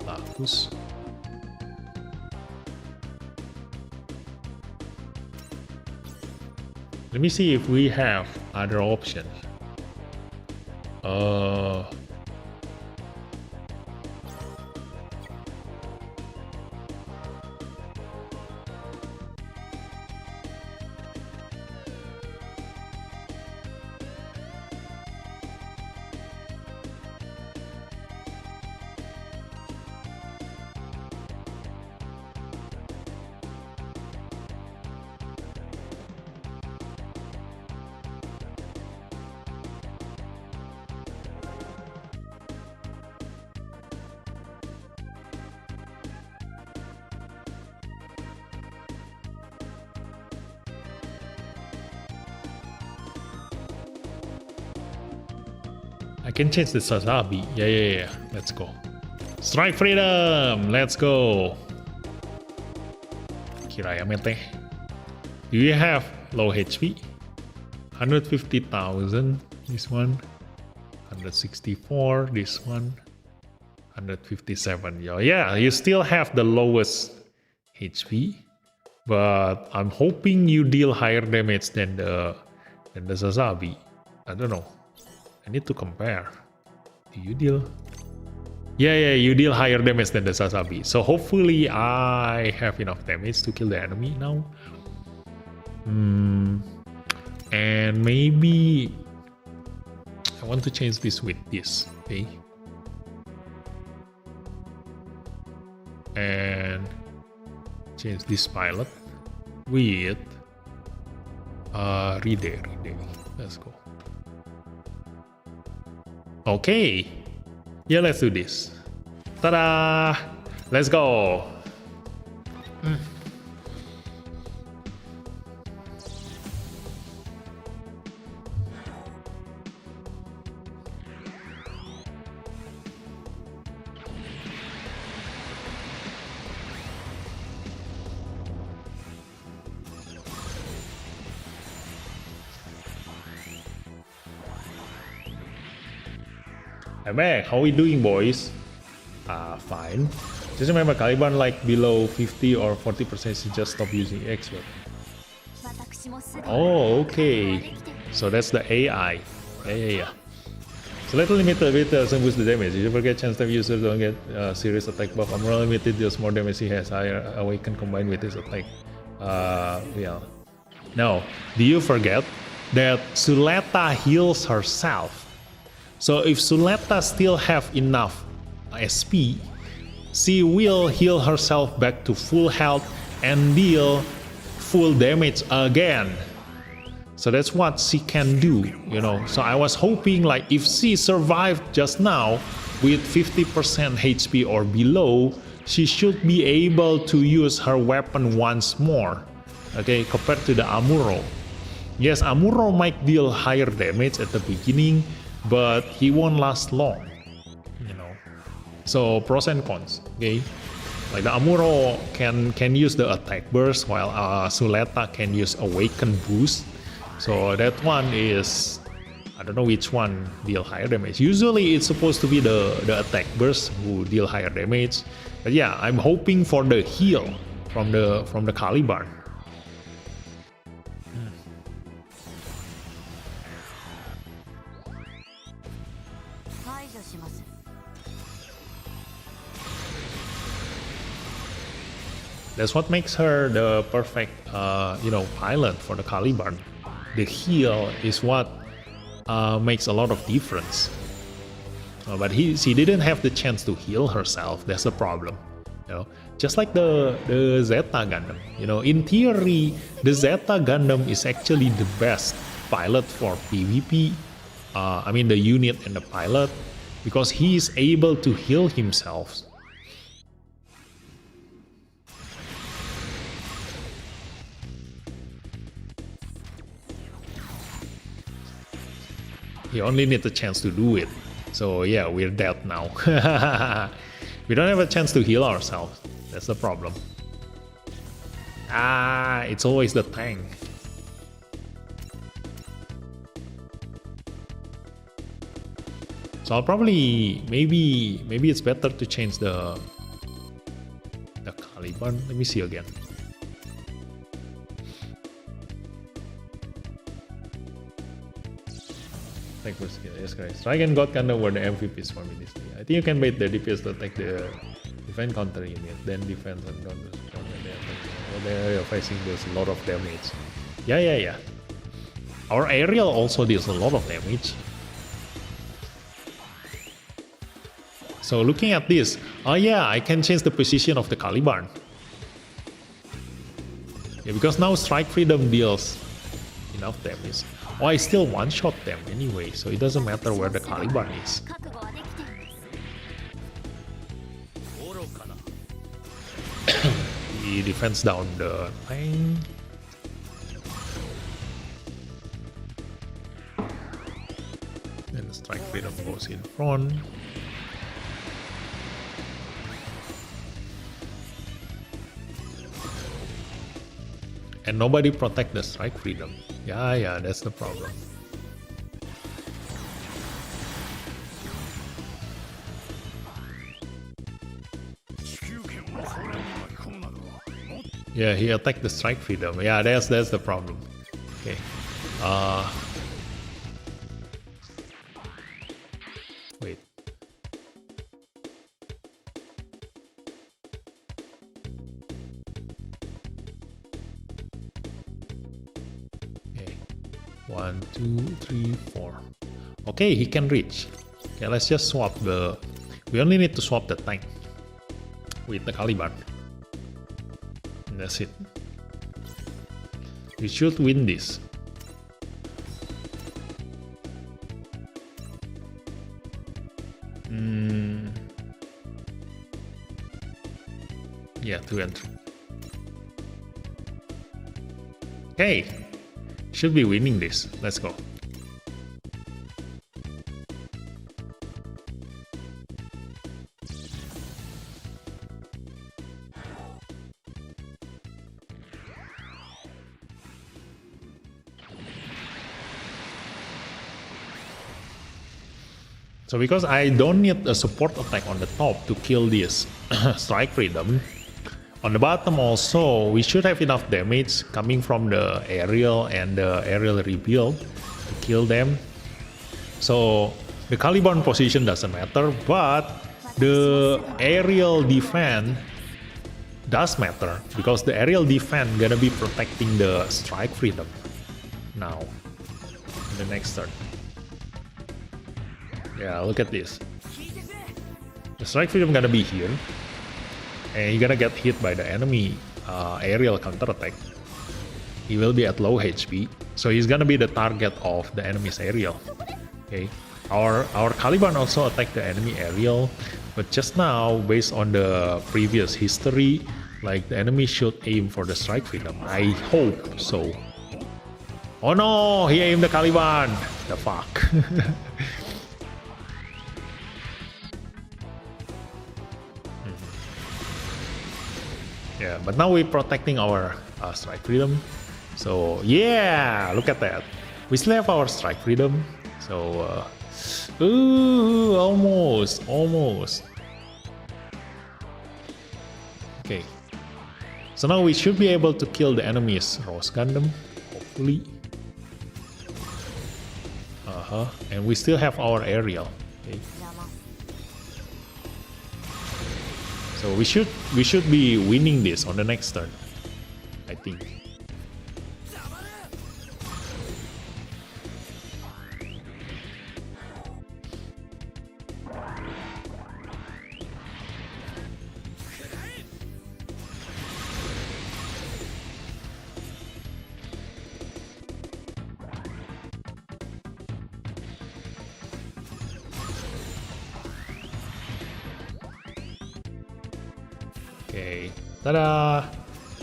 Lacus. Let me see if we have other options. I can change the Sazabi. Yeah. Let's go. Strike freedom. Let's go. Kirayamete. Do you have low HP? 150,000. This one. 164. This one. 157. Yeah, you still have the lowest HP, but I'm hoping you deal higher damage than the Sazabi. I don't know. I need to compare. Do you deal? Yeah, you deal higher damage than the Sazabi. So hopefully I have enough damage to kill the enemy now. And maybe I want to change this with this. Okay. And change this pilot with Ride. Let's go. Okay, yeah, let's do this. Ta-da! Let's go. I'm back. How we doing, boys? Fine. Just remember, Caliban like below 50 or 40%, you just stop using X. Oh, okay. So that's the AI. Yeah. So let's limit a bit and boost the damage. If you forget chance time users don't get serious attack buff. I'm more limited, just more damage he has. Higher awaken combined with his attack. Yeah. Now, do you forget that Suletta heals herself? So if Suletta still have enough SP, she will heal herself back to full health and deal full damage again. So that's what she can do, you know. So I was hoping like if she survived just now with 50% HP or below, she should be able to use her weapon once more, okay, compared to the Amuro. Yes, Amuro might deal higher damage at the beginning, but he won't last long, you know. So pros and cons, okay. Like the Amuro can use the attack burst, while Suletta can use awaken boost. So that one is, I don't know which one deal higher damage. Usually it's supposed to be the attack burst who deal higher damage. But yeah, I'm hoping for the heal from the Caliban. That's what makes her the perfect, pilot for the Caliban. The heal is what makes a lot of difference. But she didn't have the chance to heal herself. That's the problem. Just like the Zeta Gundam. In theory, the Zeta Gundam is actually the best pilot for PvP. The unit and the pilot, because he is able to heal himself. He only needs a chance to do it. So yeah, we're dead now. We don't have a chance to heal ourselves. That's the problem. It's always the tank. So I'll probably, maybe it's better to change the Caliban. Let me see again. Yes, guys. Strike and God Gundam were the MVPs for me this day. I think you can bait the DPS to attack the defense counter unit, then defense and counter. There you're facing there's a lot of damage. Yeah. Our aerial also deals a lot of damage. So looking at this, I can change the position of the Caliban. Yeah, because now Strike Freedom deals enough damage. I still one-shot them anyway, so it doesn't matter where the Caliban is. He defends down the tank. Then Strike Freedom goes in front. And nobody protect the Strike Freedom. Yeah, that's the problem. Yeah, he attacked the Strike Freedom. Yeah, that's the problem. Okay. Wait. Okay. 1, 2, 3, 4. Okay, he can reach. Okay, let's just swap the. We only need to swap the tank with the Caliban. That's it. We should win this. Yeah, 2 and 3. Okay, should be winning this. Let's go. So because I don't need a support attack on the top to kill this Strike Freedom, on the bottom also we should have enough damage coming from the aerial and the aerial rebuild to kill them. So the Caliban position doesn't matter, but the aerial defense does matter because the aerial defense gonna be protecting the Strike Freedom now in the next turn. Yeah, look at this. The Strike Freedom gonna be here, and you're gonna get hit by the enemy aerial counterattack. He will be at low HP, so he's gonna be the target of the enemy's aerial. Okay, our Caliban also attacked the enemy aerial, but just now, based on the previous history, like the enemy should aim for the Strike Freedom. I hope so. Oh no, he aimed the Caliban. The fuck. Yeah, but now we're protecting our Strike Freedom. So yeah, look at that. We still have our Strike Freedom. So, ooh, almost. Okay. So now we should be able to kill the enemy's Rose Gundam, hopefully. And we still have our aerial. Okay. So we should be winning this on the next turn, I think. Okay, ta-da!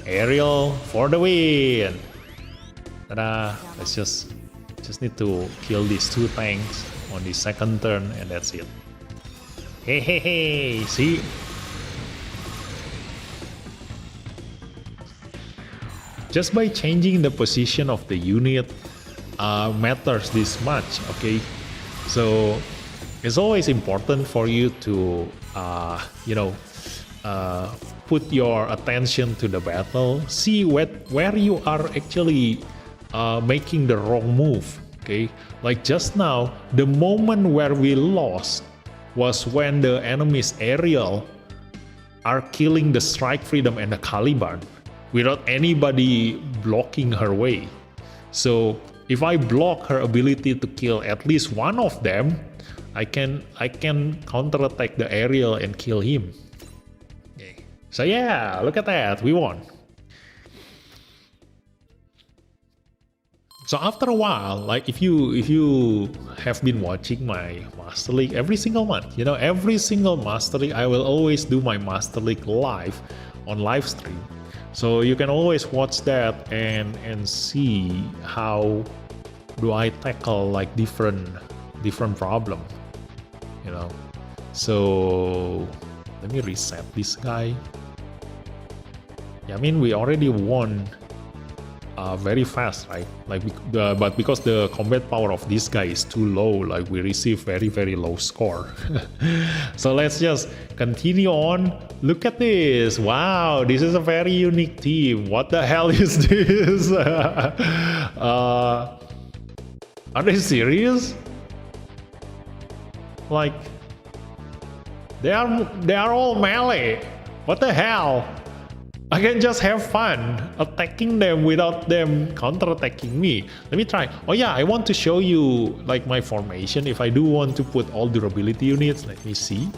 Aerial for the win! Ta-da! Let's just need to kill these 2 tanks on the second turn, and that's it. Hey, hey, hey! See? Just by changing the position of the unit matters this much, okay? So it's always important for you to, put your attention to the battle, see where you are actually making the wrong move, okay? Like just now, the moment where we lost was when the enemy's aerial are killing the Strike Freedom and the Caliban without anybody blocking her way. So if I block her ability to kill at least one of them, I can counterattack the aerial and kill him. So yeah, look at that, we won. So after a while, like if you have been watching my Master League every single month, every single Master League, I will always do my Master League live on live stream. So you can always watch that and see how do I tackle like different problem, So let me reset this guy. Yeah, I mean we already won very fast, right? But because the combat power of this guy is too low, like we receive very low score. So let's just continue on. Look at this! Wow, this is a very unique team. What the hell is this? Are they serious? Like they are all melee. What the hell? I can just have fun attacking them without them counter-attacking me. Let me try. Oh yeah, I want to show you like my formation. If I do want to put all durability units, let me see.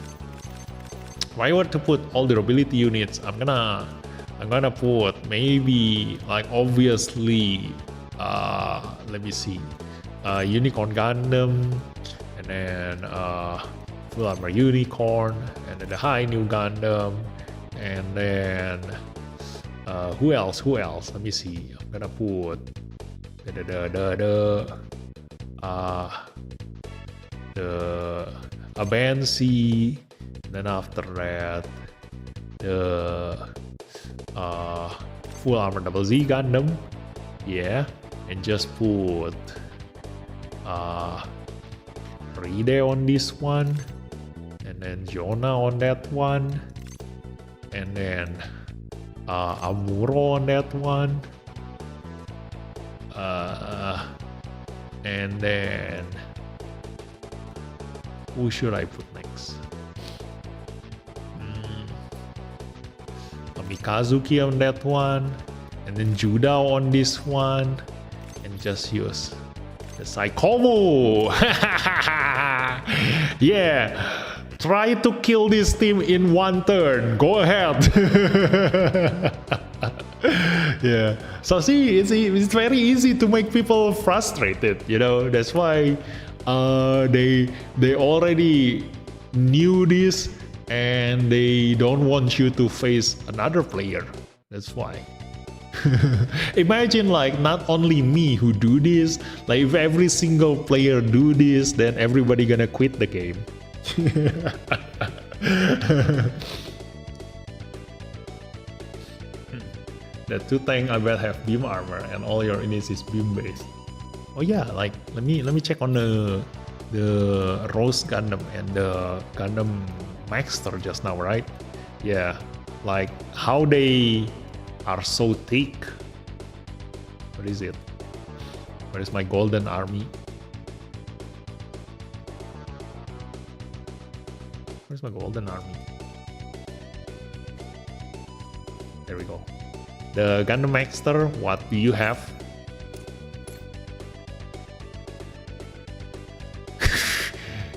If I were to put all durability units, I'm gonna put maybe like obviously let me see, Unicorn Gundam, and then Full Armor Unicorn, and then the High New Gundam, and then who else? Let me see. I'm gonna put the Abansi. Then after that, the Full Armor Double Z Gundam. Yeah, and just put Ride on this one, and then Jonah on that one, and then Amuro on that one, and then who should I put next? Mikazuki on that one, and then Judah on this one, and just use the Saikomo. Yeah. Try to kill this team in one turn. Go ahead. Yeah. So see, it's very easy to make people frustrated. That's why they already knew this and they don't want you to face another player. That's why. Imagine like not only me who do this. Like if every single player do this, then everybody gonna quit the game. The 2 tank I bet have beam armor and all your units is beam based. Oh yeah, like let me check on the Rose Gundam and the Gundam Maxter just now, right? Yeah, like how they are so thick. What is it? Where is my golden army? Where's my golden army? There we go. The Gundam Master, what do you have?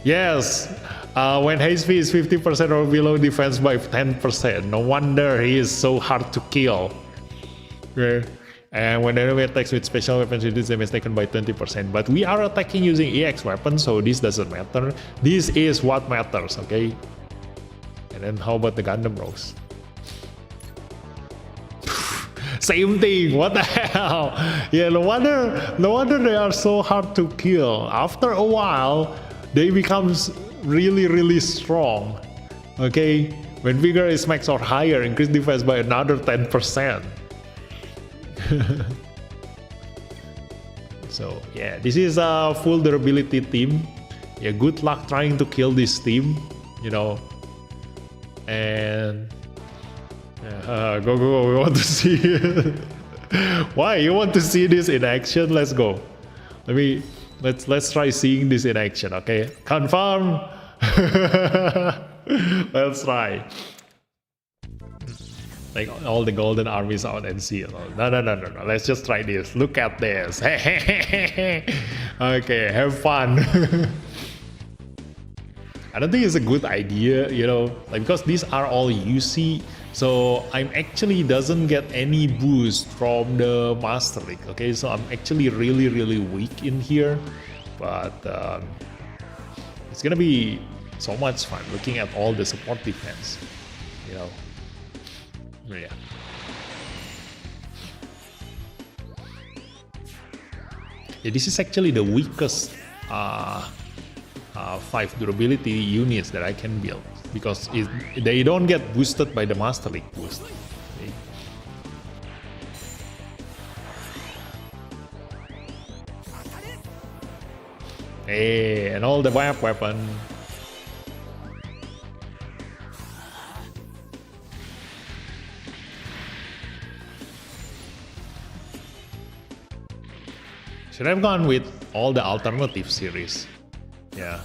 Yes, when HP is 50% or below, defense by 10%. No wonder he is so hard to kill. Okay. And when the enemy attacks with special weapons, reduce damage taken by 20%. But we are attacking using EX weapons, so this doesn't matter. This is what matters, okay? And then how about the Gundam Rose? Same thing, what the hell? Yeah, no wonder they are so hard to kill. After a while, they become really strong. Okay? When vigor is max or higher, increase defense by another 10%. So yeah, this is a full durability team. Yeah, good luck trying to kill this team, you know. And go, we want to see it. Why you want to see this in action? Let's go. Let's try seeing this in action. Okay, confirm. Let's try. Like all the golden armies out and see it. No. Let's just try this. Look at this. Okay, have fun. I don't think it's a good idea, you know, like because these are all UC, so I'm actually doesn't get any boost from the Master League. Okay, so I'm actually really weak in here, but it's gonna be so much fun looking at all the support defense, you know. Yeah. Yeah, this is actually the weakest 5 durability units that I can build because they don't get boosted by the Master League boost. Okay. Hey, and all the weapon. Should have gone with all the alternative series. Yeah.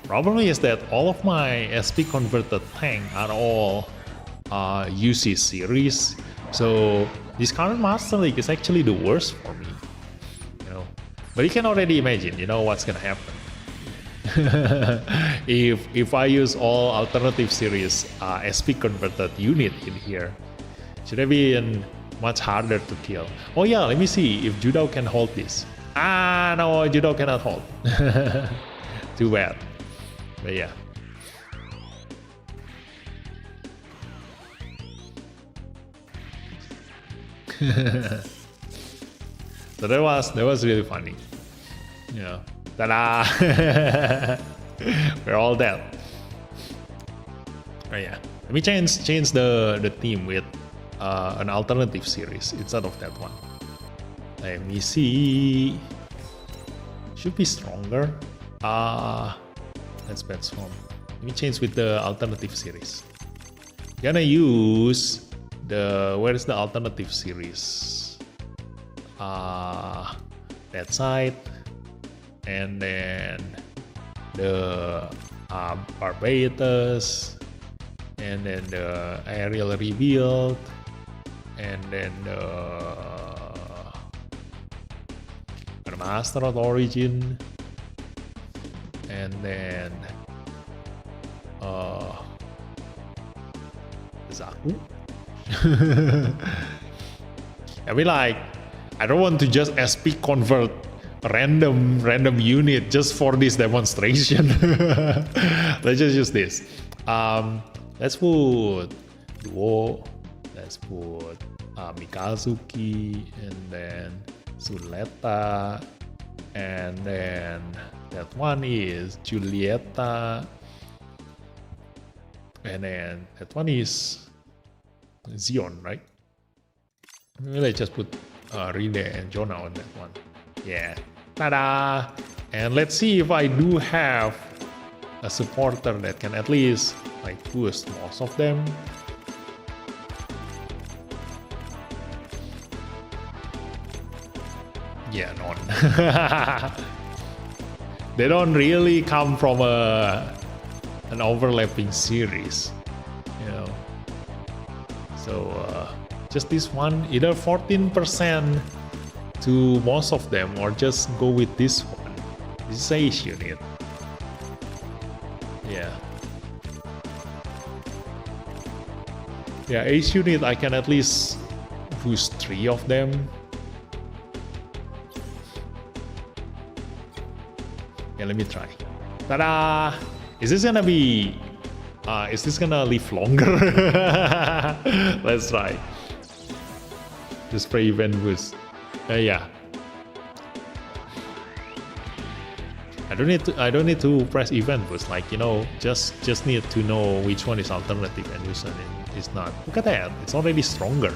Problem is that all of my SP converted tank are all UC series. So this current Master League is actually the worst for me. You know. But you can already imagine, you know, what's gonna happen. if I use all alternative series SP converted unit in here, should have been much harder to kill. Oh yeah, let me see if Judo can hold this. Ah, no, Judo cannot hold. Too bad. But yeah. So that was really funny. Yeah. Ta-da! We're all dead. Oh yeah. Let me change the team with an alternative series instead of that one. Let me see. Should be stronger. Let's bet from. Let me change with the alternative series. Gonna use where is the alternative series? That side, and then the Barbatus, and then the aerial rebuild, and then the Master of Origin, and then Zaku. I mean, like, I don't want to just SP convert random unit just for this demonstration. Let's just use this. Let's put Duo. Let's put Mikazuki, and then Suleta, and then that one is Julieta, and then that one is Zion, right? Let's just put Ride and Jonah on that one. Yeah, ta-da! And let's see if I do have a supporter that can at least like boost most of them. Yeah, none. They don't really come from a an overlapping series, you know. So just this one, either 14% to most of them, or just go with this one. This is Ace unit. Yeah. Yeah, Ace unit, I can at least boost 3 of them. Yeah, let me try. Ta-da! Is this gonna live longer? Let's try. Display event boost. Yeah. I don't need to press event boost. Like, you know, just need to know which one is alternative and which one is not. Look at that. It's already stronger.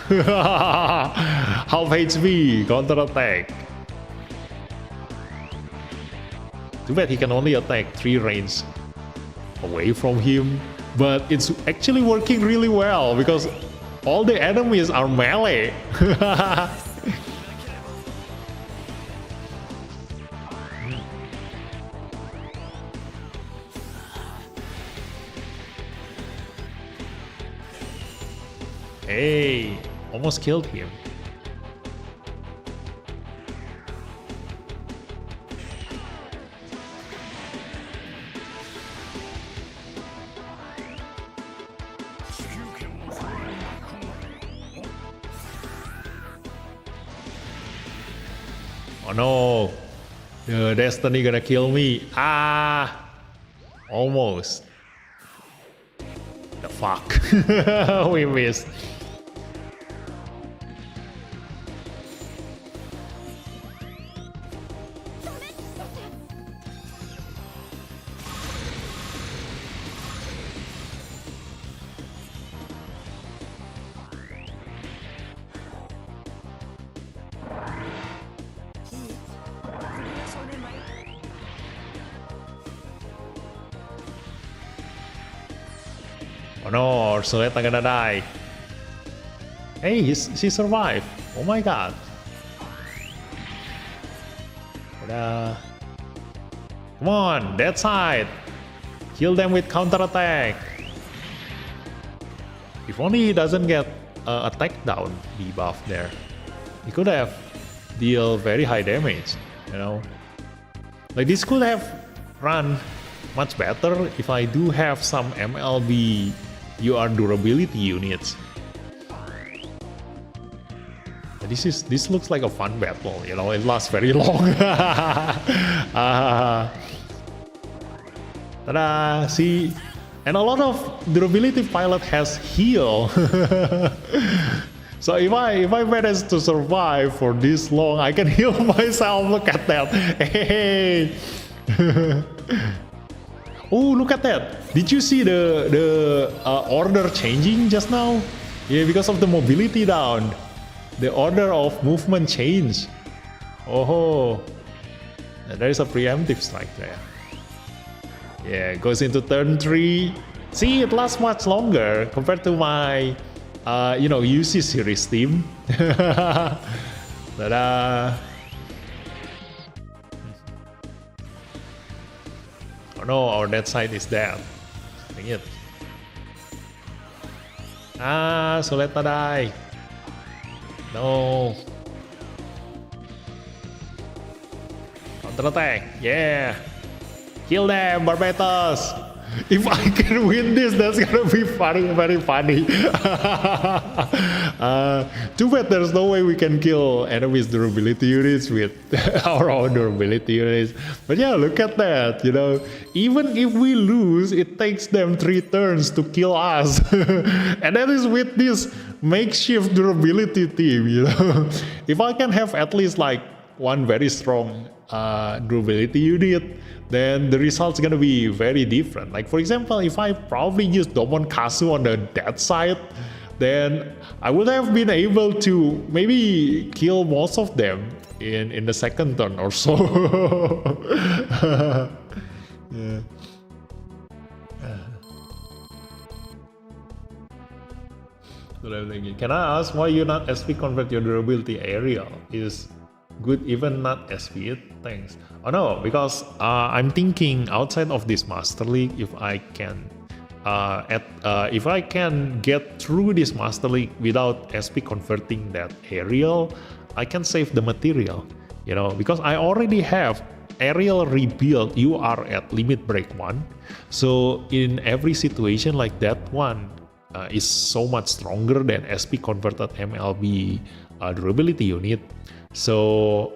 Half HP counter attack. Too bad he can only attack 3 range away from him, but it's actually working really well because all the enemies are melee. Hey, almost killed him. Oh no, the destiny gonna kill me. Ah, almost. The fuck, we missed. Oh no, Ursuleta gonna die. Hey, she survived. Oh my god. Come on, that side. Kill them with counterattack. If only he doesn't get attack down debuff there. He could have deal very high damage, you know. Like this could have run much better if I do have some MLB UR durability units. This looks like a fun battle, you know. It lasts very long. Ta-da! See, and a lot of durability pilot has heal. So if I manage to survive for this long, I can heal myself. Look at that! Hey! Oh, look at that! Did you see the order changing just now? Yeah, because of the mobility down, the order of movement change. Oh, there is a preemptive strike there. Yeah, it goes into turn 3. See, it lasts much longer compared to my, UC series team. Ta-da! Oh no, our dead side is dead. Dang it. Ah, Suleta die. No. Counter attack. Yeah. Kill them, Barbatos. If I can win this, that's gonna be funny, very funny. Too bad there's no way we can kill enemies' durability units with our own durability units. But yeah, look at that, you know. Even if we lose, it takes them 3 turns to kill us. And that is with this makeshift durability team, you know. If I can have at least like one very strong durability unit, then the result's gonna be very different. Like for example, if I probably use Domonkasu on the dead side, then I would have been able to maybe kill most of them in the second turn or so. Yeah. Can I ask why you not SP convert your durability area? Is good, even not SP. Thanks. Oh no, because I'm thinking outside of this Master League, if I can if I can get through this Master League without SP converting that aerial, I can save the material, you know, because I already have aerial rebuild. You are at limit break 1, so in every situation like that one is so much stronger than SP converted MLB durability unit. So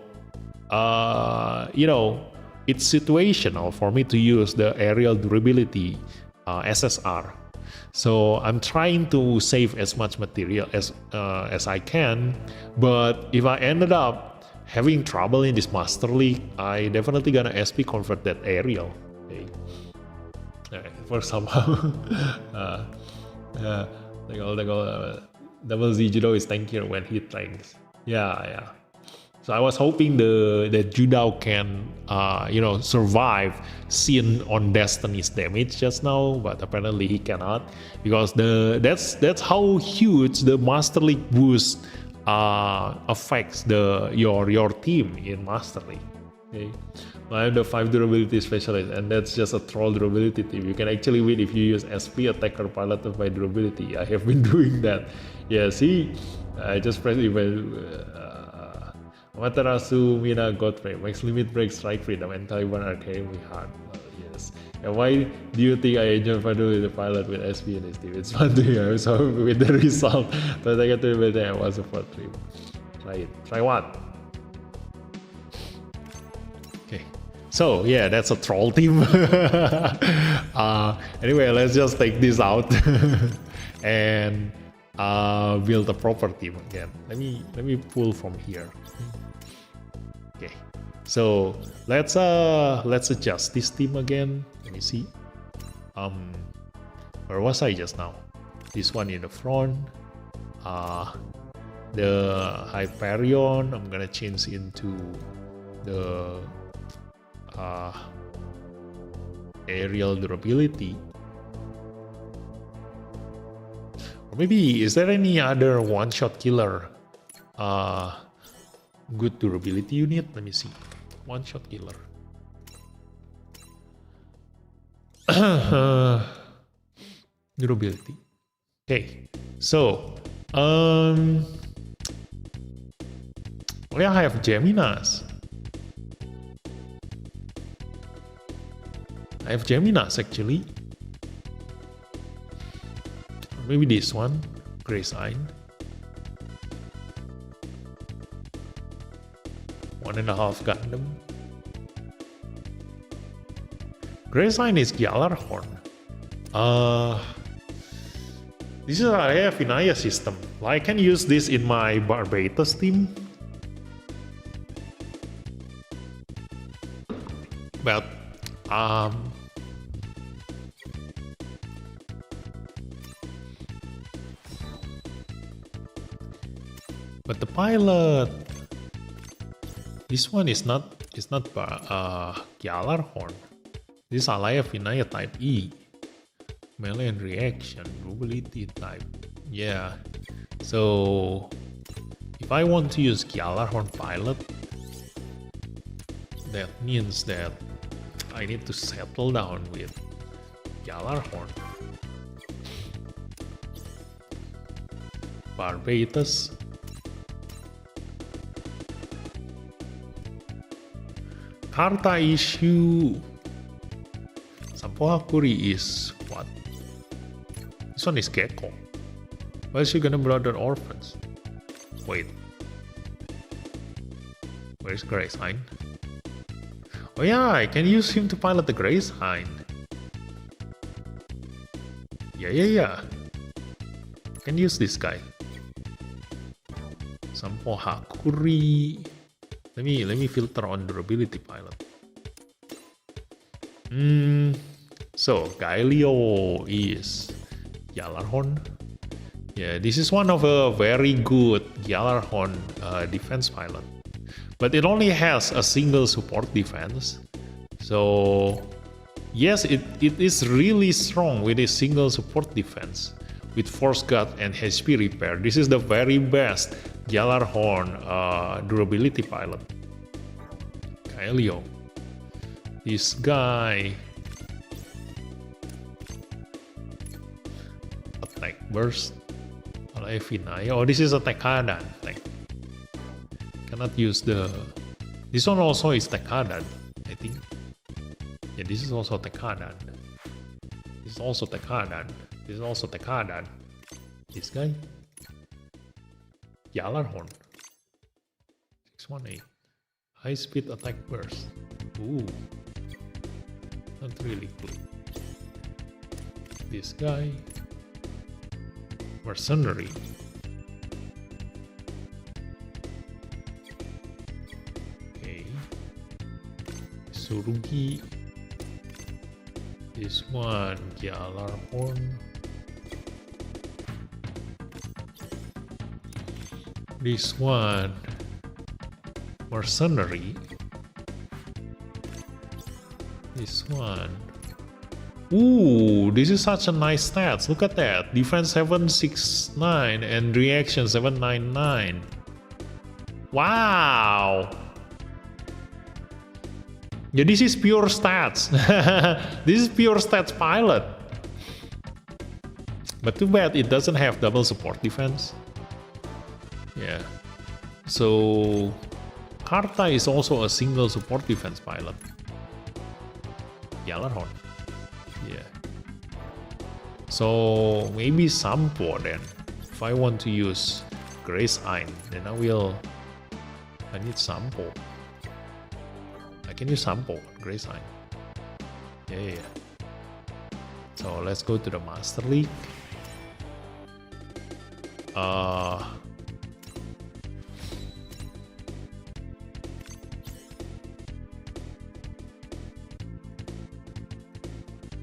you know, it's situational for me to use the aerial durability SSR. So I'm trying to save as much material as I can, but if I ended up having trouble in this Master League, I definitely gonna SP convert that aerial. Okay. For somehow double Z judo is tankier when hit ranks. Yeah. So I was hoping that Judo can, you know, survive Sin on Destiny's damage just now, but apparently he cannot, because that's how huge the Master League boost affects your team in Master League. Okay, I'm the 5 durability specialist, and that's just a troll durability team. You can actually win if you use SP attacker piloted by durability. I have been doing that. Yeah, see, I just press event. Amaterasu Mina Godfrey makes limit break strike freedom and Taliban are carrying me hard. Yes. And why do you think I enjoy fighting the pilot with SP and his team? It's fun to hear. So with the result, but I get to admit that I was a 4-3. Try it. Try what? Okay. So yeah, that's a troll team. Anyway, let's just take this out and build a proper team again. Let me pull from here. Okay, so let's adjust this team again. Let me see. Where was I just now? This one in the front. The Hyperion, I'm gonna change into the aerial durability. Or maybe, is there any other one-shot killer good durability unit? Let me see. One-shot killer. Durability. Okay, so oh yeah, I have Geminas. I have Geminas actually. Maybe this one, Grey Sign. 1.5 Gundam. Grey Sign is Gjallarhorn. This is a Vinaya system. I can use this in my Barbatos team. But but the pilot, this one is not Gjallarhorn. This is Alaya Vinaya type E. Melee and reaction, durability type. Yeah. So if I want to use Gjallarhorn pilot, that means that I need to settle down with Gjallarhorn. Barbatos. Karta issue. Sampo Hakuri is what? This one is Gecko. Why is she gonna blood on orphans? Wait. Where's Grey Sign? Oh yeah, I can use him to pilot the Grey Sign. Yeah. I can use this guy. Sampo Hakuri. Let me filter on durability pilot. So Gaelio is Gjallarhorn. Yeah, this is one of a very good Gjallarhorn defense pilot, but it only has a single support defense. So yes, it is really strong with a single support defense with Force Guard and HP repair. This is the very best Gjallarhorn durability pilot. Elio. This guy. Attack burst. Evinaya. Oh, this is a Tekadan tank. Cannot use the. This one also is Tekadan, I think. Yeah, this is also Tekadan. This is also Tekadan. This is also Tekadan. This guy. Yalarhorn. 618. High speed attack burst. Ooh. Not really good. This guy. Mercenary. Okay. Surugi. This one, Gjallarhorn. This one, Mercenary. This one. Ooh, this is such a nice stats. Look at that. Defense 769 and reaction 799. Wow. Yeah, this is pure stats. This is pure stats pilot. But too bad it doesn't have double support defense. Yeah. So Karta is also a single support defense pilot. Gjallarhorn. Yeah. So maybe Sampo then. If I want to use Grace Ein, then I need Sampo. I can use Sampo, Grace Ein. Yeah. So let's go to the Master League.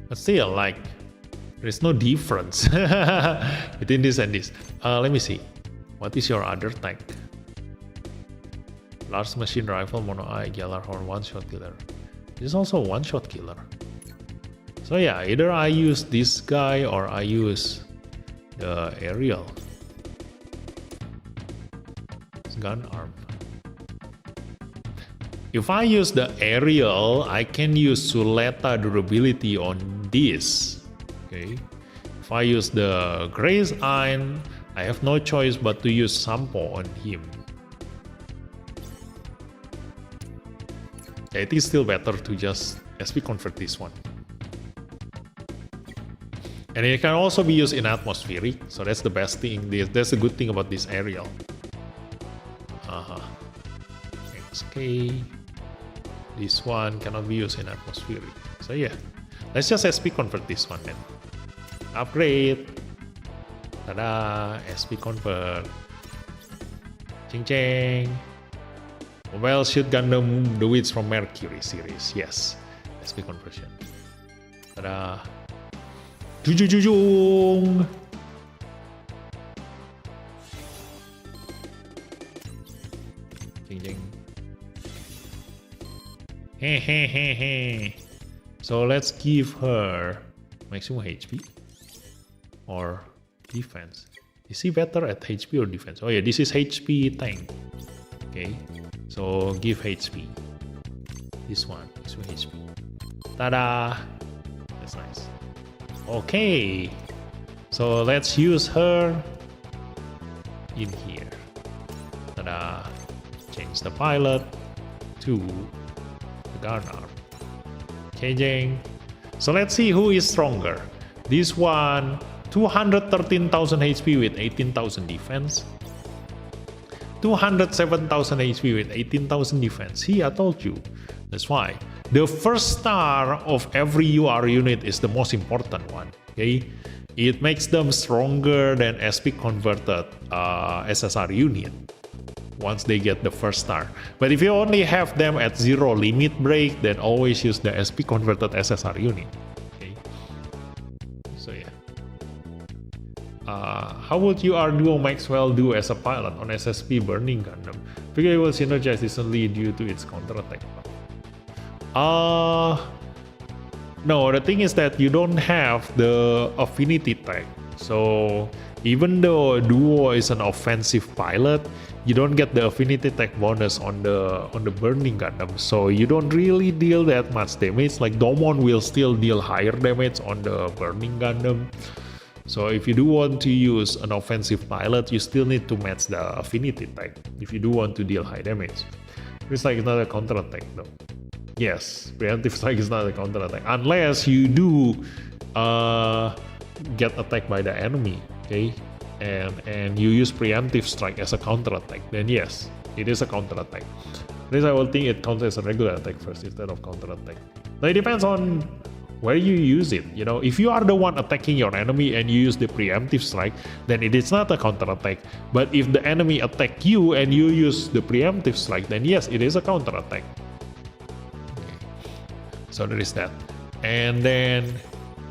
But still, like, there's no difference between this and this. Let me see. What is your other tag? Large machine rifle, mono eye, Gjallarhorn, one-shot killer. This is also one-shot killer. So yeah, either I use this guy or I use the aerial. It's gun arm. If I use the aerial, I can use Suleta durability on this. Okay. If I use the Grace Ein, I have no choice but to use Sampo on him. Yeah, it is still better to just SP convert this one. And it can also be used in atmospheric, so that's the best thing. That's the good thing about this aerial. XK. This one cannot be used in atmospheric. So yeah, let's just SP convert this one then. Upgrade. Tada! SP convert. Ching ching. Mobile Suit Gundam The Witch from Mercury series. Yes. SP conversion. Tada! Jujujujung! Ching ching. Hehehehe. So let's give her maximum HP or defense. Is he better at HP or defense? Oh yeah, this is HP tank. Okay, so give HP. This one, maximum HP. Tada! That's nice. Okay, so let's use her in here. Tada! Change the pilot to Garner. Changing. So let's see who is stronger. This one, 213,000 HP with 18,000 defense. 207,000 HP with 18,000 defense. See, I told you. That's why. The first star of every UR unit is the most important one. Okay? It makes them stronger than SP converted SSR unit once they get the first star. But if you only have them at 0 limit break, then always use the SP converted SSR unit. Okay. So yeah. How would UR Duo Maxwell do as a pilot on SSP Burning Gundam? Figure it will synergize decently due to its counterattack. No, the thing is that you don't have the affinity tag. So even though Duo is an offensive pilot, you don't get the affinity tech bonus on the burning Gundam, so you don't really deal that much damage. Like Domon will still deal higher damage on the burning Gundam. So if you do want to use an offensive pilot, you still need to match the affinity tech if you do want to deal high damage. It's like not a counter attack though. Yes, preemptive strike is not a counter attack unless you do get attacked by the enemy, okay? And you use preemptive strike as a counter attack, then yes, it is a counter attack. This I will think it counts as a regular attack first instead of counter attack. Now it depends on where you use it. You know, if you are the one attacking your enemy and you use the preemptive strike, then it is not a counter attack. But if the enemy attack you and you use the preemptive strike, then yes, it is a counter attack. Okay. So there is that. And then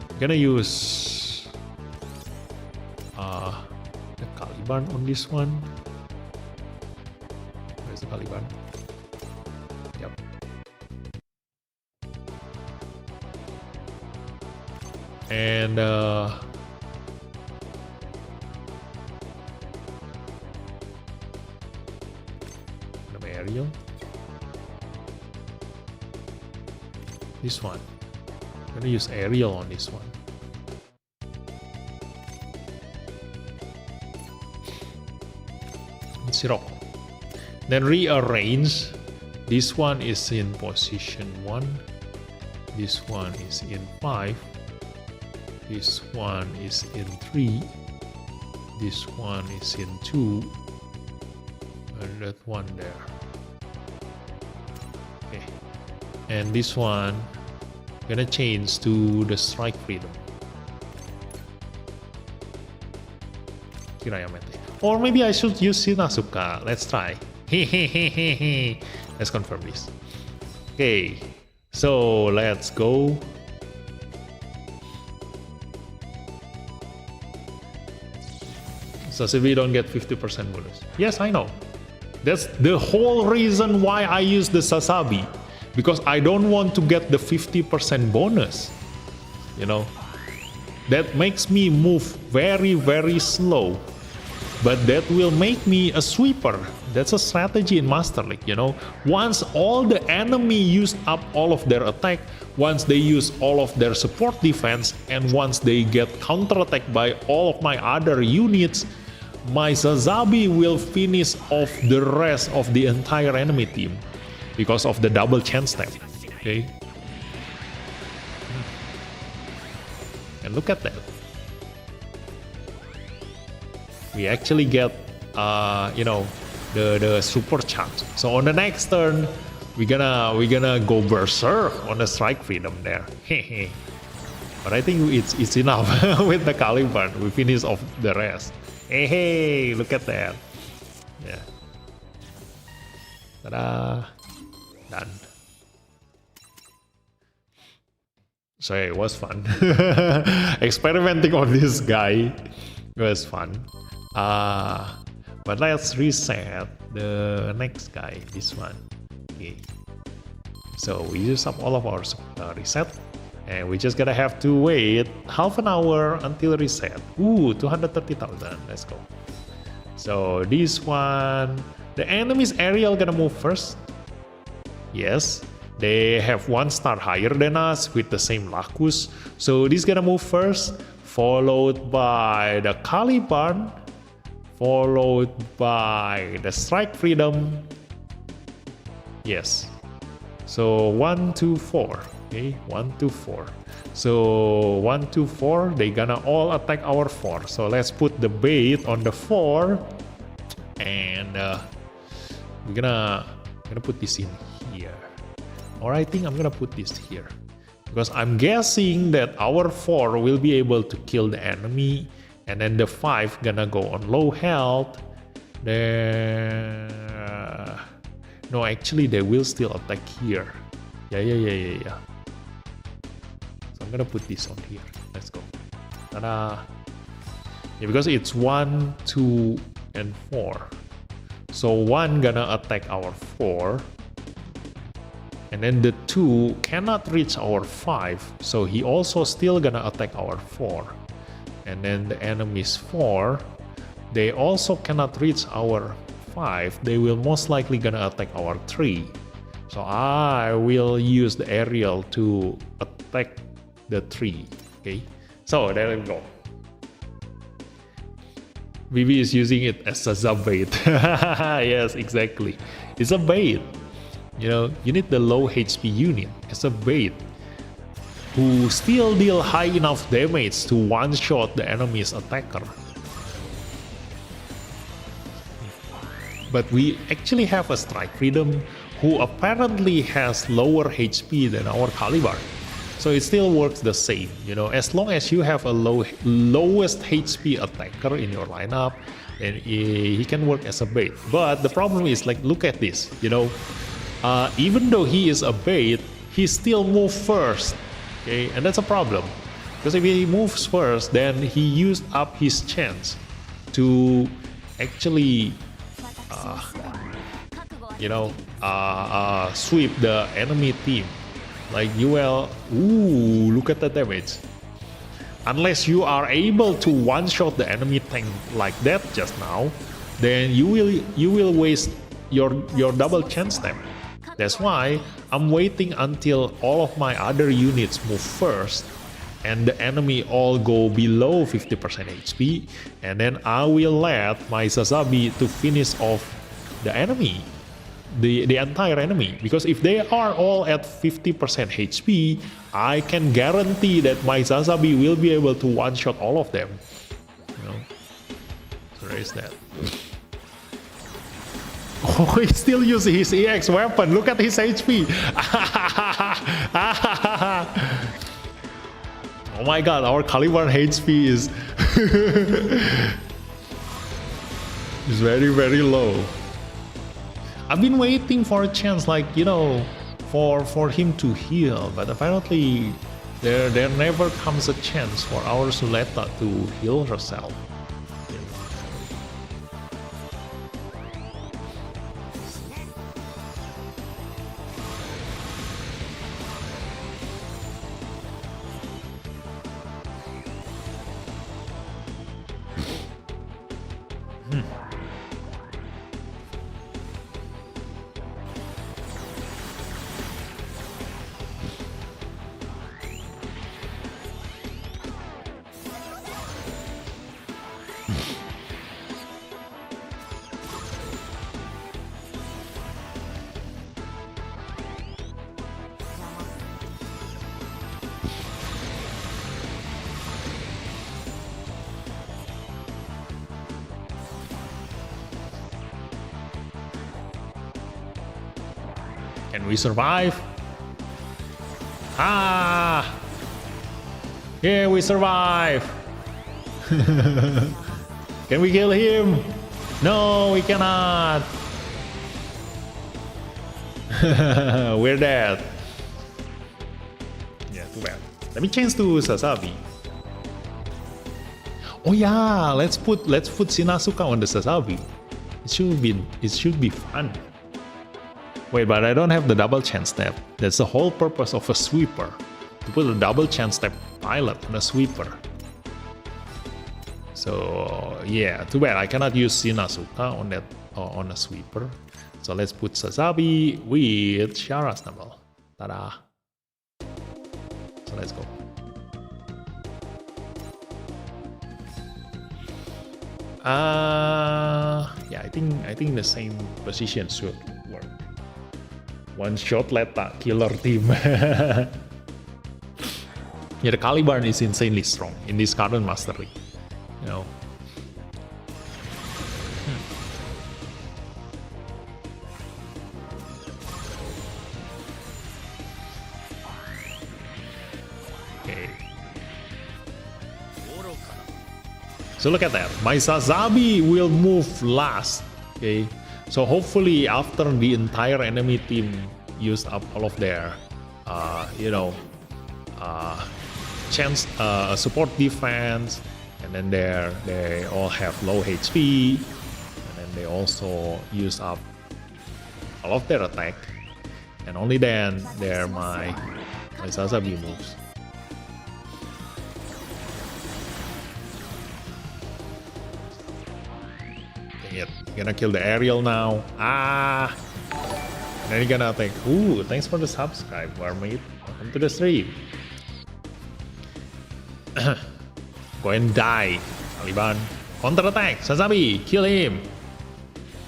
I'm gonna use the Caliban on this one. Where's the Caliban? Yep. And aerial. This one. I'm gonna use aerial on this one. Zero. Then rearrange. This one is in position 1. This one is in 5. This one is in 3. This one is in 2. And that one there. Okay. And this one gonna change to the strike freedom. Or maybe I should use Shinasuka. Let's try. Let's confirm this. Okay, so let's go. So we don't get 50% bonus. Yes, I know. That's the whole reason why I use the Sasabi. Because I don't want to get the 50% bonus. You know, that makes me move very, very slow. But that will make me a sweeper. That's a strategy in Master League, you know. Once all the enemy used up all of their attack, once they use all of their support defense, and once they get counterattacked by all of my other units, my Sazabi will finish off the rest of the entire enemy team because of the double chance step. Okay. And look at that. We actually get, you know, the super charge. So on the next turn, we're gonna go berserk on the strike freedom there. But I think it's enough with the Caliban. We finish off the rest. Hey, look at that. Yeah. Ta-da! Done. So yeah, it was fun. Experimenting on this guy was fun. But let's reset the next guy, this one. Okay. So we use up all of our reset, and we just gotta have to wait half an hour until reset. Ooh, 230,000. Let's go. So this one, the enemy's aerial gonna move first. Yes, they have 1 star higher than us with the same Lacus. So this gonna move first, followed by the Caliban, followed by the strike freedom. Yes. So 1, 2, 4. Okay, 1, 2, 4. So 1, 2, 4, they gonna all attack our 4. So let's put the bait on the 4, and we're gonna put this in here. Or I think I'm gonna put this here, because I'm guessing that our 4 will be able to kill the enemy, and then the 5 gonna go on low health. Then no, actually they will still attack here. Yeah. So I'm gonna put this on here. Let's go. Ta-da! Yeah, because it's 1, 2, and 4. So 1 gonna attack our 4. And then the 2 cannot reach our 5. So he also still gonna attack our 4. And then the enemy's 4, they also cannot reach our 5, they will most likely gonna attack our 3. So I will use the aerial to attack the 3. Okay, so there we go. Vivi is using it as a bait. Yes, exactly. It's a bait. You know, you need the low HP unit as a bait who still deal high enough damage to one-shot the enemy's attacker. But we actually have a Strike Freedom who apparently has lower HP than our Caliban. So it still works the same, you know, as long as you have a lowest HP attacker in your lineup, then he can work as a bait. But the problem is, like, look at this, you know, even though he is a bait, he still moves first, okay, and that's a problem. Because if he moves first, then he used up his chance to actually, sweep the enemy team. Like, you will, ooh, look at the damage. Unless you are able to one-shot the enemy tank like that just now, then you will waste your double chance step. That's why I'm waiting until all of my other units move first and the enemy all go below 50% HP, and then I will let my Sazabi to finish off the enemy. The entire enemy, because if they are all at 50% HP, I can guarantee that my Sazabi will be able to one-shot all of them. You know? So there is that. Oh, he still uses his EX weapon. Look at his HP. Oh my god, our Caliban HP is is very, very low. I've been waiting for a chance, like, you know, for him to heal, but apparently there never comes a chance for our Suleta to heal herself. Can we survive? Ah! Yeah, we survive! Can we kill him? No, we cannot! We're dead. Yeah, too bad. Let me change to Sazabi. Oh yeah, let's put Shinasuka on the Sazabi. It should be fun. Wait, but I don't have the double chance step. That's the whole purpose of a sweeper. To put a double chance step pilot on a sweeper. So yeah, too bad I cannot use Shinasuka on that on a sweeper. So let's put Sazabi with Shara's Snubble. Ta-da! So let's go. Yeah, I think the same position should work. One shot Leta killer team. Yeah, the Caliban is insanely strong in this current Master League. You know. Okay. So look at that. My Sazabi will move last. Okay. So hopefully after the entire enemy team used up all of their, chance support defense, and then they all have low HP, and then they also use up all of their attack, and only then my Sazabi moves. Dang it. Gonna kill the aerial now. Ah! Then you're gonna think, ooh, thanks for the subscribe, Warmate. Welcome to the stream. Go and die, Taliban. Counter attack, Sazabi, kill him.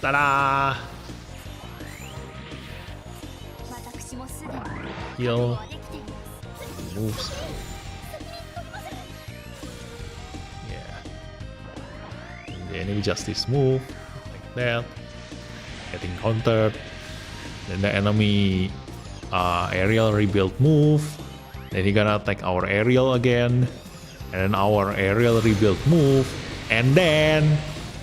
Ta-da! Heal. Moves. Yeah. The enemy justice move like that. Getting countered. Then the enemy aerial rebuild move. Then he's gonna attack our aerial again. And then our aerial rebuild move. And then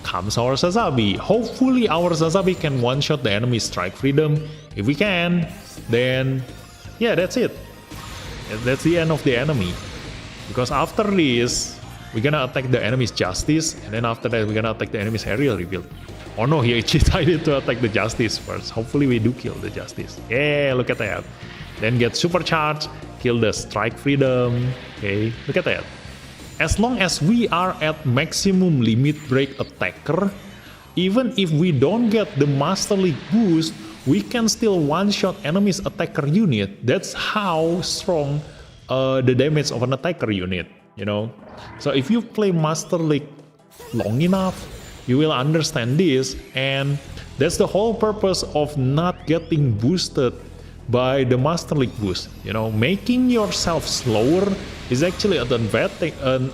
comes our Sazabi. Hopefully our Sazabi can one-shot the enemy strike freedom. If we can, then yeah, that's it. That's the end of the enemy. Because after this, we're gonna attack the enemy's justice. And then after that, we're gonna attack the enemy's aerial rebuild. Oh no, he decided to attack the justice first. Hopefully we do kill the justice. Yeah, look at that. Then get supercharged, kill the strike freedom. Okay, look at that. As long as we are at maximum limit break attacker, even if we don't get the Master League boost, we can still one-shot enemy's attacker unit. That's how strong the damage of an attacker unit, you know. So if you play Master League long enough, you will understand this, and that's the whole purpose of not getting boosted by the Master League boost. You know, making yourself slower is actually an advantage, an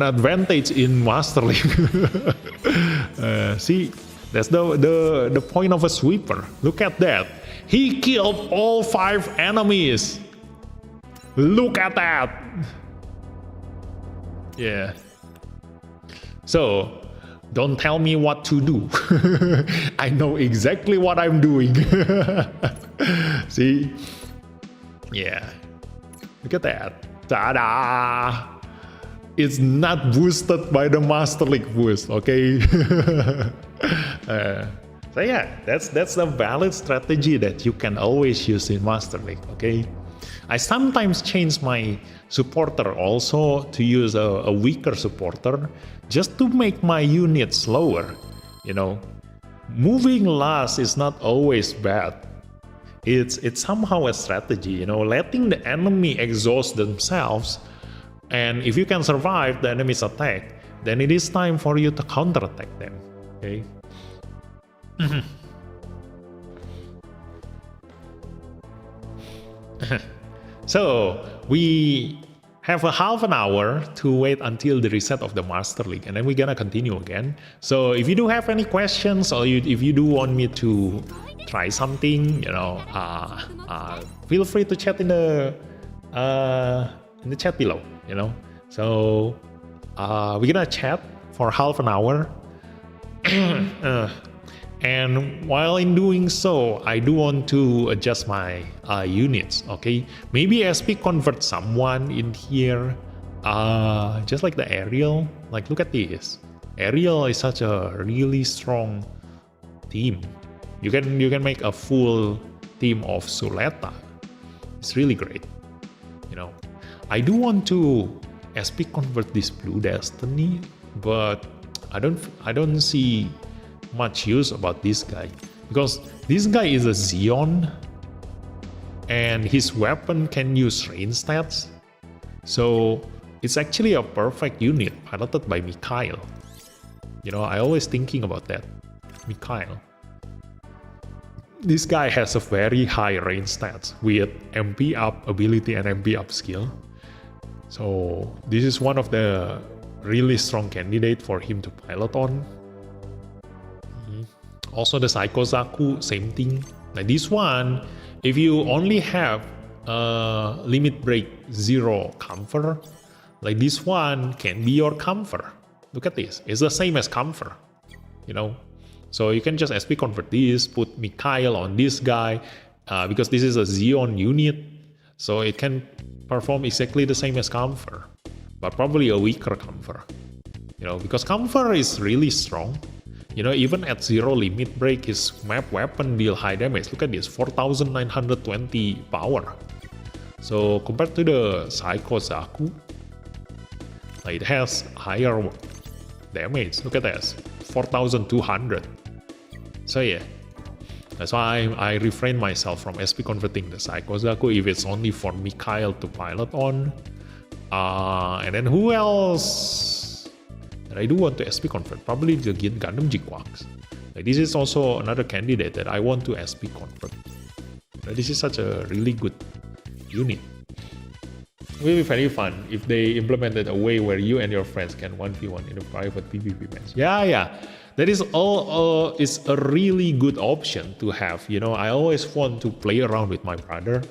advantage in Master League. See, that's the point of a sweeper. Look at that. He killed all 5 enemies. Look at that. Yeah. So, don't tell me what to do. I know exactly what I'm doing. See? Yeah. Look at that. Ta-da! It's not boosted by the Master League boost, okay? So yeah, that's a valid strategy that you can always use in Master League, okay? I sometimes change my supporter also to use a weaker supporter just to make my unit slower, you know. Moving last is not always bad. It's somehow a strategy, you know, letting the enemy exhaust themselves, and if you can survive the enemy's attack, then it is time for you to counterattack them, okay? So we have a half an hour to wait until the reset of the Master League, and then we're gonna continue again. So if you do have any questions, or if you do want me to try something, you know, feel free to chat in the chat below, you know. So we're gonna chat for half an hour. And while in doing so, I do want to adjust my units, okay? Maybe SP convert someone in here, just like the aerial. Like, look at this. Aerial is such a really strong team. You can make a full team of Suleta. It's really great, you know. I do want to SP convert this Blue Destiny, but I don't see much use about this guy, because this guy is a Xeon and his weapon can use range stats, so it's actually a perfect unit piloted by Mikhail. You know, I always thinking about that. Mikhail, this guy has a very high range stats with MP up ability and MP up skill, so this is one of the really strong candidate for him to pilot on. Also the Psycho Zaku, same thing. Like this one, if you only have limit break 0 comfort, like this one can be your comfort. Look at this, it's the same as comfort, you know. So you can just SP convert this, put Mikhail on this guy, because this is a Xeon unit, so it can perform exactly the same as comfort, but probably a weaker comfort, you know, because comfort is really strong. You know, even at 0 limit break, his map weapon deal high damage. Look at this, 4920 power. So compared to the Psycho Zaku, it has higher damage. Look at this, 4200. So yeah, that's why I refrain myself from SP converting the Psychozaku if it's only for Mikhail to pilot on. And then who else that I do want to SP convert? Probably the Gundam Jigwax. Like, this is also another candidate that I want to SP convert. This is such a really good unit. It will be very fun if they implemented a way where you and your friends can 1v1 in a private PvP match. Yeah. That is all. It's a really good option to have. You know, I always want to play around with my brother.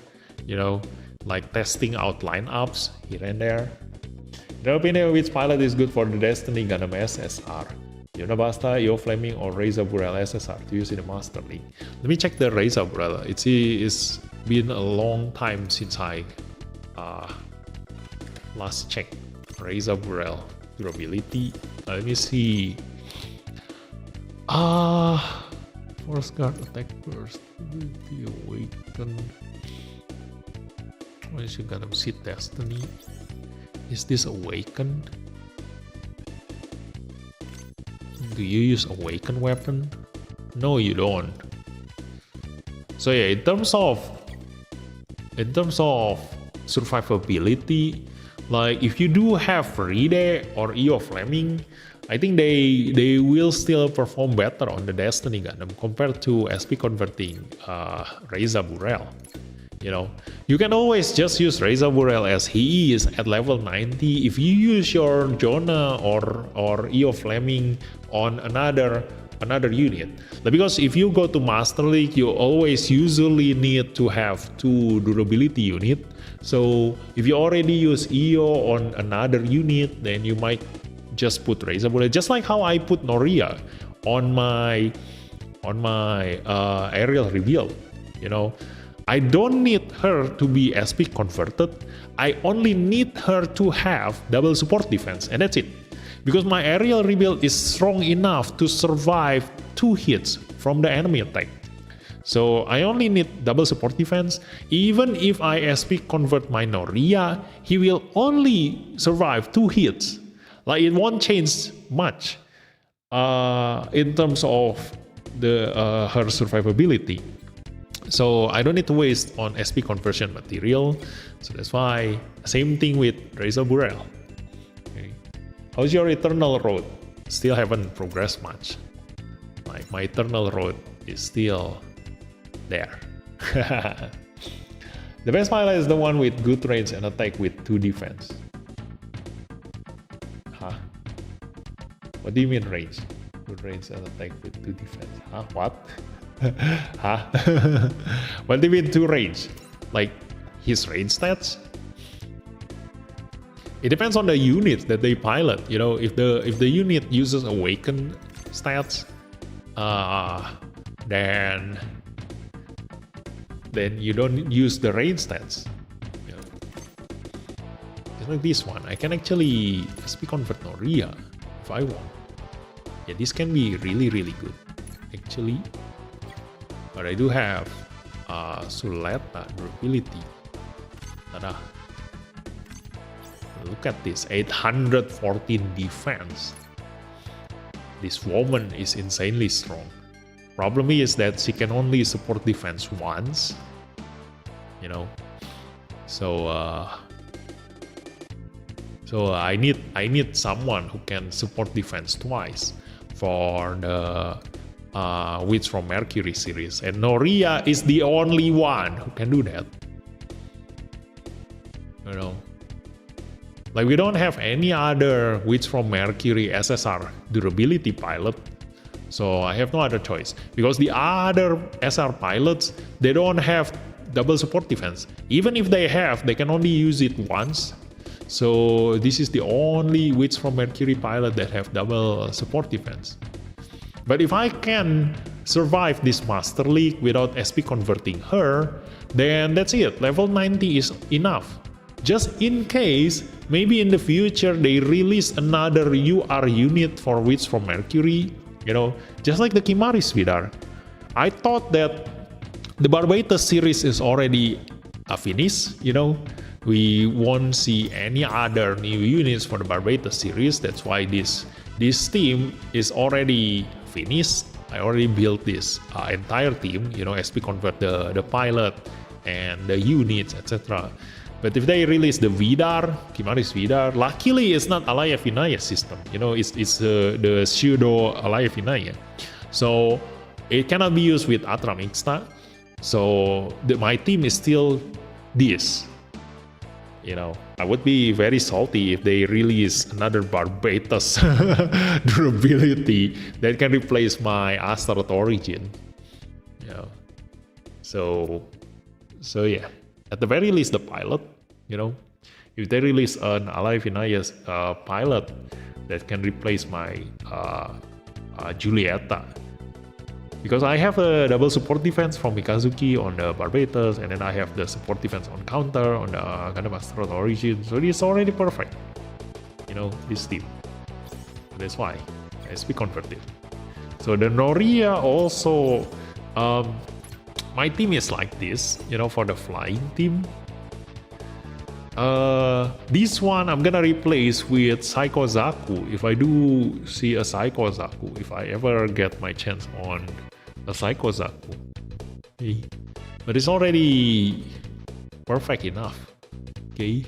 You know, like testing out lineups here and there. In your opinion, which pilot is good for the Destiny Gundam SSR? Yonabasta, Io Fleming, or Reza Burel SSR to use in the Master League? Let me check the Reza Burel. It's been a long time since I last checked Reza Burel durability. Let me see. Force guard attack burst. The awaken. Why is you Gundam Seed Destiny? Is this awakened? Do you use awakened weapon? No, you don't. So yeah, in terms of survivability, like if you do have Ride or Io Fleming, I think they will still perform better on the Destiny Gundam compared to SP converting Reza Burel. You know, you can always just use Reza Burel as he is at level 90. If you use your Jonah or Io Fleming on another unit, because if you go to Master League, you always usually need to have 2 durability unit. So if you already use Io on another unit, then you might just put Reza Burel, just like how I put Noria on my aerial rebuild. You know, I don't need her to be SP converted. I only need her to have double support defense, and that's it. Because my aerial rebuild is strong enough to survive 2 hits from the enemy attack. So I only need double support defense. Even if I SP convert my Noria, he will only survive 2 hits. Like, it won't change much in terms of her survivability. So I don't need to waste on SP conversion material. So that's why, same thing with Reza Burel. Okay. How's your Eternal Road? Still haven't progressed much. Like, my Eternal Road is still there. The best pilot is the one with good range and attack with 2 defense. Huh? What do you mean range? Good range and attack with 2 defense. Huh? What? Huh? What do you mean 2 range? Like his range stats? It depends on the unit that they pilot. You know, if the unit uses awakened stats, then you don't use the range stats. You know? Just like this one, I can actually SP convert Noria if I want. Yeah, this can be really good actually. But I do have Suleta durability. Tada. Look at this, 814 defense. This woman is insanely strong. Problem is that she can only support defense once. You know, so I need someone who can support defense twice for the Witch from Mercury series, and Noria is the only one who can do that. You know, like, we don't have any other Witch from Mercury SSR durability pilot, so I have no other choice. Because the other SR pilots, they don't have double support defense. Even if they have, they can only use it once. So this is the only Witch from Mercury pilot that have double support defense. But if I can survive this Master League without SP converting her, then that's it. Level 90 is enough. Just in case, maybe in the future they release another UR unit for Witch from Mercury, you know, just like the Kimari Svidar. I thought that the Barbatos series is already a finish, you know. We won't see any other new units for the Barbatos series. That's why this this team is already finished. I already built this entire team, SP convert the pilot and the units, etc. But if they release the Vidar, Kimaris Vidar, luckily it's not Alaya Vinaya system. It's the pseudo Alaya Vinaya. So it cannot be used with Atra Mixta. So my team is still this. I would be very salty if they release another Barbatos durability that can replace my Astaroth Origin. So yeah. At the very least, the pilot, if they release an Alaya Vinaya's pilot that can replace my Julieta, because I have a double support defense from Mikazuki on the Barbatos, and then I have the support defense on counter on the Gundam Astaroth Origin, so it's already perfect. This team. That's why SP converted. So the Noria also. My team is like this, for the flying team. This one I'm gonna replace with Psycho Zaku if I do see a Psycho Zaku, if I ever get my chance on a Psycho Zaku. Okay. But it's already perfect enough. Okay.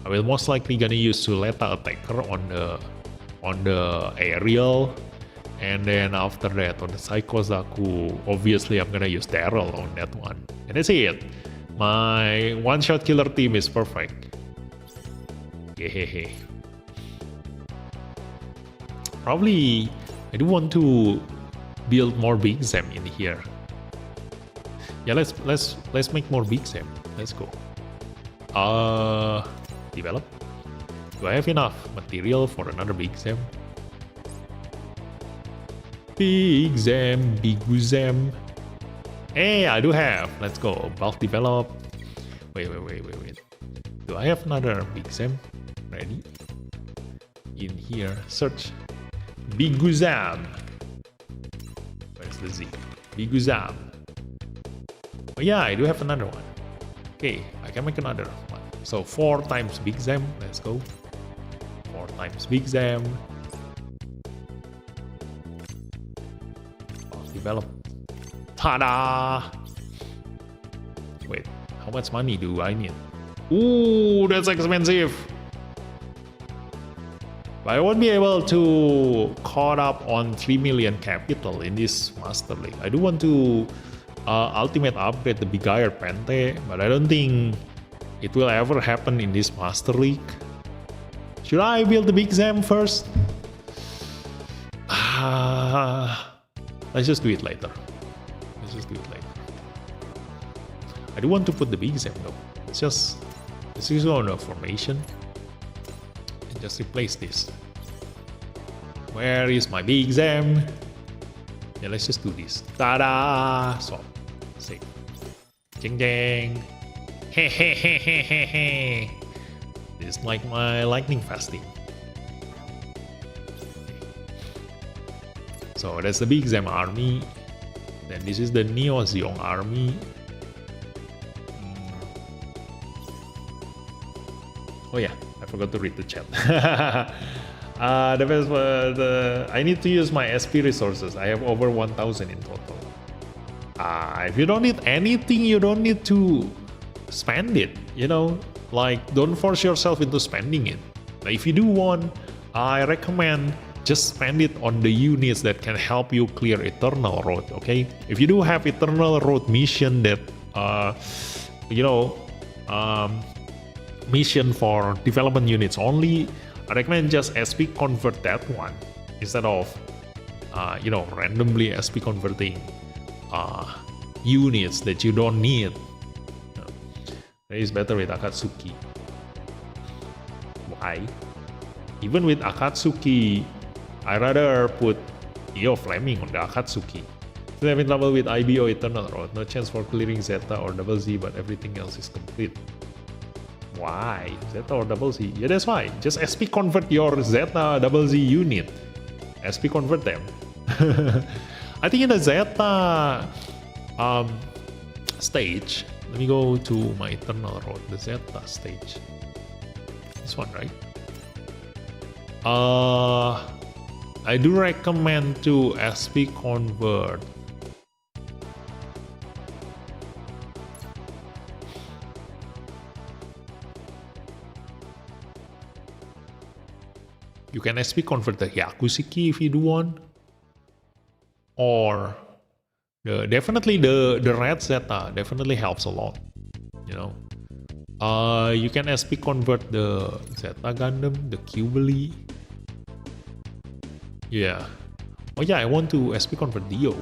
I will most likely gonna use Suleta Attacker on the aerial. And then after that, on the Psycho Zaku, obviously I'm gonna use Daryl on that one. And that's it. My one-shot killer team is perfect. Yeah. Probably, I do want to build more Big Zem in here. Yeah, let's make more Big Zem. Let's go. Develop. Do I have enough material for another Big Zem? Big Zem, Big Zem. Hey, I do have. Let's go. Bulk develop. Wait. Do I have another Big Zem ready? In here, search. Big Zem. Where's the Z? Big Zem. Oh yeah, I do have another one. Okay, I can make another one. So 4 times Big Zem. Let's go. 4 times Big Zem. Develop. Ta-da! Wait, how much money do I need? Ooh, that's expensive. But I won't be able to caught up on 3 million capital in this Master League. I do want to ultimate upgrade the Bigire Pente, but I don't think it will ever happen in this Master League. Should I build the Big Zem first? Let's just do it later. I do want to put the Big Zem though. Let's just go on a formation and just replace this. Where is my Big Zem? Yeah, let's just do this. Ta-da! Swap. Save. Jing jing. Hehehehehe. This is like my lightning fasting. So that's the Big Zem army. Then this is the Neo Zeong army. Oh yeah, I forgot to read the chat. I need to use my SP resources. I have over 1,000 in total. If you don't need anything, you don't need to spend it. Like don't force yourself into spending it. If you do want, I recommend just spend it on the units that can help you clear Eternal Road, okay? If you do have Eternal Road mission that, mission for development units only, I recommend just SP convert that one instead of, randomly SP converting units that you don't need. It is better with Akatsuki. Why? Even with Akatsuki, I rather put Io Fleming on the Akatsuki. 11 level with IBO Eternal Road. No chance for clearing Zeta or Double Z, but everything else is complete. Why? Zeta or Double Z? Yeah, that's why. Just SP convert your Zeta Double Z unit. SP convert them. I think in the Zeta stage, let me go to my Eternal Road, the Zeta stage. This one, right? I do recommend to SP convert. You can SP convert the Hyakusiki if you do want, or definitely the red Zeta definitely helps a lot. You know, you can SP convert the Zeta Gundam, the Qbeli. Yeah. Oh yeah, I want to SP convert Dio.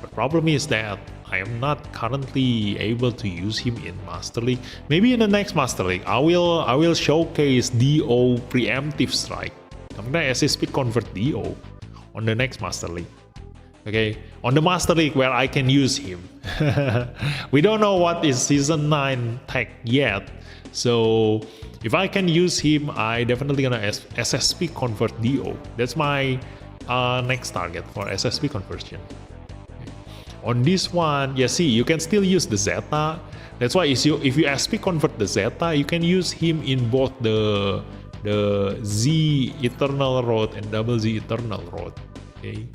The problem is that I am not currently able to use him in Master League. Maybe in the next Master League, I will showcase Dio preemptive strike. I'm gonna SSP convert Dio on the next Master League. Okay, on the Master League where I can use him. We don't know what is Season 9 tech yet, so if I can use him, I definitely gonna SSP convert Dio. That's my next target for SSP conversion. On this one, yeah, see, you can still use the Zeta. That's why if you SP convert the Zeta, you can use him in both the Z Eternal Road and double Z Eternal Road. Okay.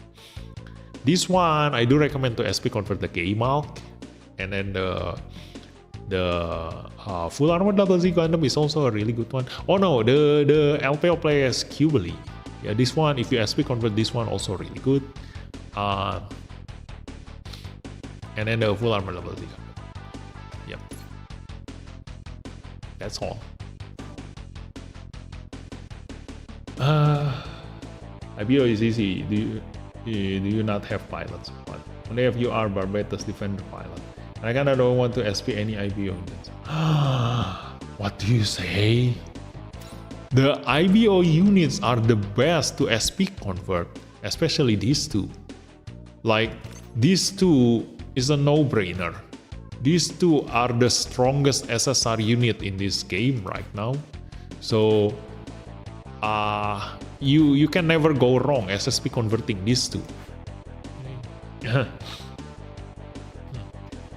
This one, I do recommend to SP convert the K-Malk, and then the full armor double Z Gundam is also a really good one. Oh no, the LPO plays Qbeli. Yeah, this one, if you SP convert this one, also really good. And then the full armor double Z. Yep. That's all. IBO is easy. Do you not have pilots? What? Only if you are Barbatos Defender pilot. And I kinda don't want to SP any IBO units. What do you say? The IBO units are the best to SP convert, especially these two. Like, these two is a no-brainer. These two are the strongest SSR unit in this game right now. So you can never go wrong SSP converting these two.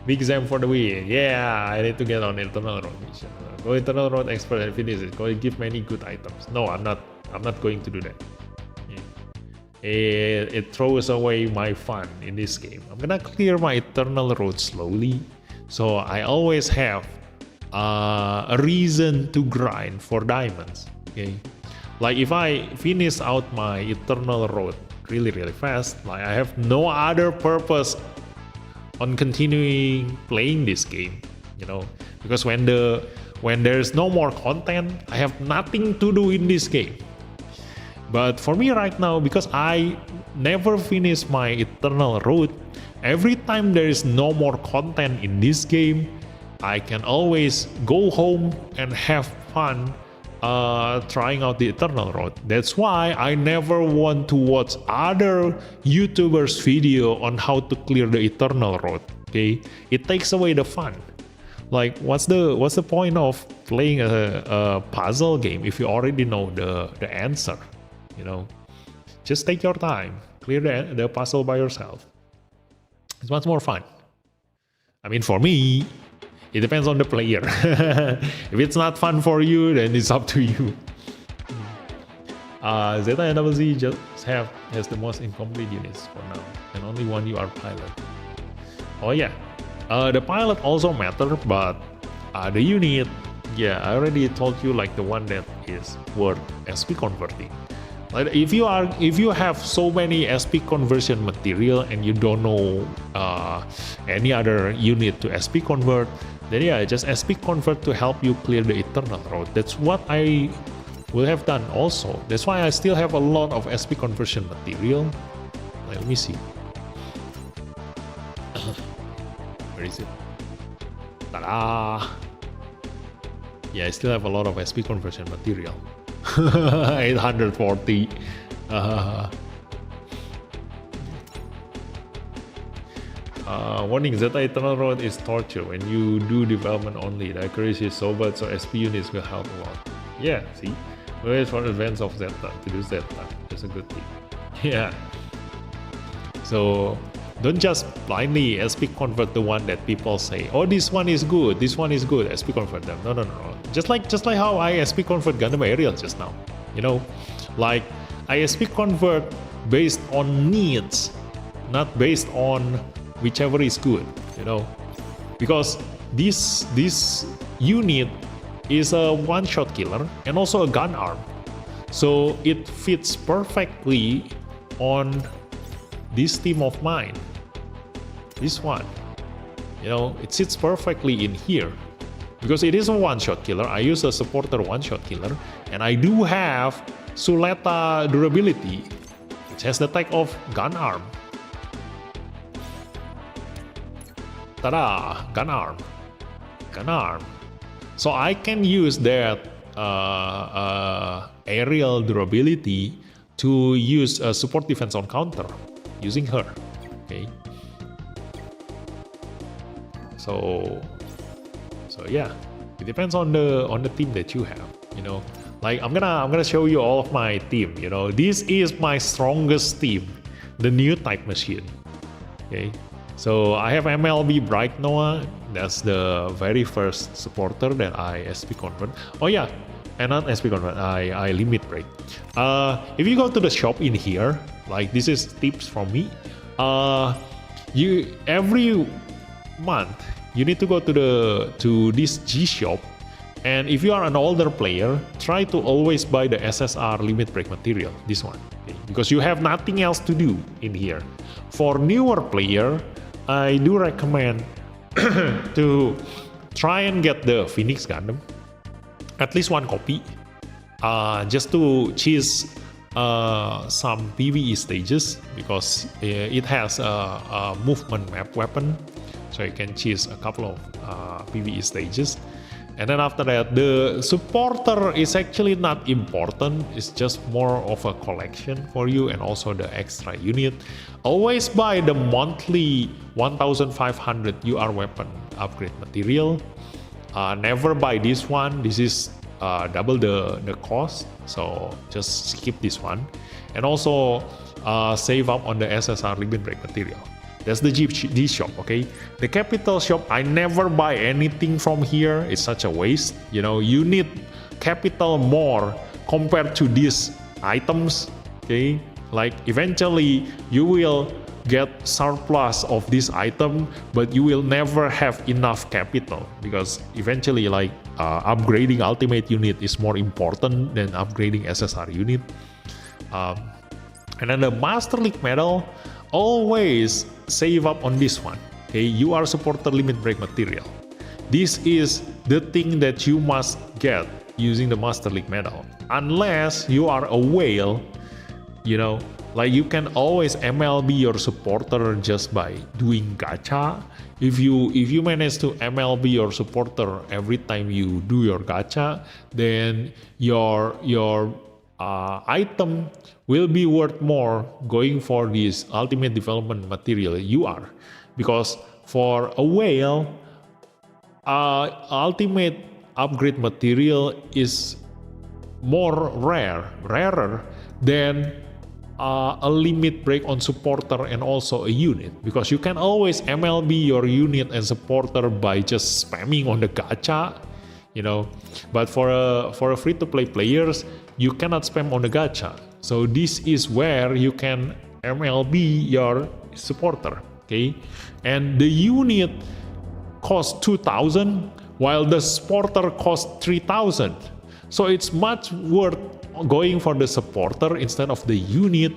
Big Zam for the win. Yeah, I need to get on Eternal Road mission. Go Eternal Road expert and finish it. Go give many good items. No, I'm not going to do that. It throws away my fun in this game. I'm gonna clear my Eternal Road slowly, so I always have a reason to grind for diamonds. Okay, like if I finish out my Eternal Road really fast, like I have no other purpose on continuing playing this game, you know, because when there's no more content, I have nothing to do in this game. But for me right now, because I never finish my Eternal Road, every time there is no more content in this game, I can always go home and have fun trying out the Eternal Road. That's why I never want to watch other YouTubers' video on how to clear the Eternal Road. Okay, it takes away the fun. Like, what's the point of playing a puzzle game if you already know the answer? You know, just take your time, clear the puzzle by yourself. It's much more fun. I mean, for me, it depends on the player. If it's not fun for you, then it's up to you. Zeta and Double Z just has the most incomplete units for now, and only one UR pilot. Oh yeah, the pilot also matter, but the unit, yeah, I already told you, like the one that is worth SP converting. Like if you have so many SP conversion material and you don't know any other unit to SP convert, then yeah, just SP convert to help you clear the Eternal Road. That's what I will have done also. That's why I still have a lot of SP conversion material. Let me see. Where is it? Ta-da! Yeah, I still have a lot of SP conversion material. 840. Warning, Zeta Eternal Road is torture. When you do development only, the accuracy is so bad, so SP units will help a lot. Yeah, see? Wait for advance of Zeta to do Zeta. That's a good thing. Yeah. So Don't just blindly SP convert the one that people say, oh, this one is good, SP convert them. No. Just like how I SP convert Gundam Aerial just now. Like I SP convert based on needs, not based on whichever is good, because this unit is a one-shot killer and also a gun arm, so it fits perfectly on this team of mine. This one, it sits perfectly in here because it is a one-shot killer. I use a supporter one-shot killer, and I do have Suleta durability, which has the tag of gun arm. Ta-da! Gun arm. So I can use that aerial durability to use a support defense on counter using her. Okay. So yeah, it depends on the team that you have. Like I'm gonna show you all of my team. This is my strongest team, the new type machine. Okay. So I have MLB Bright Noah. That's the very first supporter that I SP convert. Oh yeah, and not SP convert, I limit break. If you go to the shop in here, like this is tips from me. You every month you need to go to this G shop, and if you are an older player, try to always buy the SSR limit break material, this one, okay? Because you have nothing else to do in here. For newer player, I do recommend to try and get the Phoenix Gundam, at least one copy, just to chase some PvE stages, because it has a movement map weapon, so you can chase a couple of PvE stages. And then after that, the supporter is actually not important. It's just more of a collection for you, and also the extra unit. Always buy the monthly 1500 UR weapon upgrade material. Never buy this one. This is double the cost, so just skip this one. And also save up on the SSR limit break material. That's the G shop, okay? The capital shop, I never buy anything from here. It's such a waste. You need capital more compared to these items, okay? Like eventually you will get surplus of this item, but you will never have enough capital, because eventually like upgrading ultimate unit is more important than upgrading SSR unit. And then the Master League medal, always save up on this one, okay? You are supporter limit break material. This is the thing that you must get using the Master League medal, unless you are a whale. Like you can always MLB your supporter just by doing gacha. If you manage to MLB your supporter every time you do your gacha, then your item will be worth more going for this ultimate development material UR, because for a whale, ultimate upgrade material is rarer than a limit break on supporter and also a unit, because you can always MLB your unit and supporter by just spamming on the gacha, but for a free-to-play players, you cannot spam on the gacha. So this is where you can MLB your supporter, okay? And the unit costs 2,000 while the supporter costs 3,000. So it's much worth going for the supporter instead of the unit,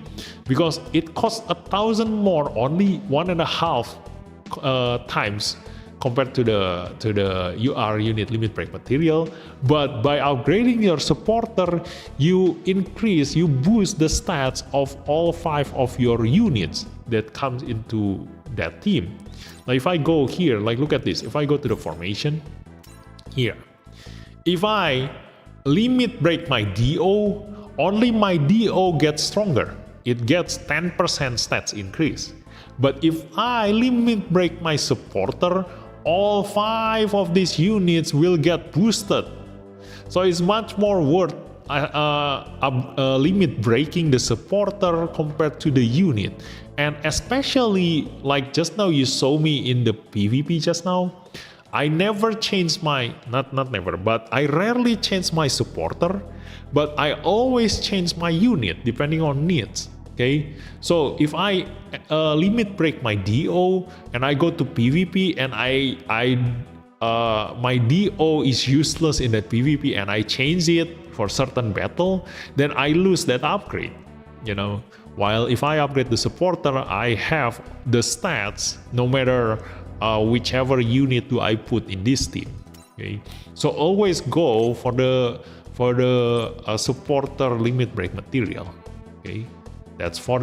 because it costs 1,000 more, only 1.5 times compared to the UR unit limit break material. But by upgrading your supporter, you boost the stats of all 5 of your units that comes into that team. Now if I go here, like look at this, if I go to the formation here, if I limit break my DO, only my DO gets stronger. It gets 10% stats increase. But if I limit break my supporter, all 5 of these units will get boosted. So it's much more worth limit breaking the supporter compared to the unit. And especially, like just now you saw me in the PvP just now, I never change my, not never, but I rarely change my supporter, but I always change my unit depending on needs. Okay, so if I limit break my DO and I go to PvP and my DO is useless in that PvP and I change it for certain battle, then I lose that upgrade, you know. While if I upgrade the supporter, I have the stats no matter whichever unit do I put in this team. Okay, so always go for the supporter limit break material. Okay, that's for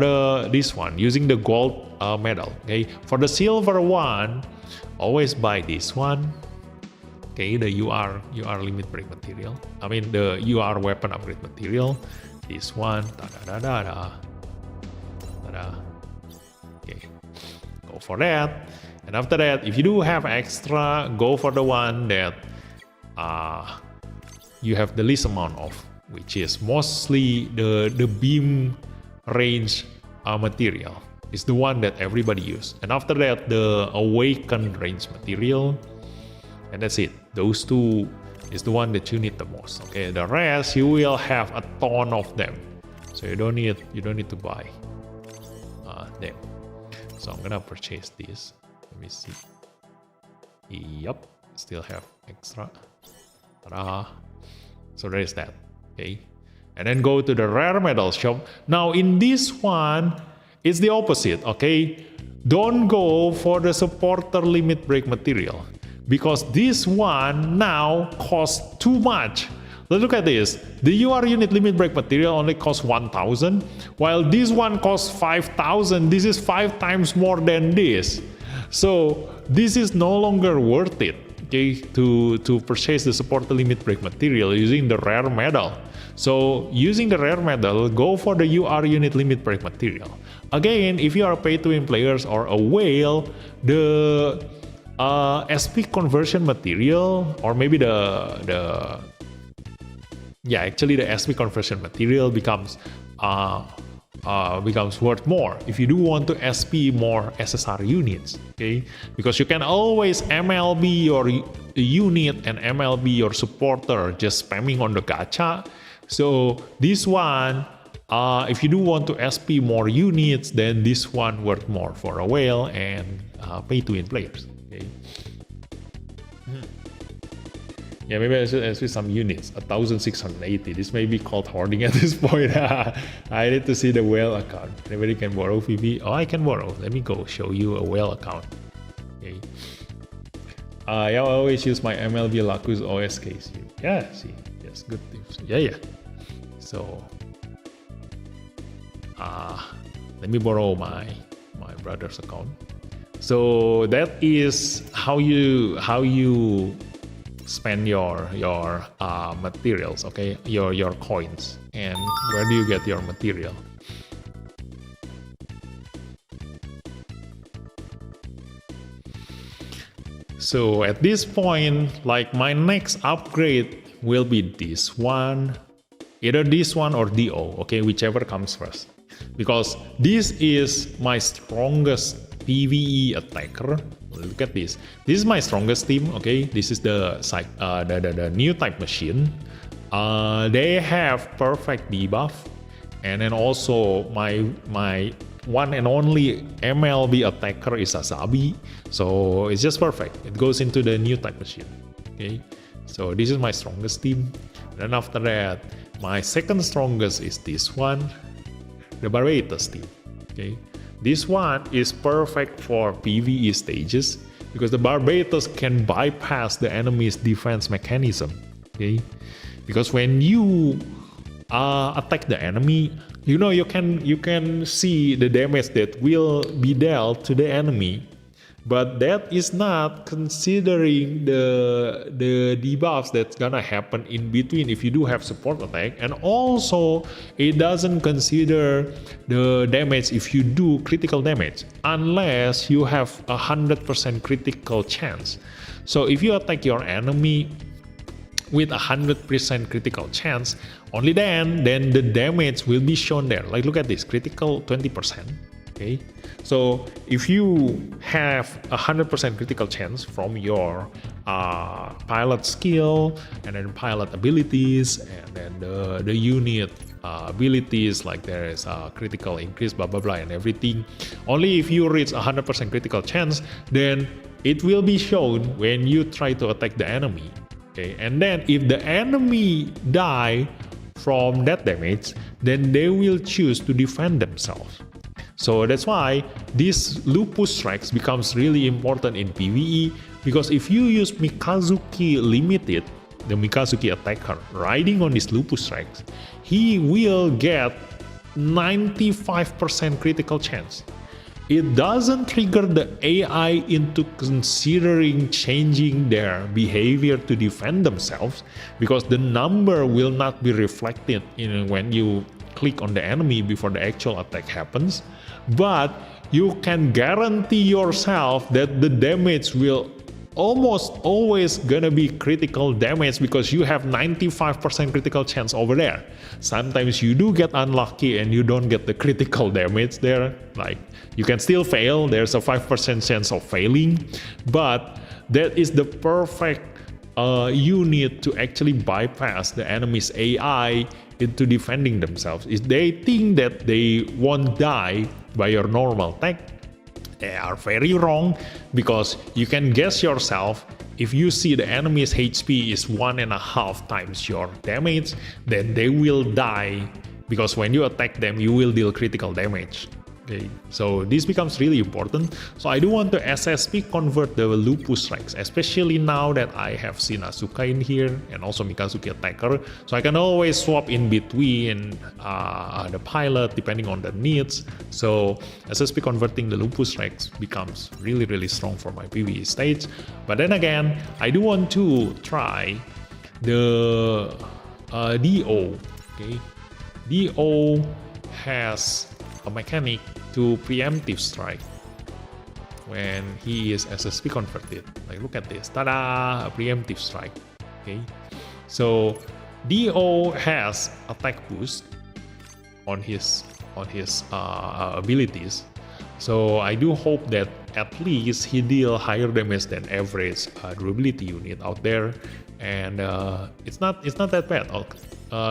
this one using the gold medal. Okay, for the silver one, always buy this one. Okay, the UR limit break material. I mean the UR weapon upgrade material. This one. Okay, go for that. And after that, if you do have extra, go for the one that you have the least amount of, which is mostly the beam range material. It's the one that everybody use. And after that, the awakened range material. And that's it. Those two is the one that you need the most. Okay, the rest you will have a ton of them, so you don't need to buy them. So I'm gonna purchase this. Let me see. Yep, still have extra. Ta-da. So there is that. Okay, and then go to the rare medal shop. Now in this one, it's the opposite. Okay, don't go for the supporter limit break material, because this one now costs too much. Let's look at this. The UR unit limit break material only costs 1,000, while this one costs 5,000. This is 5 times more than this. So this is no longer worth it, okay, to purchase the supporter limit break material using the rare medal. So using the rare medal, go for the UR unit limit break material. Again, if you are pay-to-win players or a whale, the SP conversion material, or maybe the SP conversion material becomes worth more if you do want to SP more SSR units. Okay, because you can always MLB your unit and MLB your supporter just spamming on the gacha. So this one, if you do want to SP more units, then this one worth more for a whale and pay-to-win players. Okay. Yeah, maybe I should SP some units. 1,680. This may be called hoarding at this point. I need to see the whale account. Anybody can borrow VP? Oh, I can borrow. Let me go show you a whale account. Okay. Yeah, I always use my MLB Lacus OSKs. Yeah, see. Yes, good tips. Yeah. So, let me borrow my brother's account. So that is how you spend your materials, okay, your coins. And where do you get your material? So at this point, like, my next upgrade will be this one, either this one or DO, okay, whichever comes first, because this is my strongest PvE attacker. Look at this. This is my strongest team. Okay, this is the new type machine. They have perfect debuff, and then also my one and only MLB attacker is Asabi. So it's just perfect. It goes into the new type machine. Okay, so this is my strongest team. Then after that, my second strongest is this one, the Barbatos team. Okay. This one is perfect for PvE stages because the Barbatos can bypass the enemy's defense mechanism. Okay, because when you attack the enemy, you know, you can see the damage that will be dealt to the enemy, but that is not considering the debuffs that's gonna happen in between if you do have support attack, and also it doesn't consider the damage if you do critical damage unless you have 100% critical chance. So if you attack your enemy with 100% critical chance, only then the damage will be shown there. Like look at this, critical 20%. Okay, so if you have 100% critical chance from your pilot skill and then pilot abilities and then the unit abilities, like there is a critical increase, blah blah blah, and everything. Only if you reach 100% critical chance, then it will be shown when you try to attack the enemy. Okay, and then if the enemy die from that damage, then they will choose to defend themselves. So that's why this lupus strikes becomes really important in PvE, because if you use Mikazuki Limited, the Mikazuki attacker riding on this lupus strikes, he will get 95% critical chance. It doesn't trigger the AI into considering changing their behavior to defend themselves, because the number will not be reflected when you click on the enemy before the actual attack happens. But you can guarantee yourself that the damage will almost always gonna be critical damage, because you have 95% critical chance over there. Sometimes you do get unlucky and you don't get the critical damage there, like you can still fail, there's a 5% chance of failing, but that is the perfect unit to actually bypass the enemy's AI into defending themselves. If they think that they won't die by your normal attack, they are very wrong, because you can guess yourself, if you see the enemy's HP is 1.5 times your damage, then they will die, because when you attack them, you will deal critical damage. Okay, so this becomes really important. So I do want to SSP convert the lupus strikes, especially now that I have seen Asuka in here and also Mikazuki attacker. So I can always swap in between the pilot depending on the needs. So SSP converting the lupus strikes becomes really, really strong for my PvE stage. But then again, I do want to try the DO. Okay, DO has a mechanic to preemptive strike when he is SSP converted. Like look at this, tada, a preemptive strike. Okay, so DO has attack boost on his abilities. So I do hope that at least he deal higher damage than average durability unit out there, and it's not that bad.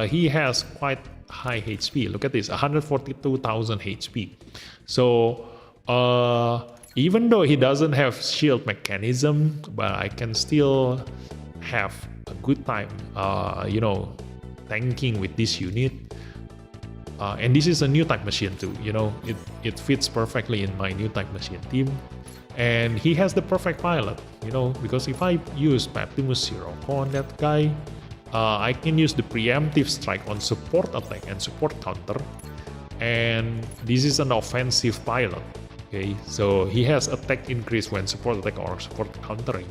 He has quite high HP. Look at this, 142,000 HP. So even though he doesn't have shield mechanism, but I can still have a good time, tanking with this unit. And this is a new type machine too. It fits perfectly in my new type machine team. And he has the perfect pilot, because if I use Optimus Sirocco on that guy, I can use the preemptive strike on support attack and support counter, and this is an offensive pilot. Okay, so he has attack increase when support attack or support countering.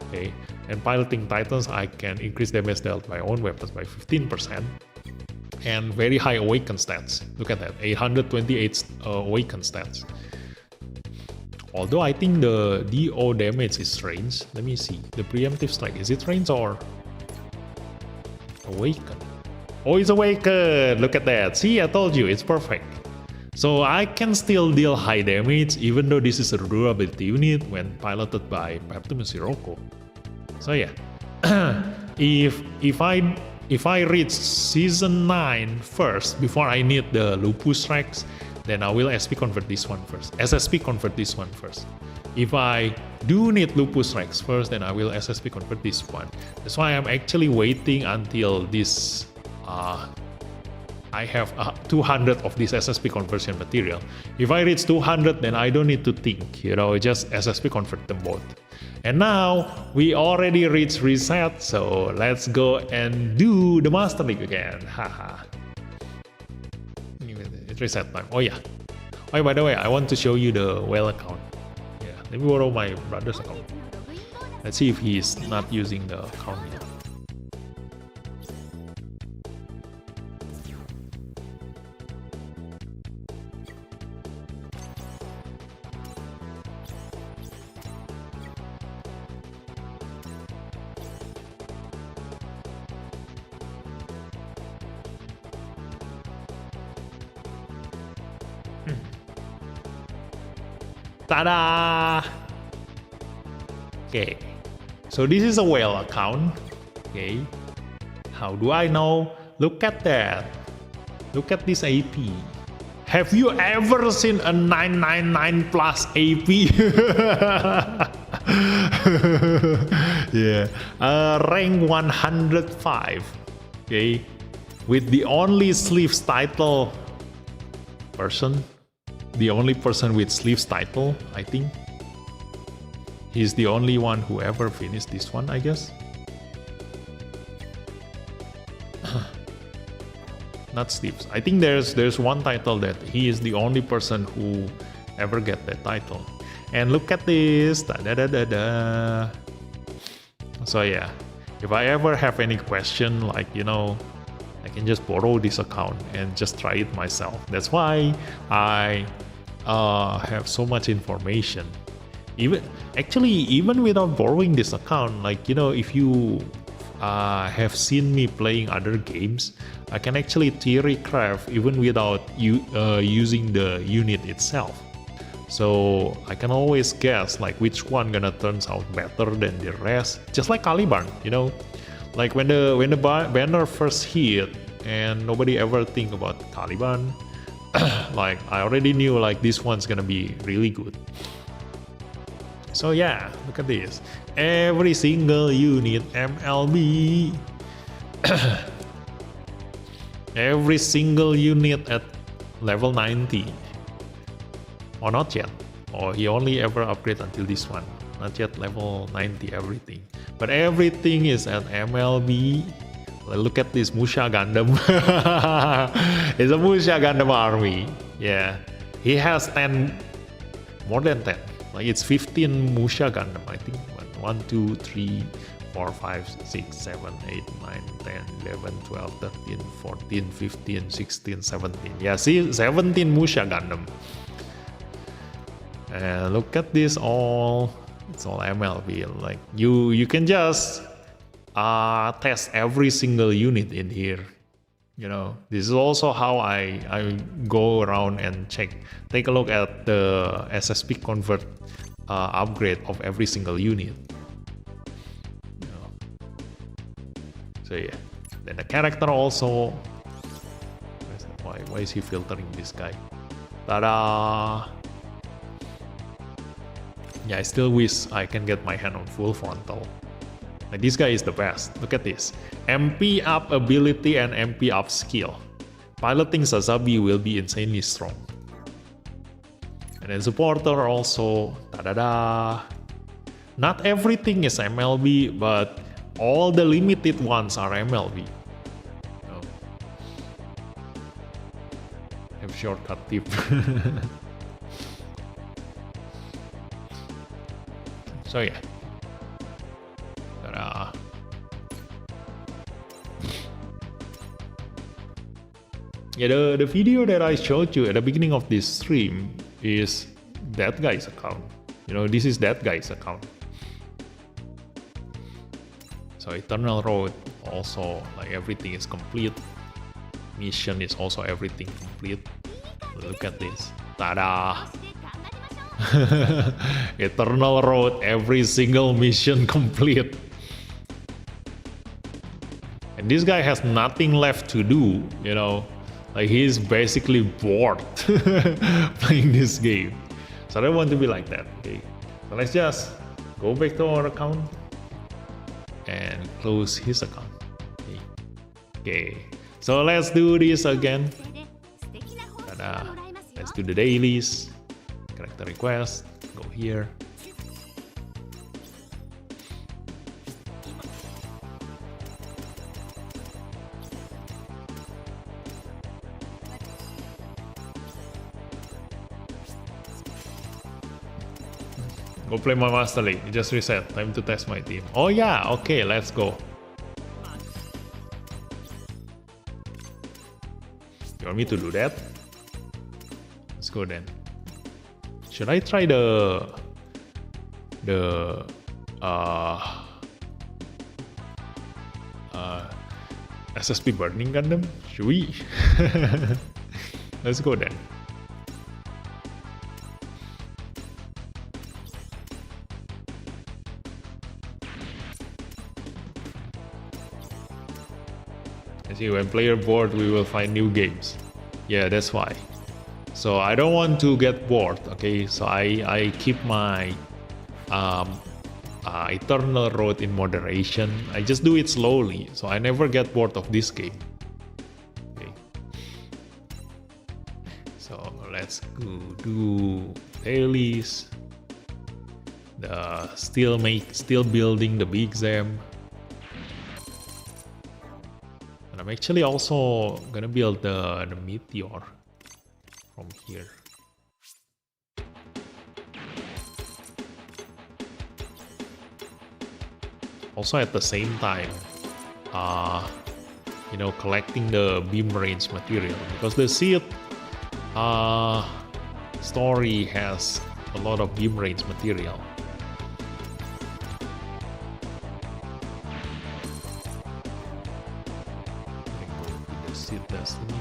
Okay, and piloting Titans, I can increase damage dealt by own weapons by 15%, and very high awaken stats. Look at that, 828 awaken stats. Although I think the DO damage is range. Let me see, the preemptive strike, is it range or awaken? Oh, it's awakened! Look at that. See, I told you, it's perfect. So I can still deal high damage even though this is a durability unit when piloted by Optimus Sirocco. So yeah, if I reach season 9 first before I need the lupus strikes, then I will SSP convert this one first. If I do need lupus strikes first, then I will SSP convert this one. That's why I'm actually waiting until this I have 200 of this SSP conversion material. If I reach 200, then I don't need to think, just SSP convert them both. And now we already reached reset, so let's go and do the Master League again. Haha. It's reset time. Oh yeah. Oh, by the way, I want to show you the whale account. Yeah, let me borrow my brother's account. Let's see if he's not using the account yet. Ta-da! Okay, so this is a whale account. Okay, how do I know? Look at that. Look at this AP. Have you ever seen a 999 plus AP? Yeah, rank 105. Okay, with the only sleeves title person, the only person with sleeves title, I think. He's the only one who ever finished this one, I guess. Not sleeves. I think there's one title that he is the only person who ever get that title. And look at this. Da, da, da, da, da. So yeah, if I ever have any question, like, you know, I can just borrow this account and just try it myself. That's why I have so much information. Even without borrowing this account, like, you know, if you have seen me playing other games, I can actually theory craft even without using the unit itself. So I can always guess like which one gonna turns out better than the rest. Just like Caliban, you know, like when the banner first hit and nobody ever think about Caliban, like I already knew like this one's gonna be really good. So yeah, look at this. Every single unit MLB. Every single unit at level 90. Or not yet. Or he only ever upgrade until this one. Not yet level 90 everything. But everything is at MLB. Look at this Musha Gundam. It's a Musha Gundam army. Yeah. He has 10, more than 10. Like it's 15 Musha Gundam, I think. 1, 2, 3, 4, 5, 6, 7, 8, 9, 10, 11, 12, 13, 14, 15, 16, 17. Yeah, see, 17 Musha Gundam. And look at this all. It's all MLB. Like you can just test every single unit in here. You know, this is also how I go around and take a look at the SSP convert upgrade of every single unit. You know. So yeah, then the character also. Why is he filtering this guy? Ta-da! Yeah, I still wish I can get my hand on full frontal. Like this guy is the best. Look at this. MP up ability and MP up skill. Piloting Sazabi will be insanely strong. And then supporter also. Ta-da-da. Not everything is MLB, but all the limited ones are MLB. You know. Have shortcut tip. So yeah. Ta-da. Yeah, the video that I showed you at the beginning of this stream is that guy's account. You know, this is that guy's account. So Eternal Road also, like everything is complete. Mission is also everything complete. Look at this. Ta-da! Eternal Road, every single mission complete. And this guy has nothing left to do, you know. Like he's basically bored playing this game. So I don't want to be like that. Okay. So let's just go back to our account and close his account. Okay. So let's do this again. Ta-da. Let's do the dailies. Character request. Go here. Go play my Master League. It just reset. Time to test my team. Oh yeah, okay, let's go. You want me to do that? Let's go then. Should I try the SSP Burning Gundam? Should we? Let's go then. I see when player bored, we will find new games. Yeah, that's why. So I don't want to get bored, okay? So I keep my Eternal Road in moderation. I just do it slowly, so I never get bored of this game. Okay. So let's go do dailies. Still building the big Zam. And I'm actually also gonna build the meteor from here. Also at the same time, collecting the beam range material, because the seed story has a lot of beam range material. The seed destiny.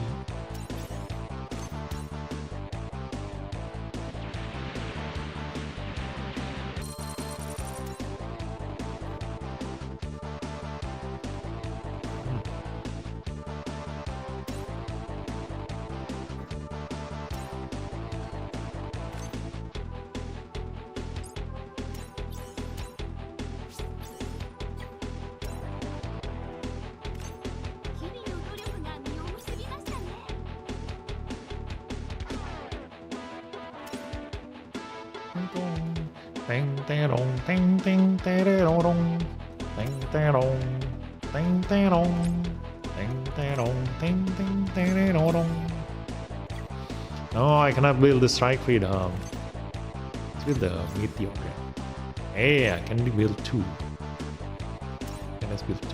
No, I cannot build the strike freedom. Let's build the meteor. Hey, I can build two. Okay, let's build two.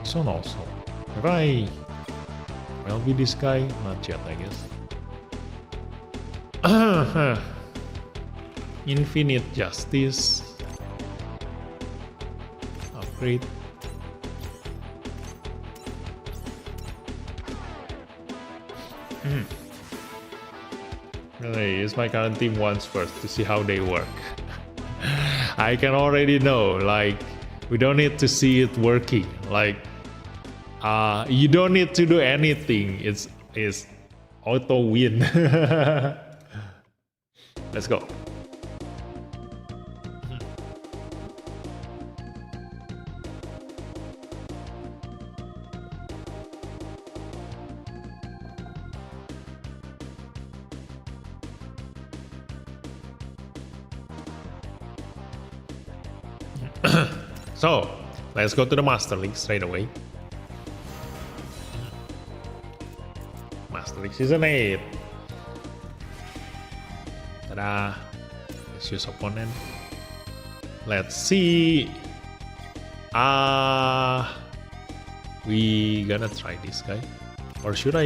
This one also. Right. Will be this guy? Not yet, I guess. Infinite Justice. Upgrade. Really, use my current team once first to see how they work. I can already know, like, we don't need to see it working. Like, you don't need to do anything. It's auto win. Let's go. So, let's go to the Master League straight away. Master League Season 8. Ta-da! Let's use opponent. Let's see. We gonna try this guy. Or should I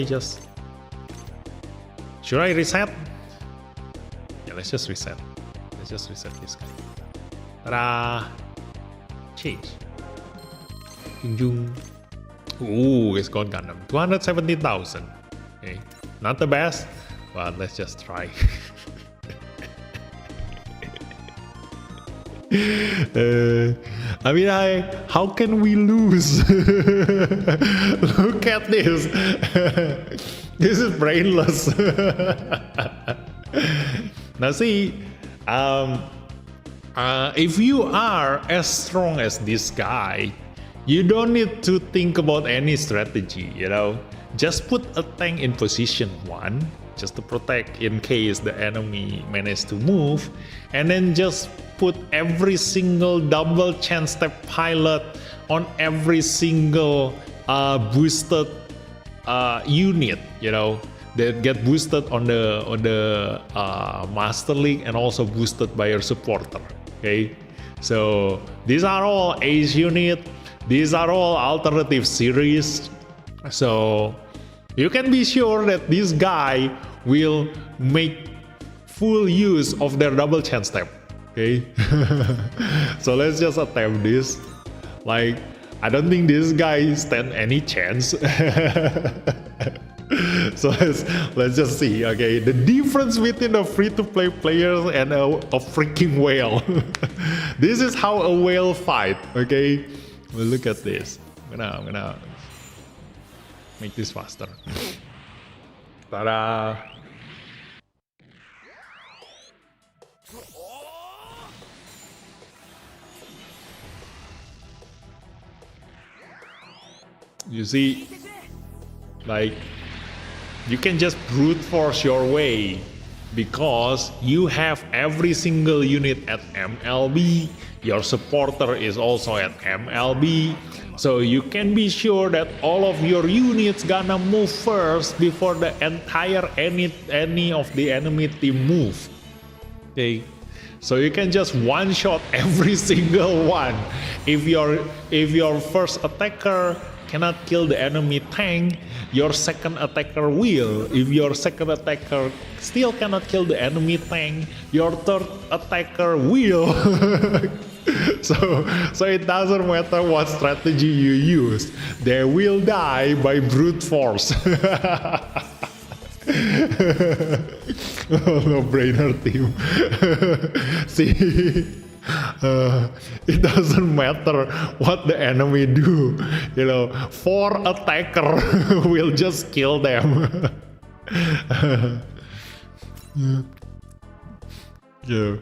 reset? Yeah, let's just reset. Let's just reset this guy. Ta-da! Change. Jung. Ooh, it's got Gundam. 270,000. Okay, not the best, but let's just try. I mean, how can we lose? Look at this. This is brainless. Now see, if you are as strong as this guy, you don't need to think about any strategy, you know. Just put a tank in position 1, just to protect in case the enemy manages to move, and then just put every single double chance step pilot on every single boosted unit, you know, that get boosted on the Master League and also boosted by your supporter. Okay, so these are all Ace unit. These are all alternative series. So you can be sure that this guy will make full use of their double chance step. Okay, so let's just attempt this. Like, I don't think this guy stand any chance. So let's just see. Okay, the difference between a free-to-play players and a freaking whale. This is how a whale fight. Okay, well, look at this. I'm gonna make this faster. Ta-da! You see, like, you can just brute force your way because you have every single unit at MLB. Your supporter is also at MLB, so you can be sure that all of your units gonna move first before the entire any of the enemy team move. Okay, so you can just one shot every single one. If your first attacker cannot kill the enemy tank, your second attacker will. If your second attacker still cannot kill the enemy tank, your third attacker will. So it doesn't matter what strategy you use, they will die by brute force. No-brainer team. See, it doesn't matter what the enemy do, 4 attacker will just kill them. Yeah.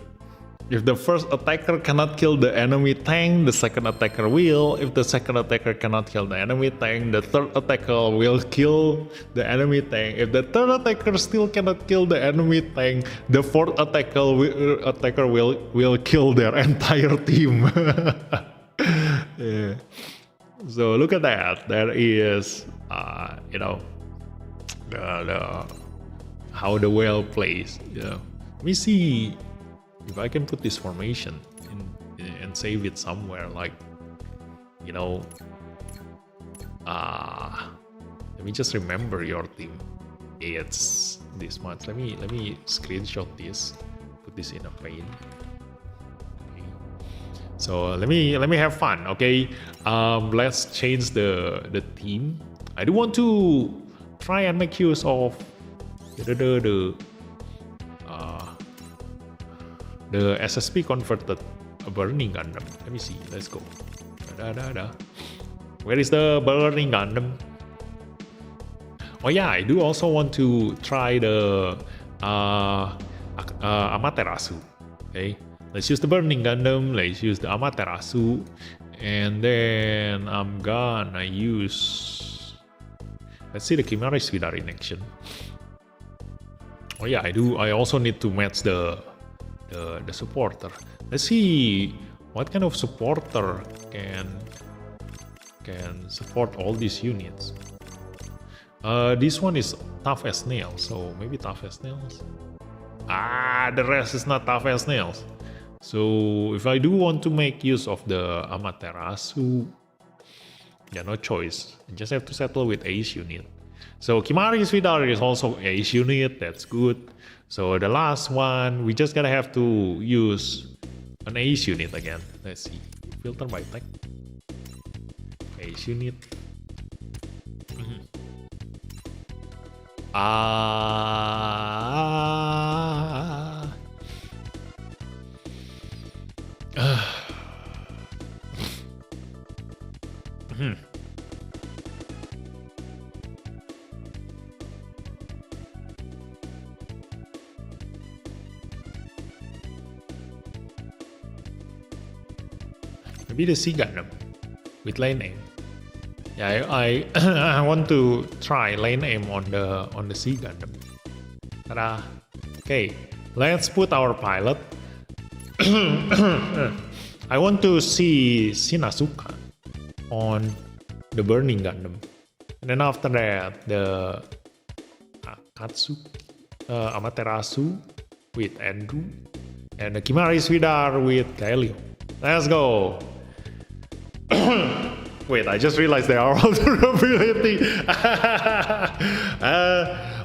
If the first attacker cannot kill the enemy tank, the second attacker will. If the second attacker cannot kill the enemy tank, the third attacker will kill the enemy tank. If the third attacker still cannot kill the enemy tank, the fourth attacker will kill their entire team. Yeah. So look at that. There is, how the whale plays. Let me see if I can put this formation and save it somewhere, like, let me just remember your team. It's this much. Let me screenshot this, put this in a plane. Okay. So let me have fun. Okay, let's change the team. I do want to try and make use of the SSP converted burning Gundam. Let me see. Let's go. Where is the burning Gundam? Oh yeah, I do also want to try the Amaterasu. Okay, let's use the burning Gundam. Let's use the Amaterasu, and then I'm gonna use. Let's see the Chimera Svidar in action. Oh yeah, I do. I also need to match the supporter. Let's see what kind of supporter can support all these units. This one is tough as nails, so maybe tough as nails. The rest is not tough as nails. So if I do want to make use of the Amaterasu, yeah, no choice. I just have to settle with Ace unit. So Kimari Svidar is also Ace unit, that's good. So the last one, we just gotta have to use an Ace unit again. Let's see. Filter by tech. Ace unit. Maybe the C Gundam with lane aim. Yeah, I I want to try lane aim on the C Gundam. Ta-da! Okay, let's put our pilot. I want to see Shinasuka on the burning Gundam, and then after that the Amaterasu with Andrew, and the Kimari Svidar with Galileo. Let's go. Wait, I just realized there are all durability.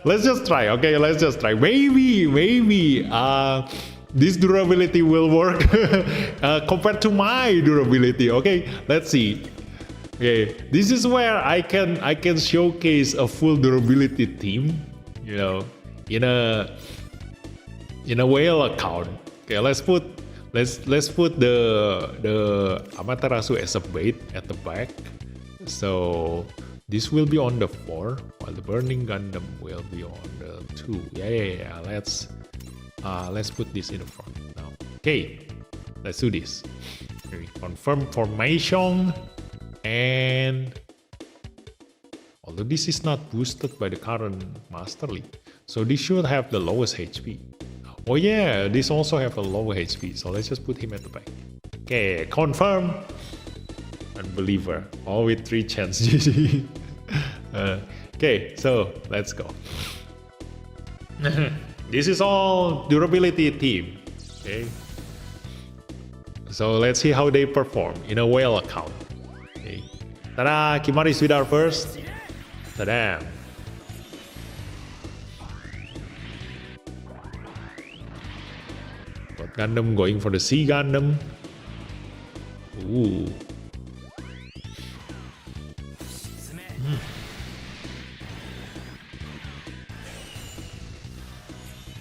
Let's just try. Okay, let's just try. Maybe this durability will work compared to my durability. Okay, let's see. Okay, this is where I can showcase a full durability team, you know, in a whale account. Okay, let's put the Amaterasu as a bait at the back. So this will be on the 4, while the Burning Gundam will be on the 2. Yeah. Let's put this in the front now. Okay, let's do this. Okay, confirm formation, and although this is not boosted by the current Master League, so this should have the lowest HP. Oh yeah, this also have a lower HP, so let's just put him at the back. Okay, confirm. Unbeliever, all with 3 chance. GG. Okay, so let's go. This is all durability team. Okay, so let's see how they perform in a whale account. Okay, tada! Kimari Svidar first. Tada! Got Gundam going for the Sea Gundam. Ooh.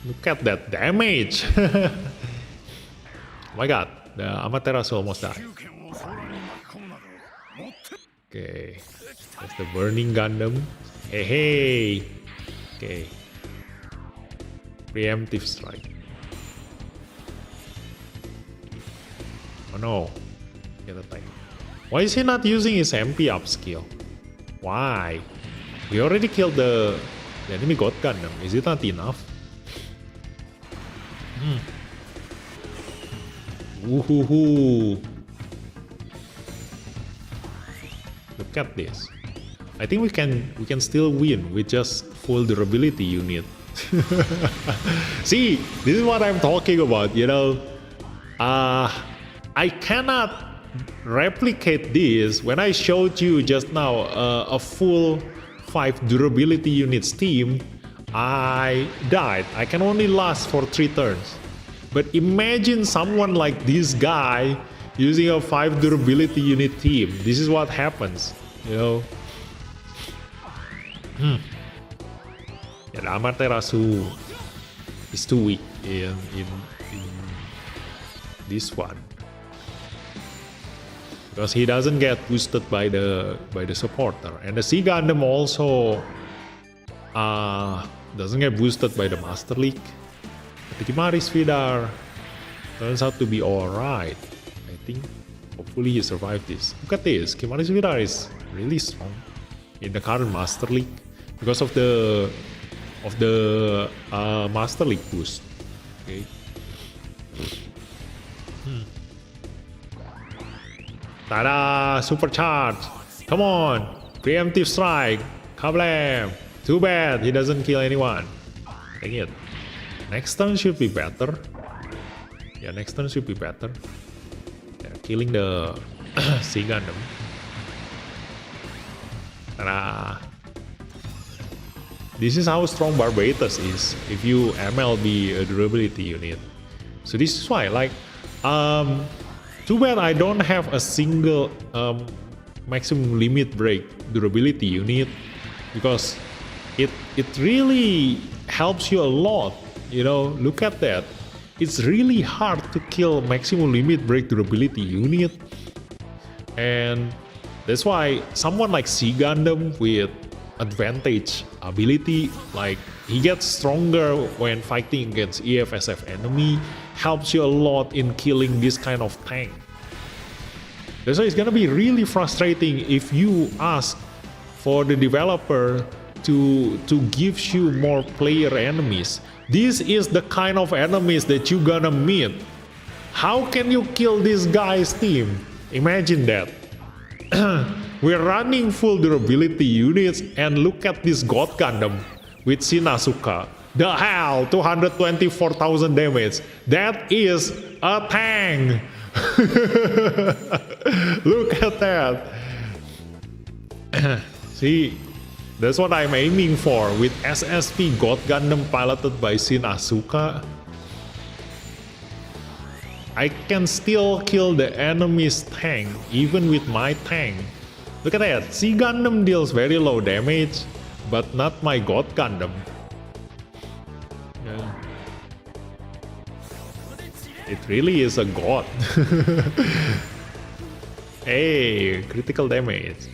Look at that damage! Oh my god, the Amaterasu almost died. Okay, that's the Burning Gundam. Hey! Okay. Preemptive strike. Oh no. Get attacked. Why is he not using his MP upskill? Why? We already killed the enemy God Gundam. Is it not enough? Woohoo! Look at this. I think we can still win with just full durability unit. See, this is what I'm talking about, you know. I cannot replicate this. When I showed you just now a full 5 durability units team, I died. I can only last for 3 turns. But imagine someone like this guy using a 5 durability unit team. This is what happens, you know. Yeah, the Amaterasu is too weak in this one, because he doesn't get boosted by the supporter, and the Sea Gundam also doesn't get boosted by the Master League. But the Kimari Svidar turns out to be alright. I think hopefully he survived this. Look at this, Kimari Svidar is really strong in the current Master League because of the Master League boost. Okay. Tada! Supercharge! Come on! Preemptive strike! Kablam! Too bad he doesn't kill anyone. Dang it. Next turn should be better. Yeah, next turn should be better. They're killing the Sea Gundam. Tada! This is how strong Barbatus is if you MLB a durability unit. So this is why, like, too bad I don't have a single maximum limit break durability unit, because it really helps you a lot. You know, look at that. It's really hard to kill maximum limit break durability unit, and that's why someone like Sea Gundam with advantage ability, like he gets stronger when fighting against EFSF enemy, helps you a lot in killing this kind of tank. That's why it's gonna be really frustrating if you ask for the developer to give you more player enemies. This is the kind of enemies that you're gonna meet. How can you kill this guy's team? Imagine that. We're running full durability units, and look at this God Gundam with Shinasuka. The hell, 224,000 damage. That is a tank. Look at that. See, that's what I'm aiming for with SSP God Gundam piloted by Shinasuka. I can still kill the enemy's tank even with my tank. Look at that. See, Gundam deals very low damage, but not my God Gundam. Yeah. It really is a god. Hey, critical damage.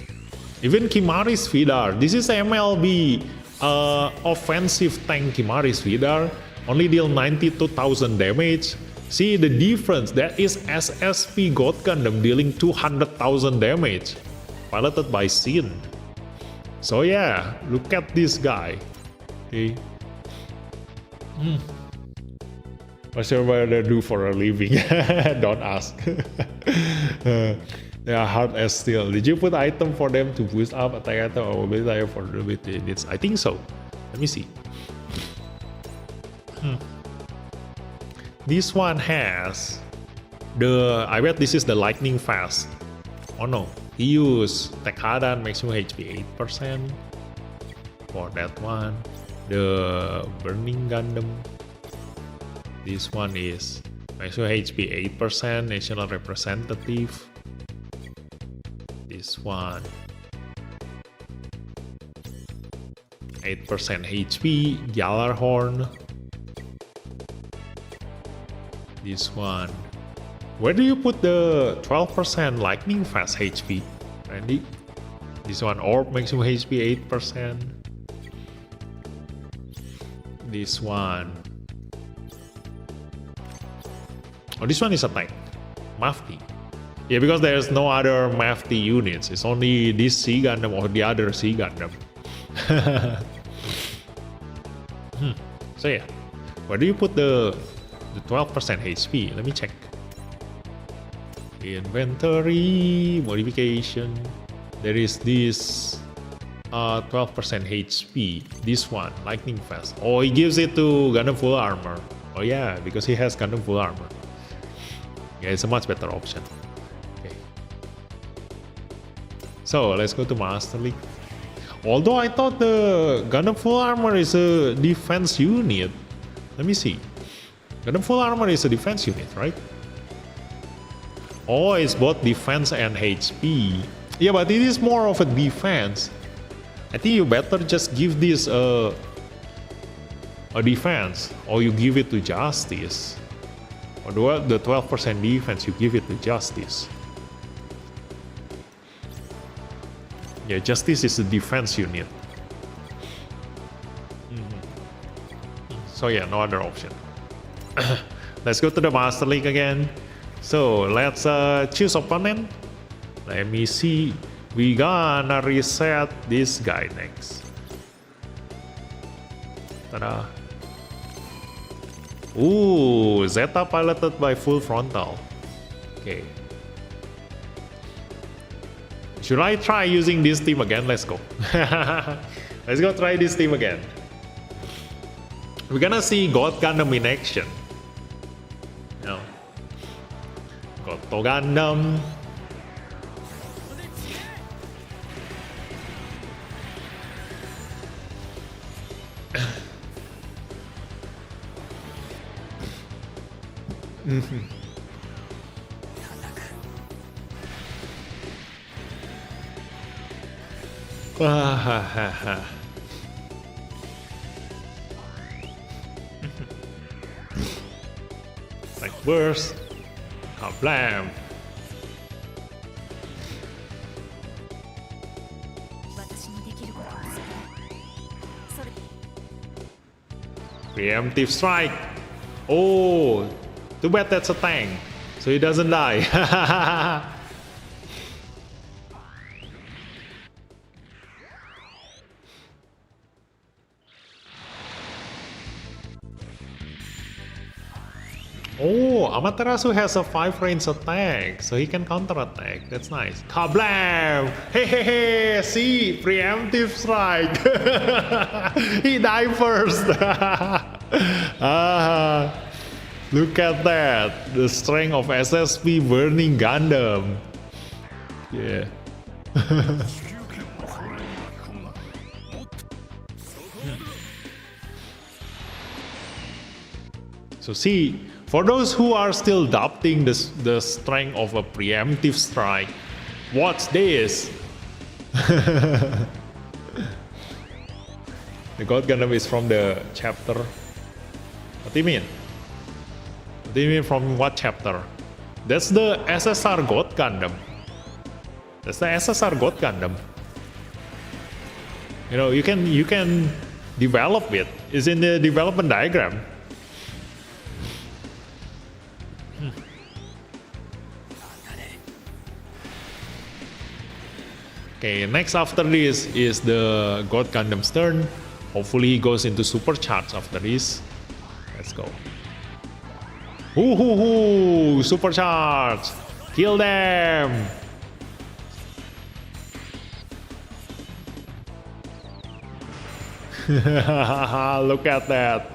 Even Kimari's Vidar. This is MLB offensive tank Kimari's Vidar. Only deal 92,000 damage. See the difference. That is SSP God Gundam dealing 200,000 damage. Piloted by Sin. So yeah, look at this guy. Okay. What's your brother do for a living? Don't ask. They are hard as steel. Did you put item for them to boost up attack item or mobility item for the units? I think so. Let me see. This one has the. I bet this is the lightning fast. Oh no, he used Tekadan maximum HP 8% for that one. The burning Gundam. This one is maximum HP 8%, national representative. This one 8% HP, Gjallarhorn. This one. Where do you put the 12% lightning fast HP, Randy? This one orb maximum HP 8%. This one. Oh, this one is a tank. Mafti. Yeah, because there's no other Mafti units. It's only this Sea Gundam or the other Sea Gundam. So yeah, where do you put the 12% HP? Let me check. Inventory modification. There is this 12% HP. This one, lightning fast. Oh, he gives it to Gundam full armor. Oh yeah, because he has Gundam full armor. Yeah, it's a much better option. Okay. So let's go to Master League. Although I thought the Gundam full armor is a defense unit. Let me see. Gundam full armor is a defense unit, right? Oh, it's both defense and HP. Yeah, but it is more of a defense. I think you better just give this a defense, or you give it to Justice. Or the 12% defense, you give it to Justice. Yeah, Justice is a defense unit. So yeah, no other option. Let's go to the Master League again. So let's choose opponent. Let me see. We gonna reset this guy next. Ta-da. Ooh, Zeta piloted by Full Frontal. Okay. Should I try using this team again? Let's go. Let's go try this team again. We're gonna see God Gundam in action. No. Goto Gundam. Like burst, blam. Preemptive strike. Oh, too bad that's a tank, so he doesn't die. Oh, Amaterasu has a 5 range attack, so he can counterattack. That's nice. Kablam! Hey, hey, hey! See? Preemptive strike! He died first! Look at that! The strength of SSP Burning Gundam. Yeah. So see, for those who are still doubting the strength of a preemptive strike, watch this. The God Gundam is from the chapter. What do you mean? What do you mean from what chapter? That's the SSR God Gundam. That's the SSR God Gundam. You know, you can develop it. It's in the development diagram. Okay, next after this is the God Gundam's turn. Hopefully he goes into supercharge after this. Let's go. Woohoo! Supercharge! Kill them! Look at that.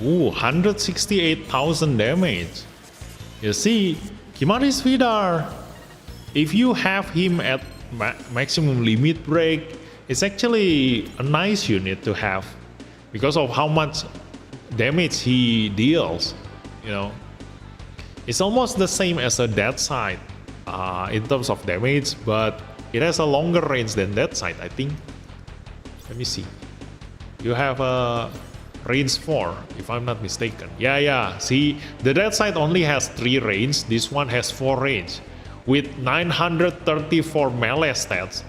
Ooh, 168,000 damage. You see, Kimari's Vidar, if you have him at maximum limit break, it's actually a nice unit to have because of how much damage he deals, you know. It's almost the same as a Dead Side in terms of damage, but it has a longer range than Dead Side, I think. Let me see. You have a range 4, if I'm not mistaken. Yeah. See, the Dead Side only has 3 range. This one has 4 range with 934 melee stats.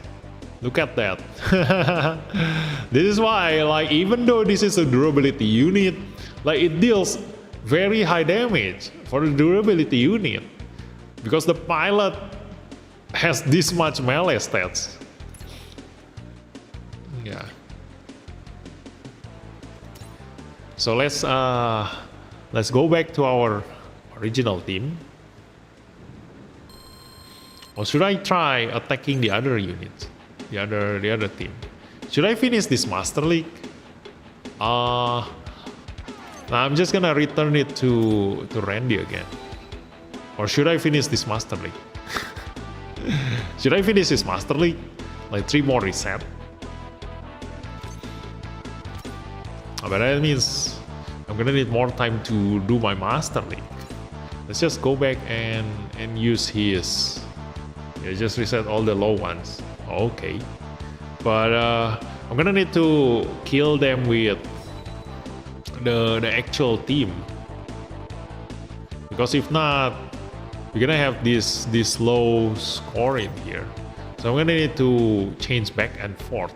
Look at that. This is why, like, even though this is a durability unit, like, it deals very high damage for the durability unit because the pilot has this much melee stats. Yeah. So let's go back to our original team. Or should I try attacking the other units, the other team? Should I finish this Master League? I'm just gonna return it to Randy again. Or should I finish this Master League? Should I finish this Master League? Like 3 more reset? But that means I'm gonna need more time to do my Master League. Let's just go back and use his. Yeah, just reset all the low ones. Okay. But I'm gonna need to kill them with the actual team, because if not, we're gonna have this low score in here. So I'm gonna need to change back and forth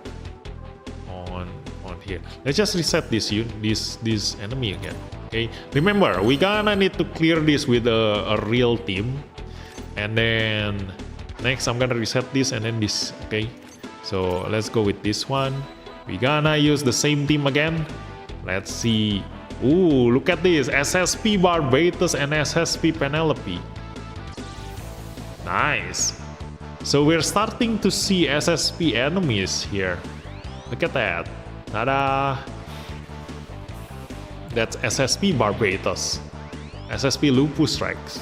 on here. Let's just reset this enemy again. Okay, remember, we gonna need to clear this with a real team, and then next I'm gonna reset this and then this. Okay, so let's go with this one. We gonna use the same team again. Let's see. Ooh, look at this. SSP Barbatus and SSP Penelope. Nice. So we're starting to see SSP enemies here. Look at that. Ta-da. That's SSP Barbatus. SSP Lupus Rex.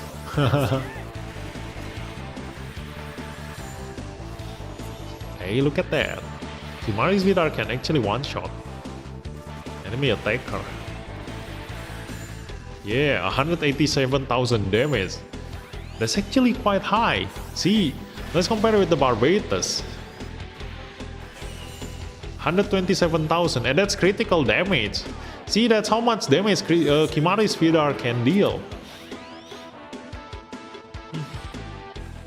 Hey, look at that. Kimari's Vidar can actually one-shot enemy attacker. Yeah, 187,000 damage. That's actually quite high. See, let's compare it with the Barbatus. 127,000, and that's critical damage. See, that's how much damage Kimari's Vidar can deal.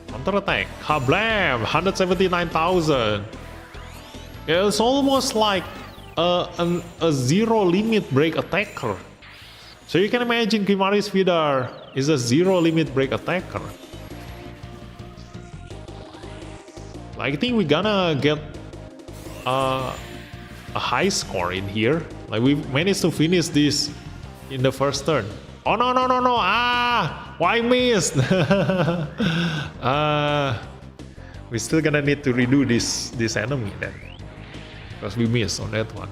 Counter attack, kablam, 179,000. It's almost like a zero limit break attacker. So you can imagine Kimari's Vidar is a zero limit break attacker. I think we're gonna get a high score in here. Like, we managed to finish this in the first turn. Oh no no no no! Ah, why missed? We're still gonna need to redo this enemy then, because we missed on that one.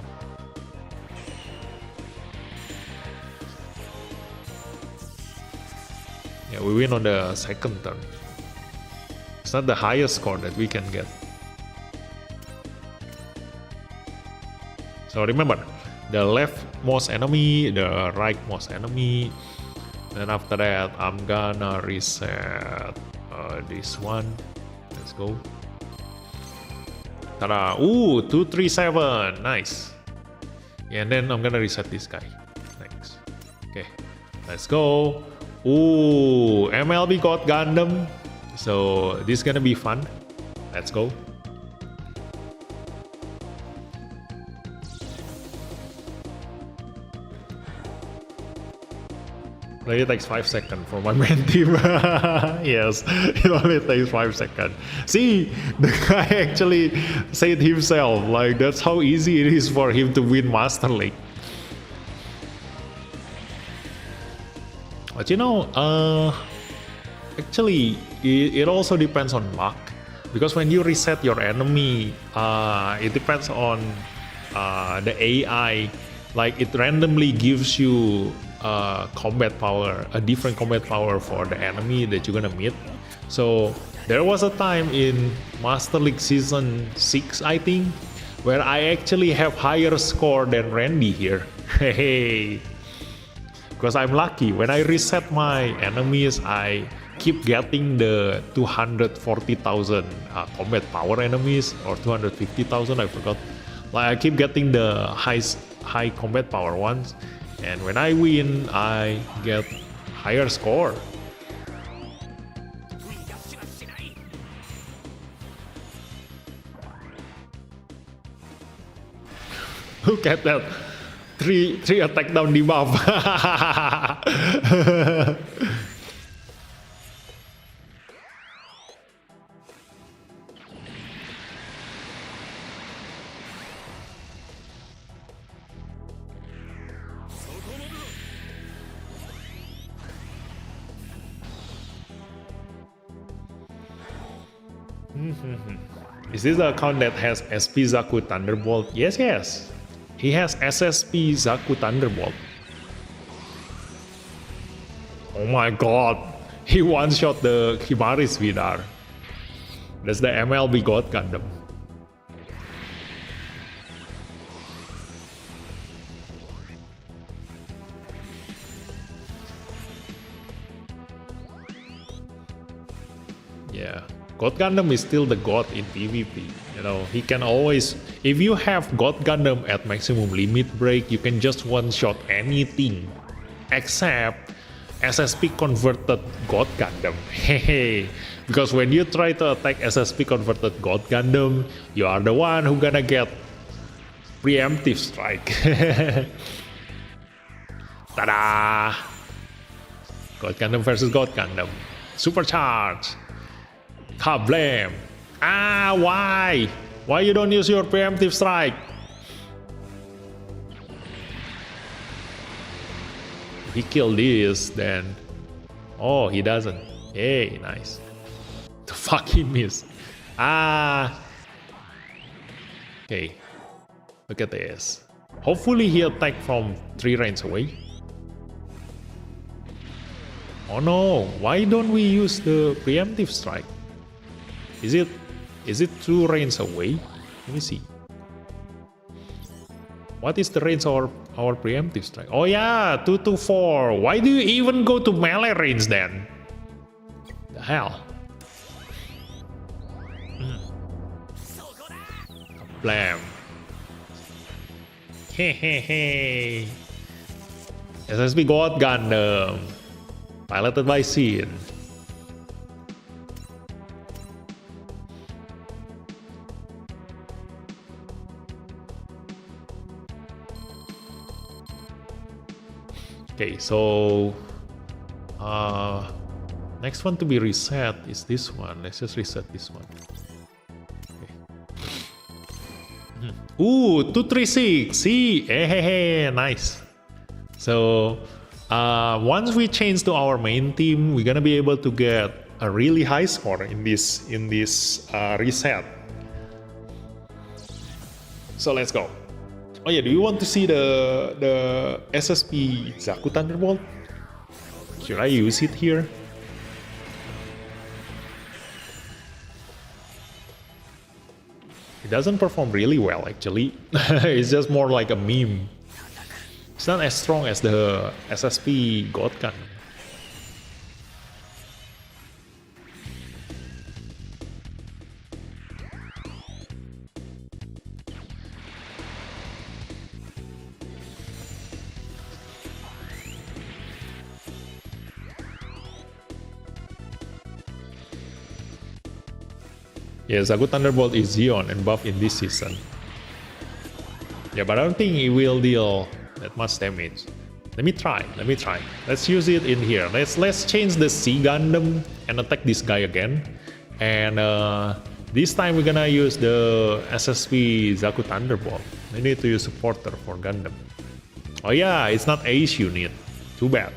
Yeah, we win on the second turn. It's not the highest score that we can get. So remember, the leftmost enemy, the rightmost enemy. Then after that, I'm gonna reset this one. Let's go. Ta-da! Ooh, 237. Nice. Yeah, and then I'm gonna reset this guy. Thanks. Okay, let's go. Ooh, MLB got Gundam. So this is gonna be fun. Let's go. It takes 5 seconds for my main team. Yes, it only takes 5 seconds. See, the guy actually said himself, like that's how easy it is for him to win Master League. But you know, actually, it also depends on luck. Because when you reset your enemy, it depends on the AI. Like it randomly gives you combat power, a different combat power for the enemy that you're gonna meet. So there was a time in Master League Season 6, I think, where I actually have higher score than Randy here. Hey, because I'm lucky. When I reset my enemies, I keep getting the 240,000 combat power enemies, or 250,000, I forgot. Like I keep getting the high combat power ones, and when I win, I get higher score. Look at that, three attack down debuff. Is this the account that has SP Zaku Thunderbolt? Yes, yes. He has SSP Zaku Thunderbolt. Oh my god. He one-shot the Himaris Vidar. That's the MLB God Gundam. Yeah. God Gundam is still the god in PvP. You know, he can always, if you have God Gundam at maximum limit break, you can just one-shot anything except SSP converted God Gundam. Hey, because when you try to attack SSP converted God Gundam, you are the one who gonna get preemptive strike. Ta-da! God Gundam versus God Gundam. Supercharge! Kablam! Ah, why? Why you don't use your preemptive strike? If he killed this, then... Oh, he doesn't. Hey, nice. The fuck he missed. Ah. Okay. Look at this. Hopefully he attacked from 3 range away. Oh no, why don't we use the preemptive strike? Is it 2 range away? Let me see. What is the range of our preemptive strike? Oh yeah, 224. Why do you even go to melee range then? The hell? Blam. Hehehe. SSB God Gundam. Piloted by Sin. Okay, so next one to be reset is this one. Let's just reset this one. Okay. Ooh, 236. See, hey, nice. So once we change to our main team, we're gonna be able to get a really high score in this reset. So let's go. Oh yeah, do you want to see the SSP Zaku Thunderbolt? Should I use it here? It doesn't perform really well actually. It's just more like a meme. It's not as strong as the SSP God Gun. Yeah, Zaku Thunderbolt is Zeon and buff in this season. Yeah, but I don't think it will deal that much damage. Let me try. Let's use it in here. Let's change the C Gundam and attack this guy again. And this time we're gonna use the SSP Zaku Thunderbolt. I need to use supporter for Gundam. Oh yeah, it's not Ace unit. Too bad.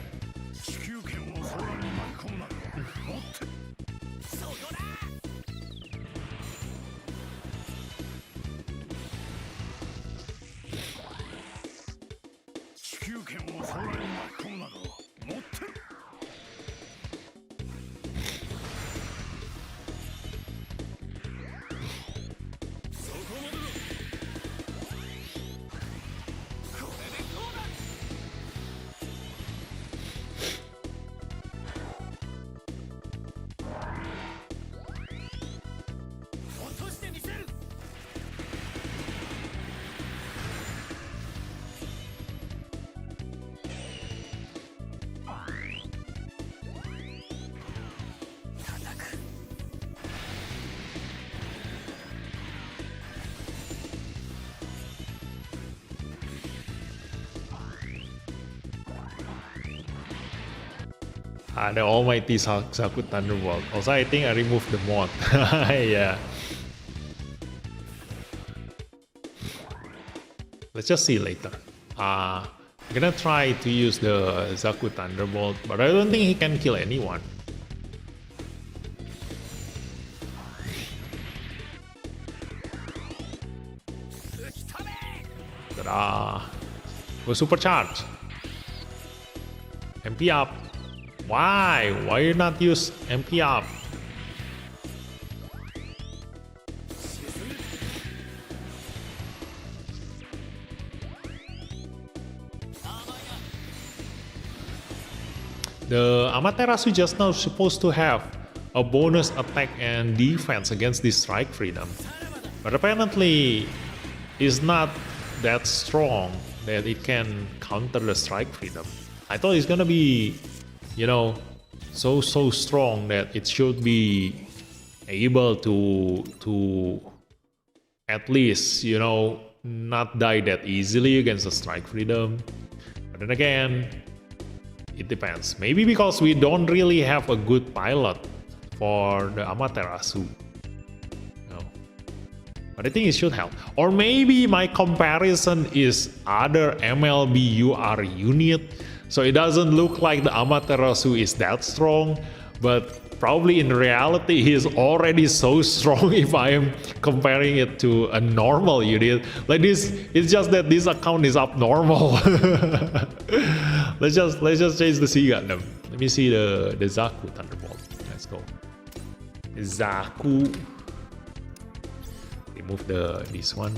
The almighty Zaku Thunderbolt. Also, I think I removed the mod. Yeah. Let's just see later. I'm gonna try to use the Zaku Thunderbolt, but I don't think he can kill anyone. Ta-da! Go supercharge. MP up. Why? Why you not use MP up? The Amaterasu just now supposed to have a bonus attack and defense against this strike freedom, but apparently it's not that strong that it can counter the strike freedom. I thought it's gonna be, you know, so strong that it should be able to at least, you know, not die that easily against the strike freedom. But then again, it depends. Maybe because we don't really have a good pilot for the Amaterasu. No. But I think it should help. Or maybe my comparison is other MLB UR unit. So it doesn't look like the Amaterasu is that strong, but probably in reality he is already so strong if I am comparing it to a normal unit. Like this, it's just that this account is abnormal. let's just change the C Gundam. Let me see the Zaku Thunderbolt. Let's go. Zaku. Remove this one.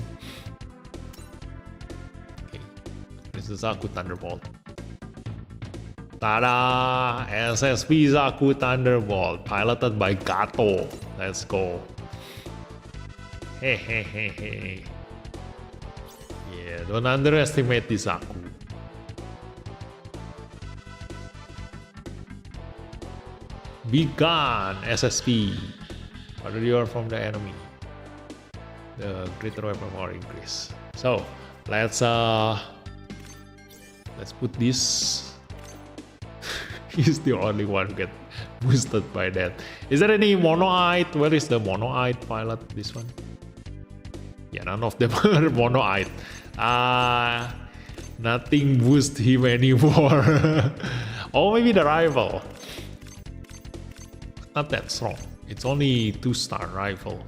Okay. This is Zaku Thunderbolt. Tada! SSP Zaku Thunderbolt, piloted by Gato. Let's go. Hey. Yeah, don't underestimate the Zaku. Be gone, SSP. Order you from the enemy. The greater weapon power increase. So let's put this. He's the only one who get boosted by that. Is there any monoite? Where is the monoite pilot? This one? Yeah, none of them are monoite. Nothing boosts him anymore. Or maybe the rival. Not that strong. It's only 2-star rival.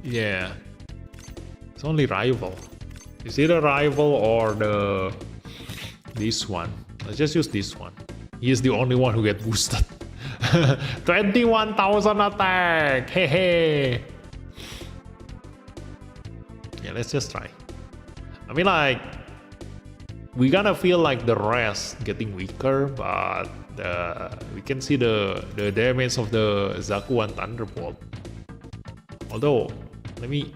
Yeah. It's only rival. Is it a rival or this one? Let's just use this one. He is the only one who get boosted. 21,000 attack! Hey hey! Yeah, let's just try. I mean, like, we gonna feel like the rest getting weaker, but we can see the damage of the Zaku and Thunderbolt. Although, let me.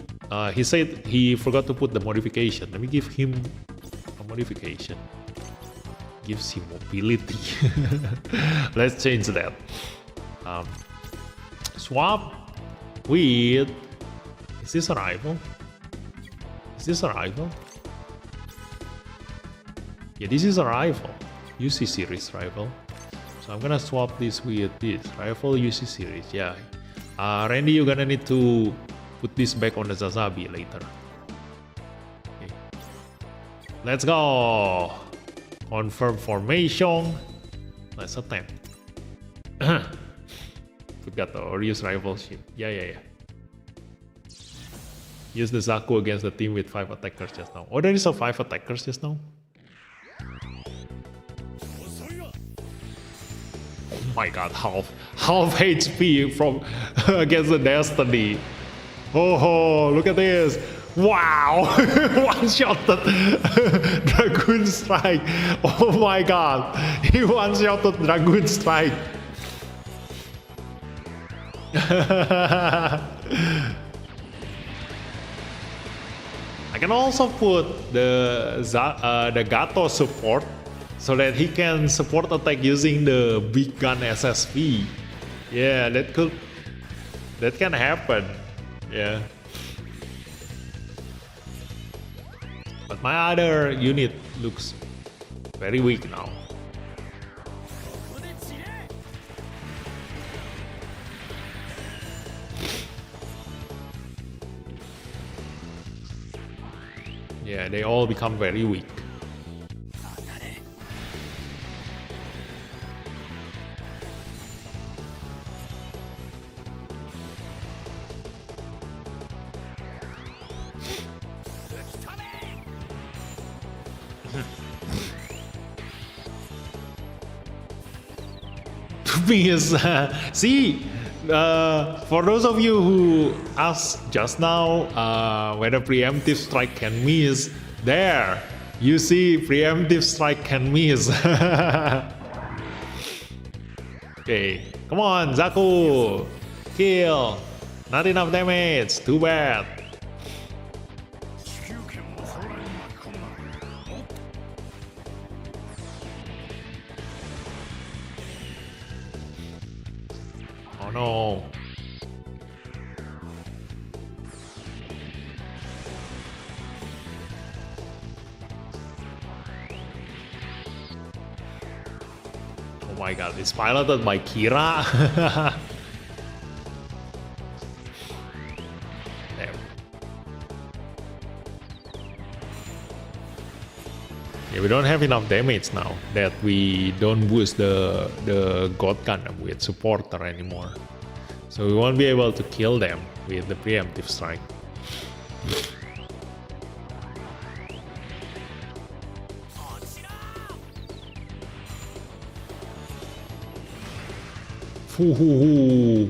He said he forgot to put the modification. Let me give him a modification. Gives him mobility. Let's change that. Swap with. Is this a rival? Is this a rival? Yeah, this is a rival. UC series rival. So I'm gonna swap this with this rival UC series. Yeah. Randy, you're gonna need to put this back on the Zazabi later. Okay. Let's go. Confirm formation. Let's attempt. Forgot the Orius rivalship. Yeah. Use the Zaku against the team with 5 attackers just now. Oh, there is a 5 attackers just now. Oh my god, half HP from against the Destiny. Oh, look at this. Wow! One-shotted Dragoon Strike. Oh my god. He one-shotted Dragoon Strike. I can also put the Gato support so that he can support attack using the big gun SSP. Yeah, that can happen. Yeah. But my other unit looks very weak now. Yeah, they all become very weak. Because see, for those of you who asked just now whether preemptive strike can miss, there you see preemptive strike can miss. Okay, come on, Zaku, kill. Not enough damage. Too bad. Oh no. Oh my god, it's piloted by Kira. There. Yeah, we don't have enough damage now that we don't boost the God Gundam with supporter anymore. So we won't be able to kill them with the preemptive strike. Hoo.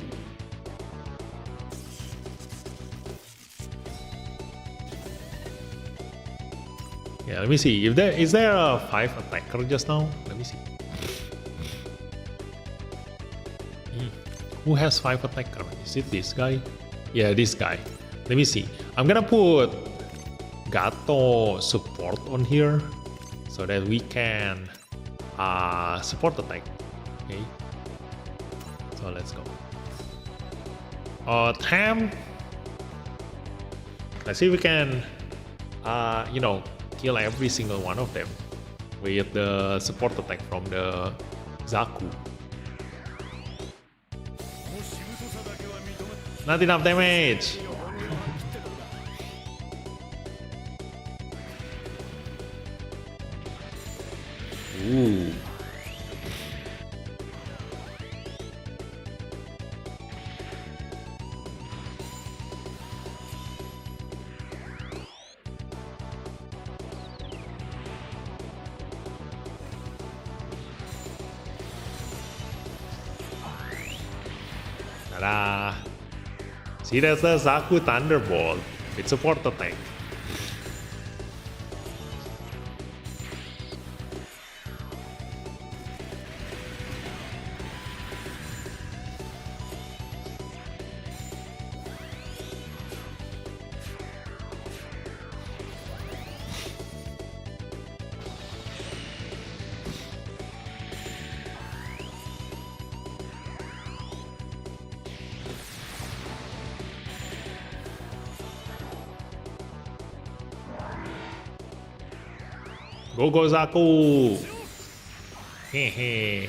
Yeah, let me see. If there is there a 5 attacker just now? Let me see. Who has 5 attacker? Is it this guy? Yeah, this guy. Let me see. I'm gonna put Gato support on here so that we can support attack. Okay. So let's go. Tam. Let's see if we can, kill every single one of them with the support attack from the Zaku. Not enough damage. Ooh. Ta-da! See, that's the Zaku Thunderbolt. It's support attack. Go Zaku! Hehe.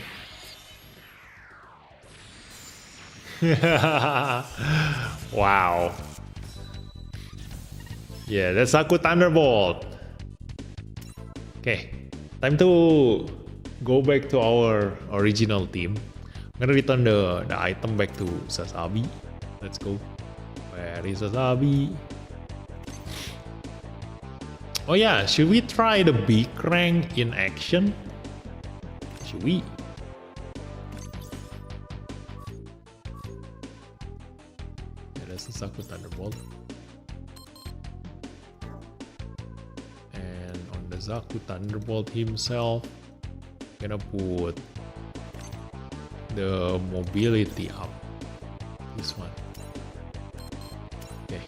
Wow. Yeah, that's Zaku Thunderbolt. Okay, time to go back to our original team. I'm gonna return the item back to Sasabi. Let's go. Where is Sasabi? Oh yeah, should we try the big rank in action? Should we? Yeah, that's the Zaku Thunderbolt. And on the Zaku Thunderbolt himself, I'm gonna put the mobility up. This one. Okay.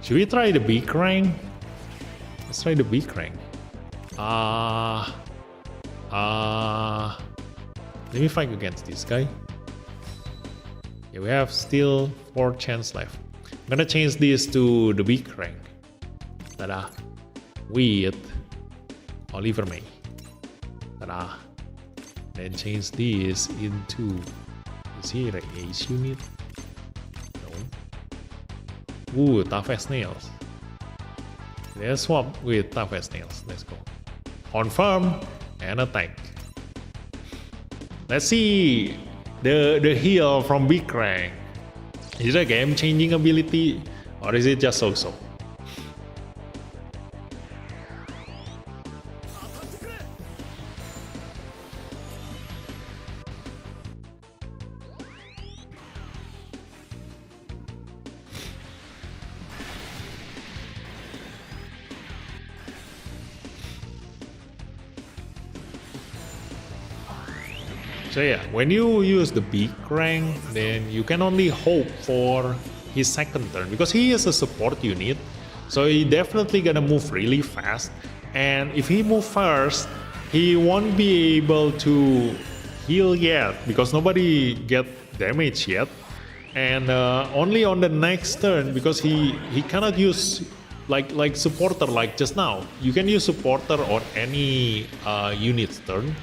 Should we try the big rank? Let's try the big rank. Let me fight against this guy. Yeah, we have still 4 chances left. I'm gonna change this to the big rank. Ta-da. With Oliver May. Ta-da. Then change this into, is he the Ace unit? No. Ooh, tough as nails. Let's swap with tough as nails. Let's go. Confirm and attack. Let's see the heal from big rank. Is it a game-changing ability or is it just so-so? So yeah, when you use the big rank, then you can only hope for his second turn because he is a support unit. So he definitely gonna move really fast. And if he move first, he won't be able to heal yet because nobody get damage yet. And only on the next turn, because he cannot use like supporter like just now. You can use supporter on any unit's turn.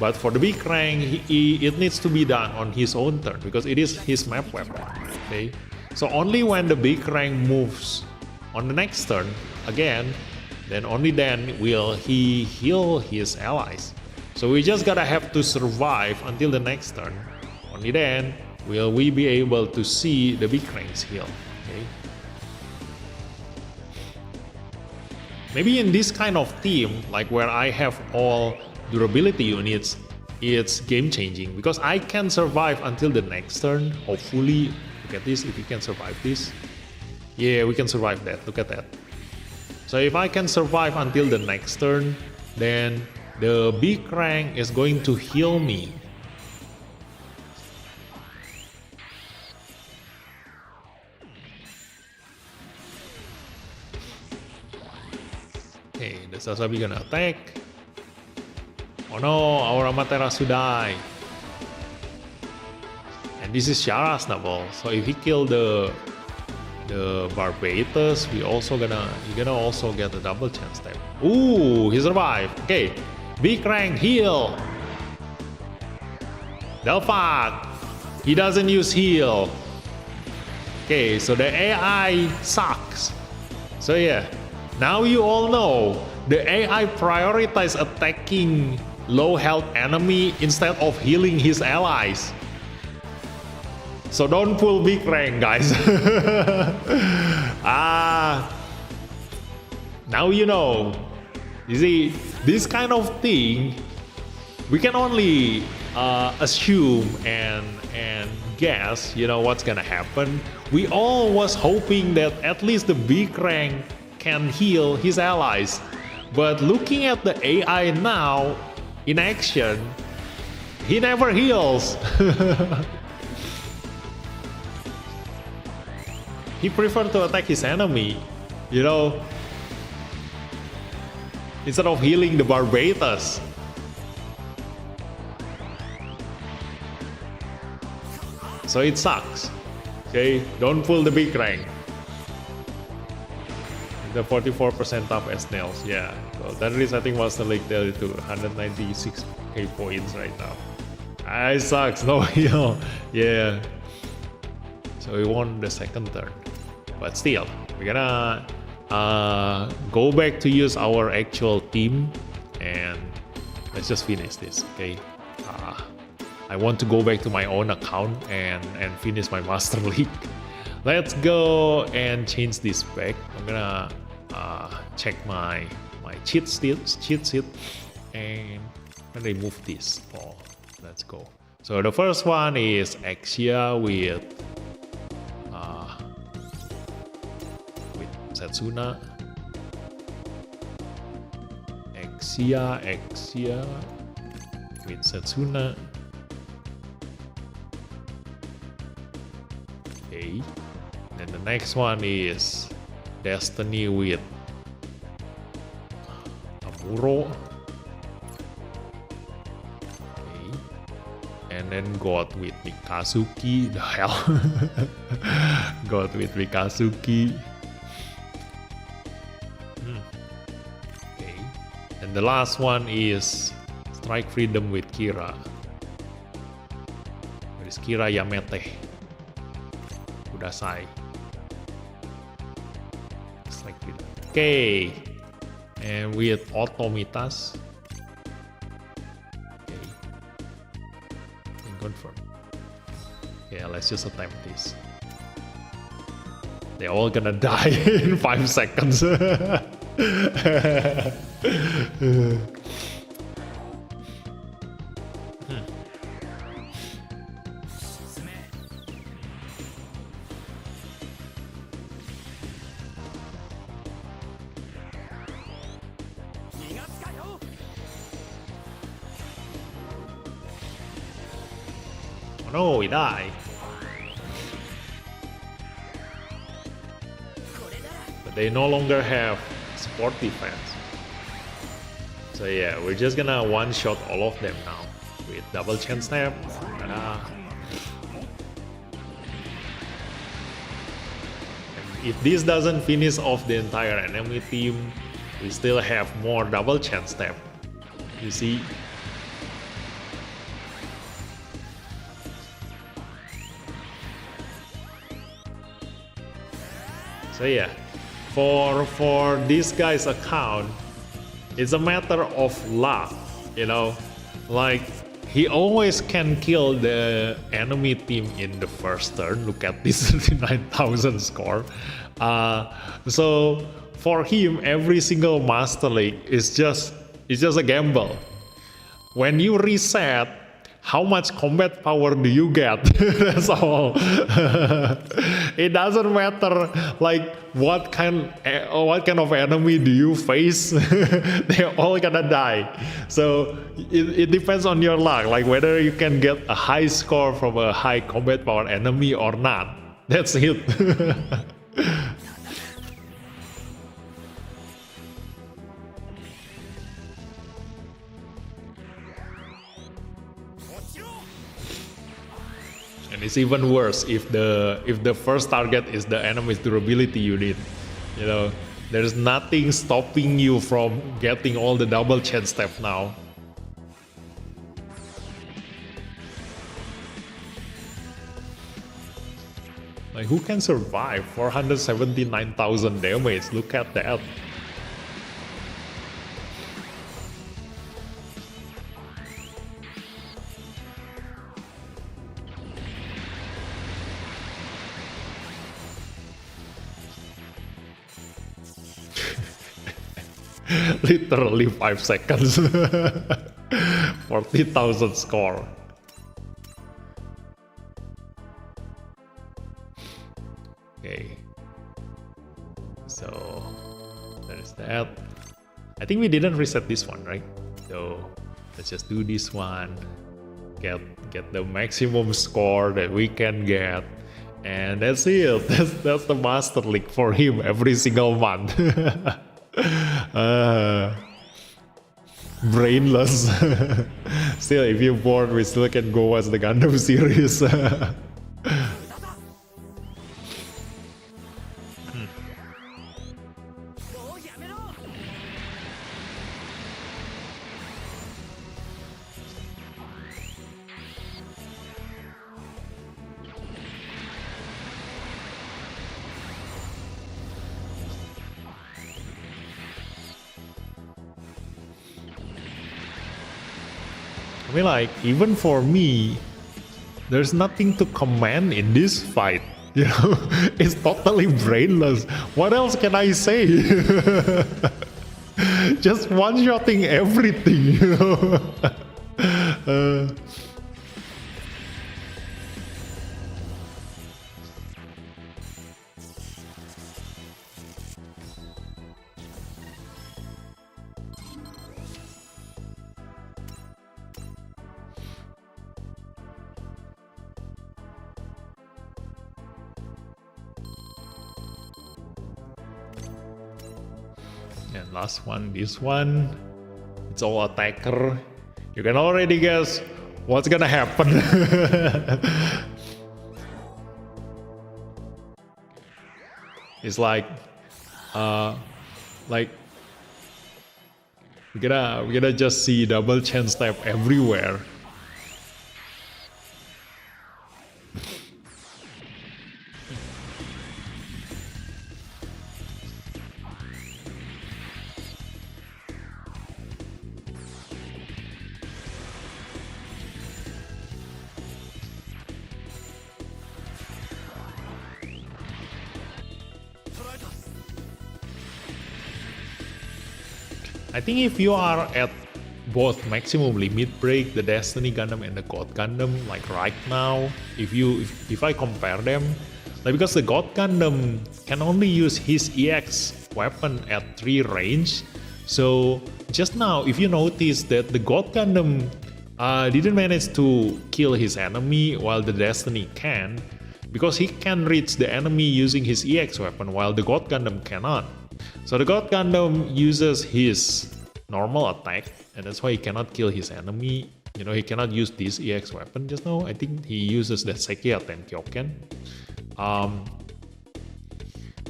But for the big rank, it needs to be done on his own turn because it is his map weapon. Okay, so only when the big rank moves on the next turn again, then only then will he heal his allies. So we just gotta have to survive until the next turn. Only then will we be able to see the big ranks heal. Okay. Maybe in this kind of team, like where I have all durability units, it's game changing because I can survive until the next turn. Hopefully, look at this, if we can survive this. Yeah, we can survive that, look at that. So if I can survive until the next turn, then the big rank is going to heal me. Okay, the Sasabi gonna attack. Oh no, our Amaterasu die. And this is Shara's double. So if he kill the Barbatus, you're gonna also get a double chance step. Ooh, he survived. Okay, big rank heal. Delphat, he doesn't use heal. Okay, so the AI sucks. So yeah, now you all know the AI prioritize attacking low health enemy instead of healing his allies. So don't pull big rank, guys. Now you know. You see, this kind of thing, we can only assume and guess, you know, what's gonna happen. We all was hoping that at least the big rank can heal his allies. But looking at the AI now in action, he never heals. He prefers to attack his enemy, you know, instead of healing the Barbatus. So it sucks. Okay, don't pull the big rank. The 44% tough as nails, yeah. So that resetting Master League to 196k points right now. It sucks, no heal. Yeah. So we won the second turn. But still, we're gonna go back to use our actual team and let's just finish this, okay? I want to go back to my own account and finish my Master League. Let's go and change this back. I'm gonna check my cheat sheet and remove this. Oh, let's go. So the first one is Axia with Setsuna. Axia with Setsuna. Okay. And the next one is Destiny with Amuro. Okay. And then God with Mikazuki. The hell? God with Mikazuki. Okay. And the last one is Strike Freedom with Kira. There is Kira Yamete. Kudasai. Strike Freedom. Okay. And with Automitas. Okay. And confirm. Yeah, let's just attempt this. They're all gonna die in 5 seconds. Oh no, we die. But they no longer have support defense. So yeah, we're just gonna one-shot all of them now with double chain snap. Ta-da. And if this doesn't finish off the entire enemy team, we still have more double chain snap. You see? So yeah, for this guy's account, it's a matter of luck, you know, like he always can kill the enemy team in the first turn. Look at this 39,000 score. So for him, every single Master League is just a gamble. When you reset, how much combat power do you get? That's all. It doesn't matter like what kind of enemy do you face. They're all gonna die. So it depends on your luck, like whether you can get a high score from a high combat power enemy or not. That's it. And it's even worse if the first target is the enemy's durability unit. You know, there's nothing stopping you from getting all the double chain step now. Like, who can survive 479,000 damage? Look at that. Literally 5 seconds. 40,000 score. Okay. So there's that. I think we didn't reset this one, right? So let's just do this one. Get the maximum score that we can get. And that's it. That's the Master League for him every single month. Brainless. Still, if you're bored, we still can go as the Gundam series. I mean, like, even for me, there's nothing to command in this fight. You know, it's totally brainless. What else can I say? Just one-shotting everything, you know? And last one, this one, it's all attacker. You can already guess what's gonna happen. It's like we're gonna just see double chance type everywhere. I think if you are at both maximum limit break, the Destiny Gundam and the God Gundam, like right now, if I compare them, like because the God Gundam can only use his EX weapon at 3 range, so just now if you notice that the God Gundam didn't manage to kill his enemy while the Destiny can, because he can reach the enemy using his EX weapon while the God Gundam cannot. So the God Gundam uses his normal attack, and that's why he cannot kill his enemy. You know, he cannot use this EX weapon just now. I think he uses the Sekia Tenkyoken.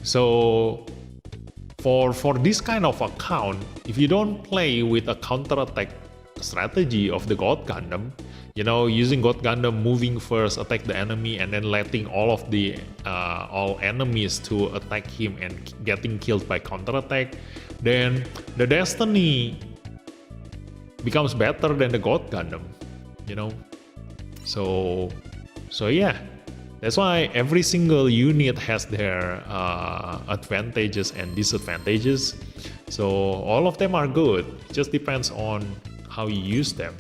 So for this kind of account, if you don't play with a counter-attack strategy of the God Gundam, you know, using God Gundam moving first, attack the enemy, and then letting all enemies to attack him and getting killed by counterattack, then the Destiny becomes better than the God Gundam, you know. So yeah, that's why every single unit has their advantages and disadvantages. So all of them are good. It just depends on how you use them.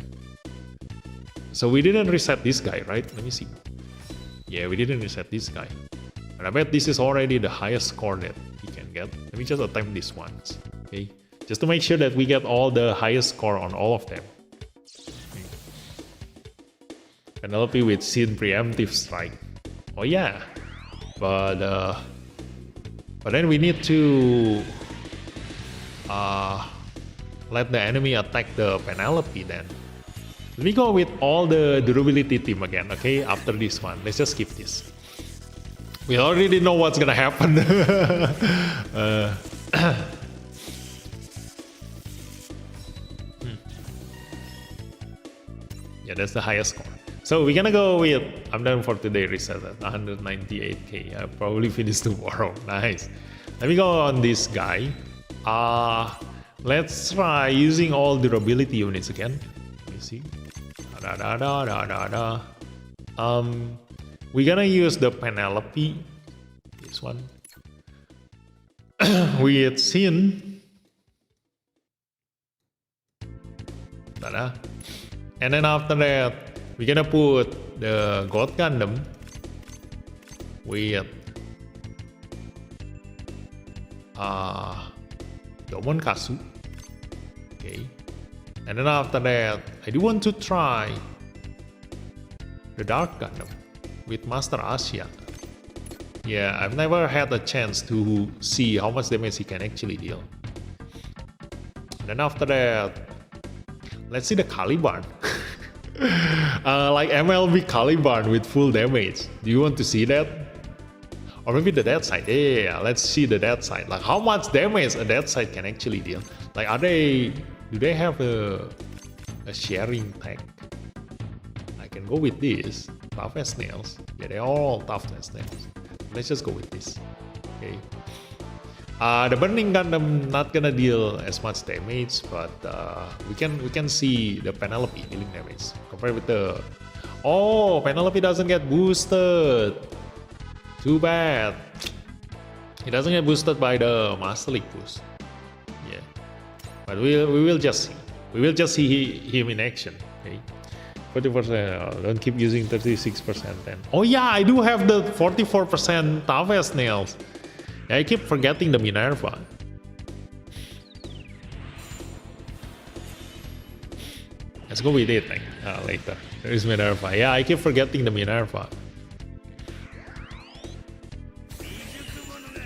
So we didn't reset this guy, right? Let me see. Yeah, we didn't reset this guy. But I bet this is already the highest score that he can get. Let me just attempt this once, okay? Just to make sure that we get all the highest score on all of them. Okay. Penelope with Sin Preemptive Strike. Oh yeah, but then we need to let the enemy attack the Penelope then. Let me go with all the durability team again, okay? After this one, let's just skip this. We already know what's gonna happen. Yeah, that's the highest score. So we're gonna go with, I'm done for today, reset at 198k. I'll probably finish tomorrow. Nice. Let me go on this guy. Let's try using all durability units again. Let me see. We're gonna use the Penelope. This one. With Sin. And then after that, we're gonna put the God Gundam with Domonkasu. Okay. And then after that, I do want to try the Dark Gundam with Master Asia. Yeah, I've never had a chance to see how much damage he can actually deal. And then after that, let's see the Caliban. Like MLB Caliban with full damage. Do you want to see that? Or maybe the dead side. Yeah, let's see the dead side. Like how much damage a dead side can actually deal. Like do they have a sharing tag? I can go with this. Tough as nails. Yeah, they're all tough as nails. Let's just go with this. Okay. The Burning Gundam not gonna deal as much damage, but we can see the Penelope dealing damage compared with the. Oh, Penelope doesn't get boosted. Too bad. He doesn't get boosted by the Master League boost. Yeah, but we will just see. We will just see him in action. Okay. 40%. Don't keep using 36% then. Oh yeah, I do have the 44% tough as nails. I keep forgetting the Minerva. Let's go with it later. There is Minerva. Yeah, I keep forgetting the Minerva.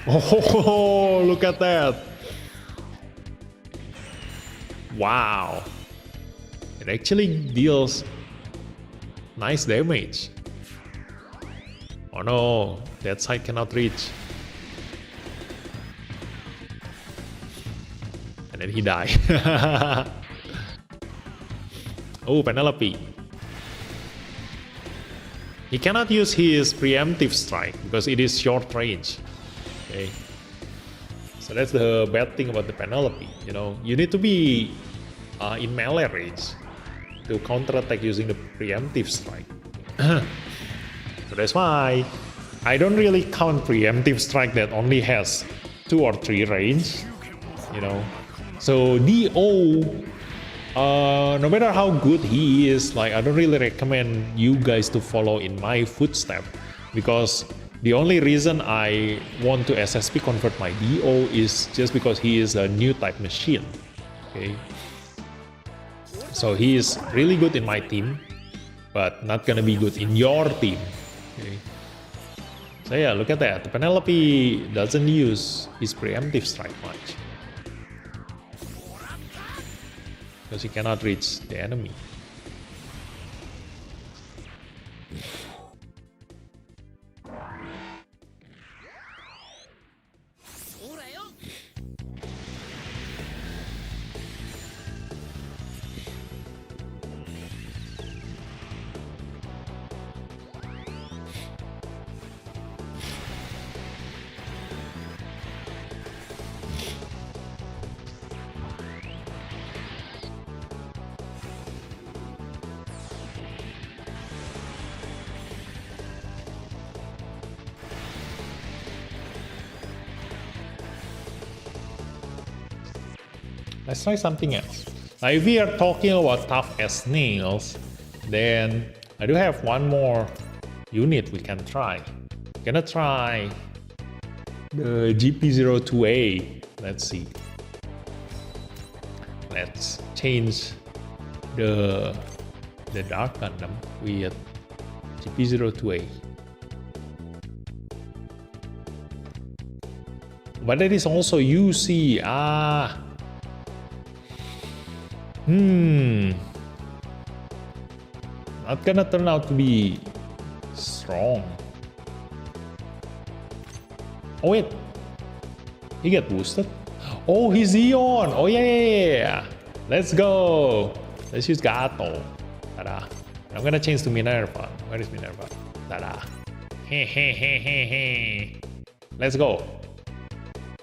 Oh, look at that. Wow. It actually deals nice damage. Oh no, that side cannot reach. And then he died. Oh, Penelope. He cannot use his preemptive strike because it is short range. Okay. So that's the bad thing about the Penelope. You know, you need to be in melee range to counterattack using the preemptive strike. So that's why I don't really count preemptive strike that only has 2 or 3 range. You know. So DO, no matter how good he is, like I don't really recommend you guys to follow in my footsteps, because the only reason I want to SSP convert my DO is just because he is a new type machine. Okay, so he is really good in my team, but not gonna be good in your team. Okay. So yeah, look at that. Penelope doesn't use his preemptive strike much, because he cannot reach the enemy. Let's try something else. Now, if we are talking about tough as nails, then I do have one more unit we can try. Gonna try the GP02A. Let's see. Let's change the Dark Gundam with GP02A. But that is also UC. Not gonna turn out to be strong. Oh wait, he get boosted? Oh, he's Zeon! Oh yeah. Let's go! Let's use Gato. Ta-da. I'm gonna change to Minerva. Where is Minerva? Ta-da. Hehehehe. Let's go.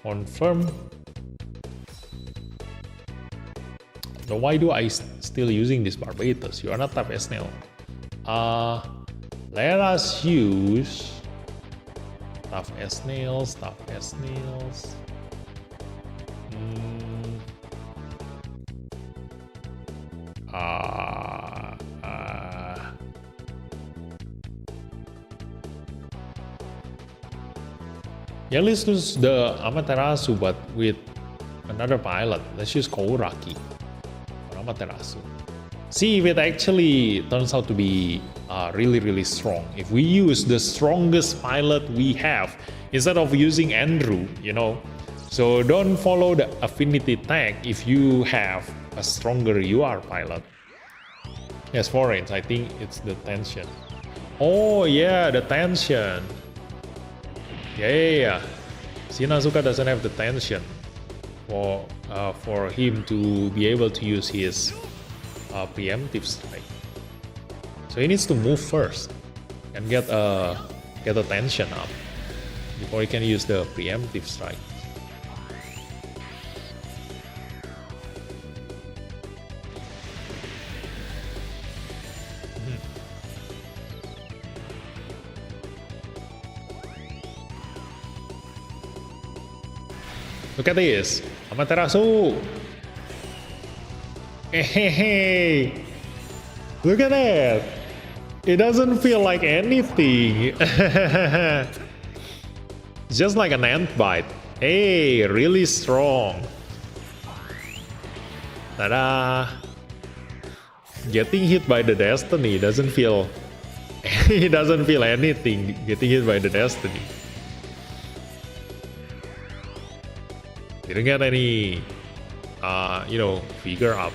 Confirm. So why do I still using this Barbatos? You are not tough as nail. Let us use tough as nails, tough as nails. Yeah, let's use the Amaterasu, but with another pilot. Let's use Kouraki or Amaterasu. See if it actually turns out to be really strong. If we use the strongest pilot we have instead of using Andrew, you know. So don't follow the affinity tag if you have a stronger UR pilot. Yes, foreigns, I think it's the tension. Oh yeah, the tension. Yeah. Shinazuka doesn't have the tension for him to be able to use his preemptive strike. So he needs to move first and get a tension up before he can use the preemptive strike. Look at this, Amaterasu. Hey, look at that. It doesn't feel like anything. It's just like an ant bite. Hey, really strong. Ta-da. Getting hit by the destiny doesn't feel. It doesn't feel anything. Getting hit by the destiny. Didn't get any, figure up.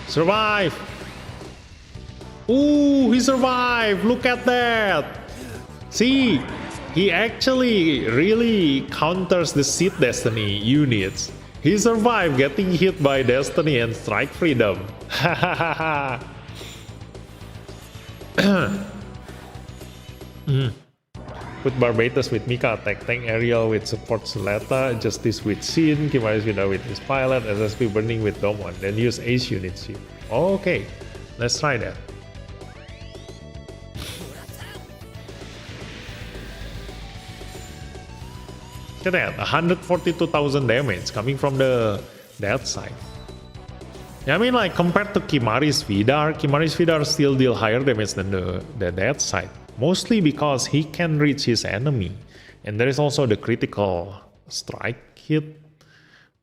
Survive! Ooh, he survived! Look at that! See, he actually really counters the Seed Destiny units. He survived getting hit by Destiny and Strike Freedom. Put Barbatos with Mika attack, Tank Ariel with support Suleta, Justice with Shin, Kimaris Vida with his pilot, SSP Burning with Domon, then use Ace units here. Okay, let's try that. Look at that, 142,000 damage coming from the that side. Yeah, I mean, like, compared to Kimari's Vidar still deal higher damage than the that side. Mostly because he can reach his enemy. And there is also the critical strike hit.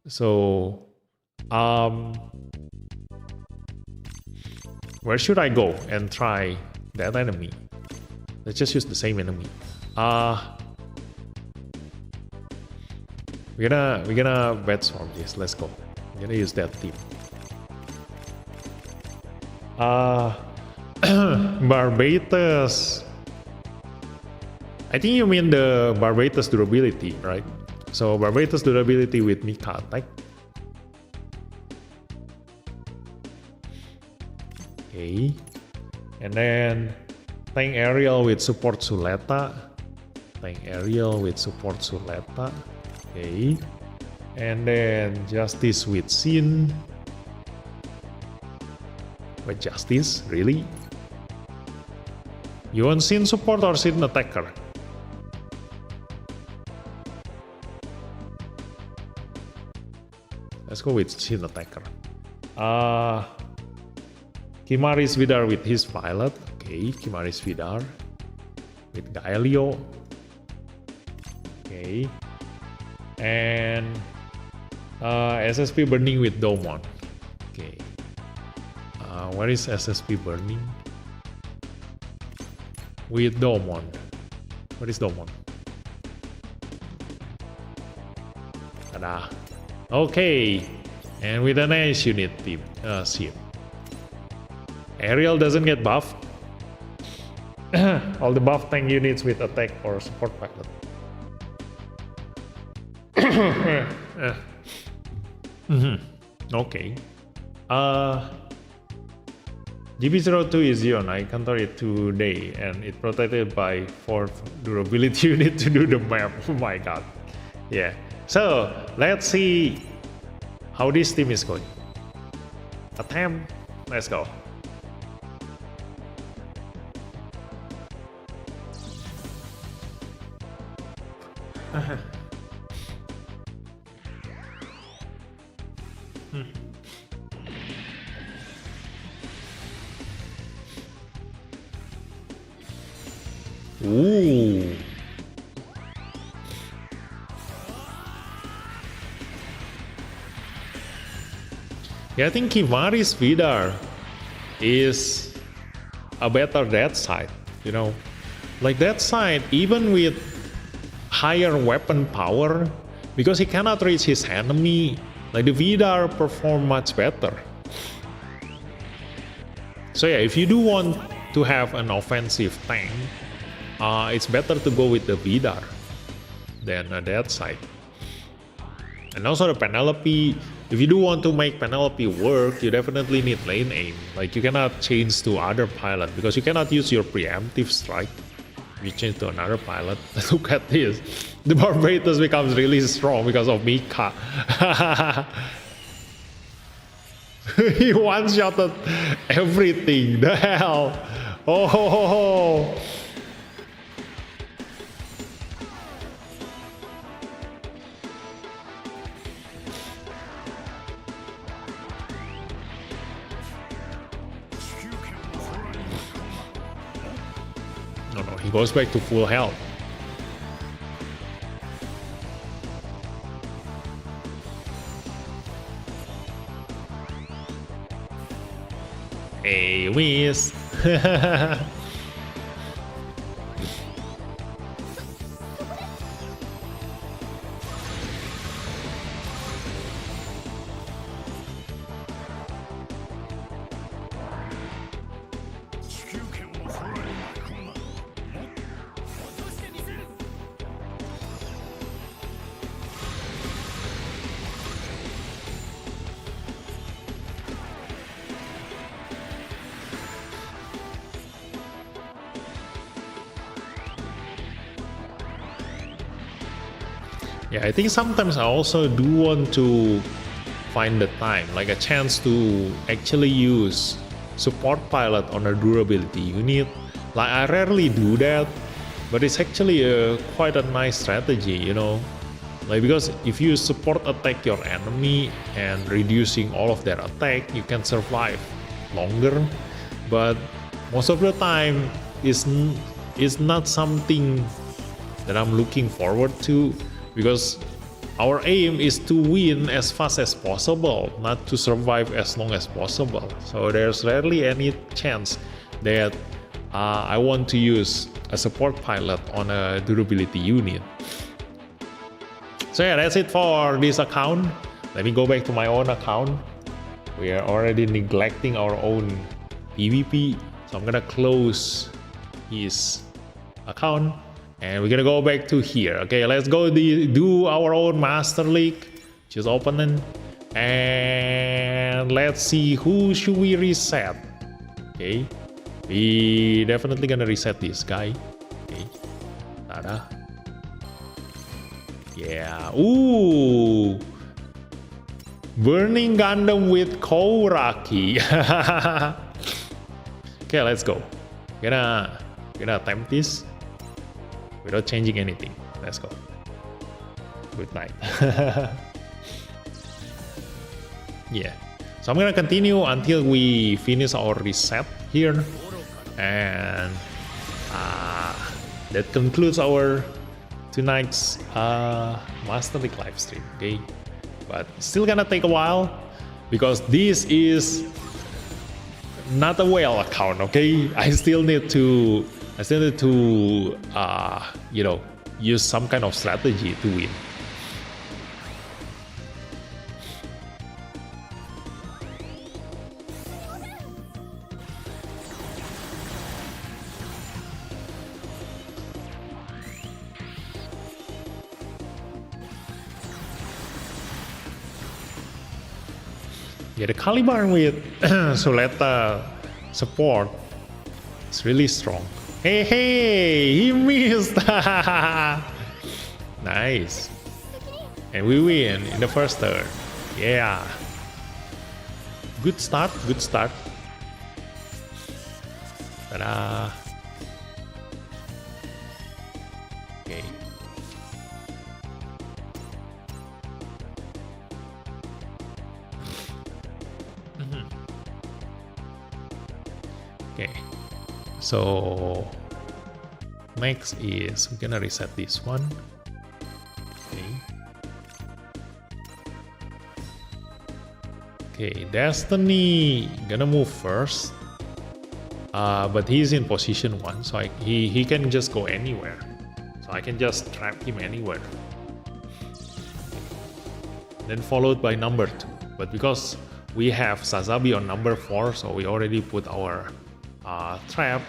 So, where should I go and try that enemy? Let's just use the same enemy. We're gonna bet swap this. Let's go. I'm gonna use that tip. Barbatos. I think you mean the Barbatos durability, right? So Barbatos durability with Mika attack. Okay. And then Tank Ariel with support Suleta. Tank Ariel with support Suleta. Okay. And then Justice with Sin. Wait, Justice? Really? You want Sin support or Sin attacker? Let's go with Sin attacker. Kimaris Vidar with his pilot. Okay, Kimaris Vidar with Gaelio. Okay. And SSP Burning with Domon. Okay. Where is SSP Burning? With Domon. Where is Domon? Ta-da. Okay. And with an Ace unit team. Sim. Ariel doesn't get buffed. All the buff tank units with attack or support pilot. Okay. Uh, GB02 is Ion. I counter it today and it protected by 4 durability unit to do the map. Oh my god. Yeah. So let's see how this team is going. Attempt. Let's go. Ooh. Yeah, I think Kimari's Vidar is a better that side, you know. Like that side, even with higher weapon power, because he cannot reach his enemy, like the Vidar perform much better. So yeah, if you do want to have an offensive tank, it's better to go with the Vidar than that side. And also the Penelope, if you do want to make Penelope work, you definitely need lane aim. Like you cannot change to other pilot because you cannot use your preemptive strike. If you change to another pilot, look at this. The Barbatos becomes really strong because of Mika. He one-shotted everything. The hell. Oh. Ho, ho, ho. No, he goes back to full health. Hey, Whiz. Yeah, I think sometimes I also do want to find the time, like a chance to actually use support pilot on a durability unit. Like I rarely do that, but it's actually quite a nice strategy, you know. Like because if you support attack your enemy and reducing all of their attack, you can survive longer. But most of the time, it's not something that I'm looking forward to. Because our aim is to win as fast as possible, not to survive as long as possible. So there's rarely any chance that I want to use a support pilot on a durability unit. So yeah, that's it for this account. Let me go back to my own account. We are already neglecting our own PvP. So I'm gonna close his account. And we're gonna go back to here. Okay, let's go do our own Master League. Choose opponent. And let's see who should we reset. Okay. We definitely gonna reset this guy. Okay. Tada. Yeah. Ooh. Burning Gundam with Kouraki. Okay, let's go. Gonna attempt this without changing anything. Let's go. Good night. Yeah. So I'm gonna continue until we finish our reset here, and that concludes our tonight's Master League live stream. Okay, but still gonna take a while because this is not a whale account. Okay, I still need to you know, use some kind of strategy to win. Yeah, the Caliban with Suleta support is really strong. Hey, he missed! Nice. And we win in the first turn. Yeah. Good start, good start. Ta-da. Okay. Okay. So next is we're gonna reset this one. Okay. Okay, Destiny gonna move first. But he's in position 1, so he can just go anywhere. So I can just trap him anywhere. Then followed by number 2. But because we have Sazabi on number 4, so we already put our trap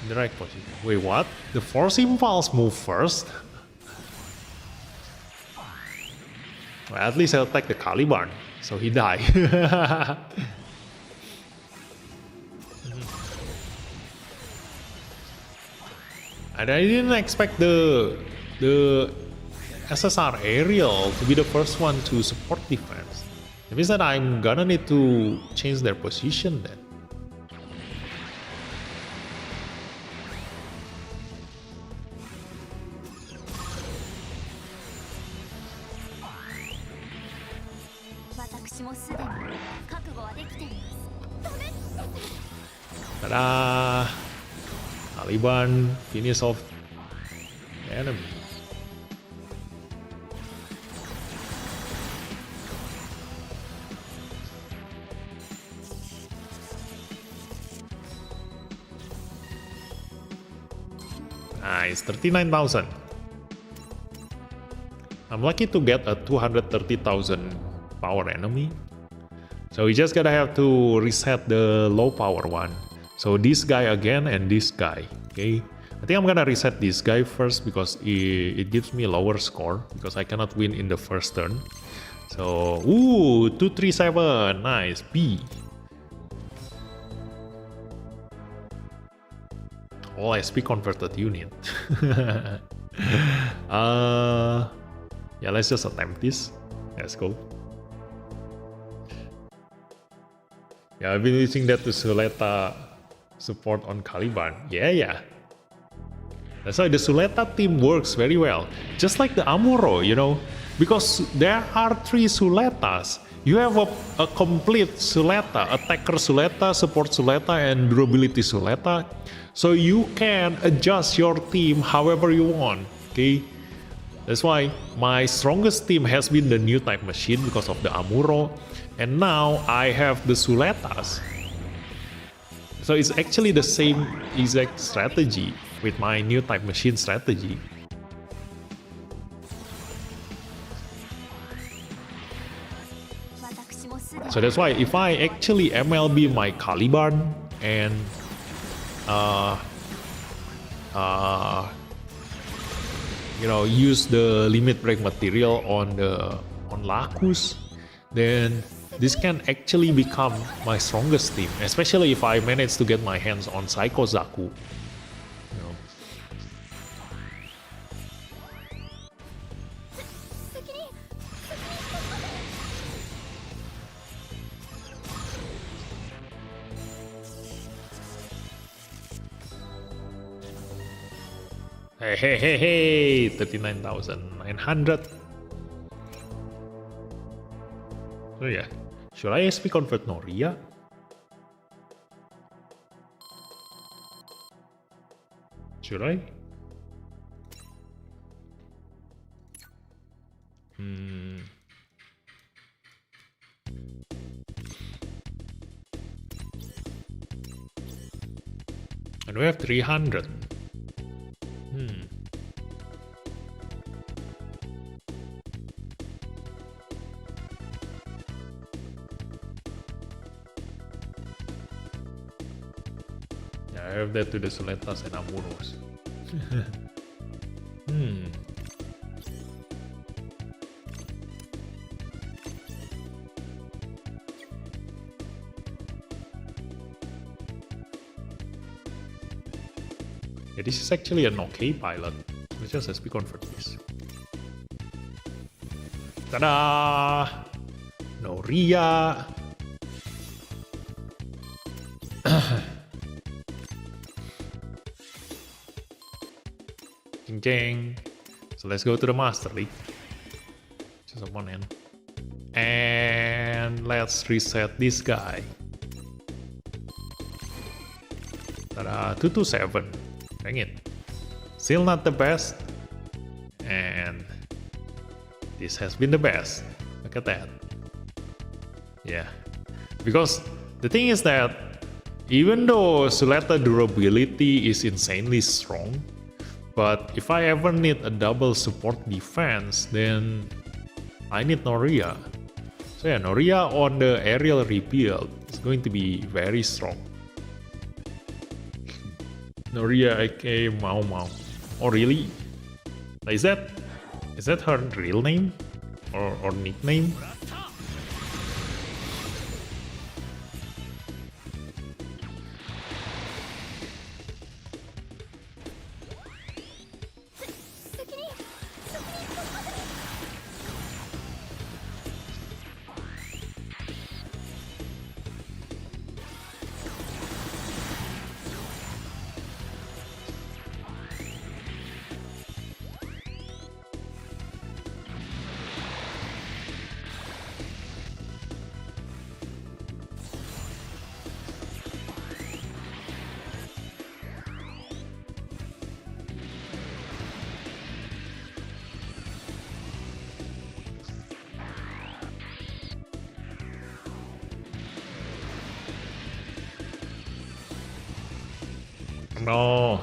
in the right position. Wait, what? The Force Impulse move first? Well, at least I'll attack the Caliban, so he died. And I didn't expect the SSR aerial to be the first one to support defense. It means that I'm gonna need to change their position then. Ta-da! Caliban finish off the enemy. Nice, 39,000. I'm lucky to get a 230,000 power enemy. So we just gotta have to reset the low power one. So this guy again and this guy, okay? I think I'm gonna reset this guy first because it gives me a lower score because I cannot win in the first turn. So, ooh, 237, nice, B. All SP converted unit. Yeah, let's just attempt this. Let's go. Yeah, I've been using that to Suleta support on Caliban. Yeah. That's why the Suleta team works very well. Just like the Amuro, you know. Because there are 3 Suletas. You have a complete Suleta, attacker Suleta, support Suleta, and durability Suleta. So you can adjust your team however you want, okay? That's why my strongest team has been the new type machine because of the Amuro. And now I have the Suletas. So it's actually the same exact strategy with my new type machine strategy. So that's why if I actually MLB my Caliban and you know, use the limit break material on Lacus, then this can actually become my strongest team, especially if I manage to get my hands on Psycho Zaku. You know. Hey, 39,900. So yeah, should I SP convert Noria? Should I? And we have 300. I have that to the Suletas and Amuros. Yeah, this is actually an okay pilot. Let's just SP convert this. Ta-da! Noria! Jing jing. So let's go to the Master League. Just on one end. And let's reset this guy. Ta-da! 227. Dang it. Still not the best. And this has been the best. Look at that. Yeah. Because the thing is that even though Suletta durability is insanely strong, but if I ever need a double support defense, then I need Noria. So yeah, Noria on the aerial rebuild is going to be very strong. Noria aka Mau Mau. Oh really? Is that her real name? Or nickname? No.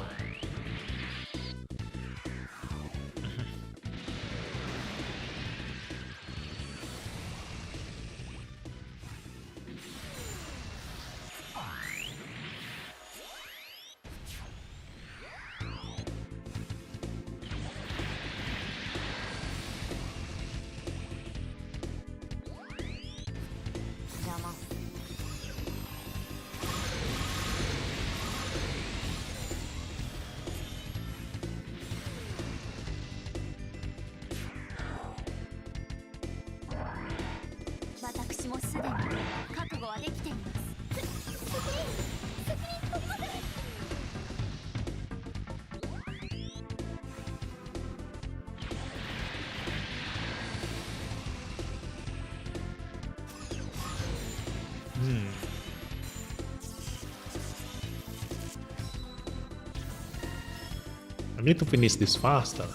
I need to finish this faster.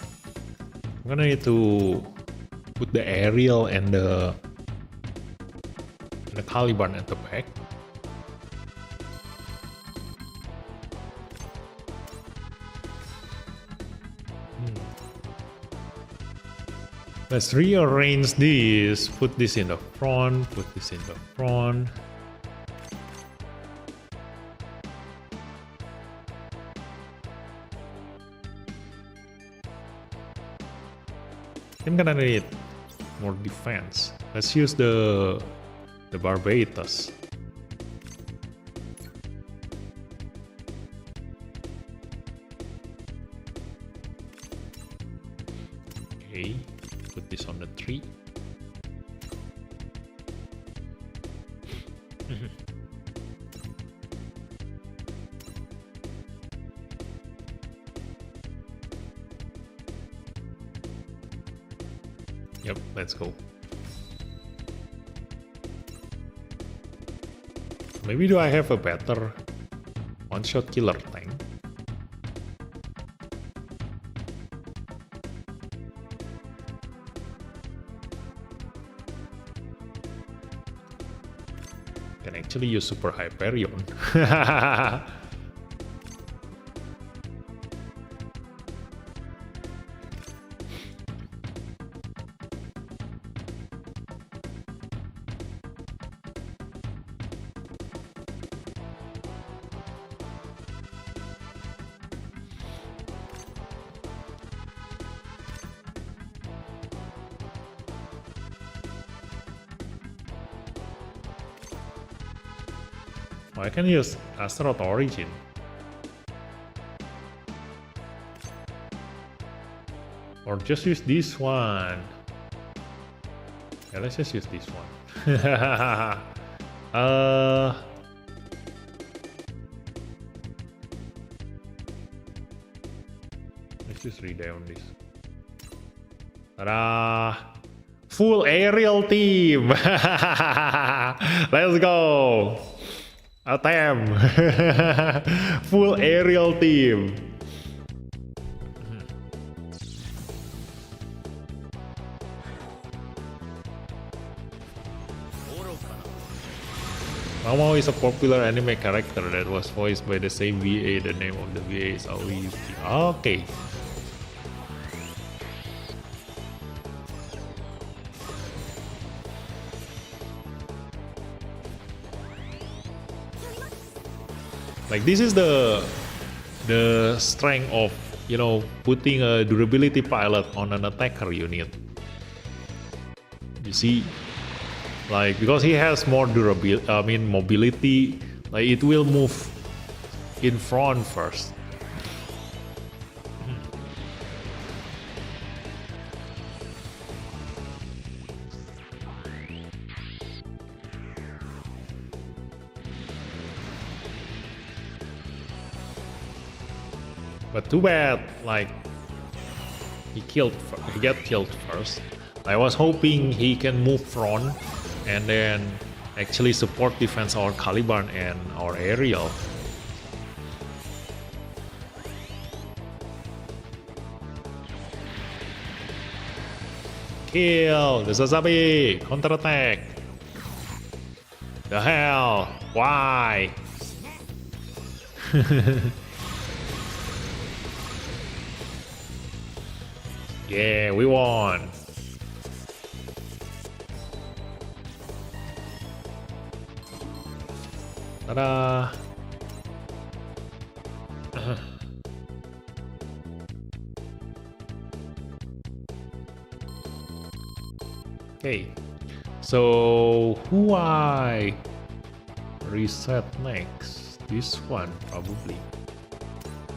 I'm gonna need to put the aerial and the Caliban at the back. Let's rearrange this, put this in the front, put this in the front. I'm gonna need more defense. Let's use the Barbatus. Okay, put this on the tree. Yep, let's go. Maybe do I have a better one-shot killer tank? Can actually use Super Hyperion. Oh, I can use Astaroth Origin. Or just use this one. Yeah, let's just use this one. Let's just read down this. Ta-da! Full aerial team! Let's go! Attempt! Full aerial team! Momo is a popular anime character that was voiced by the same VA. The name of the VA is Aoi. Okay. Like this is the strength of, you know, putting a durability pilot on an attacker unit. You see, like because he has more durability, I mean mobility, like it will move in front first. But too bad, like he got killed first. I was hoping he can move front and then actually support defense our Caliban and our aerial. Kill the Sazabi! Counterattack! The hell? Why? Yeah, we won! Ta-da! Okay, so who I reset next? This one probably.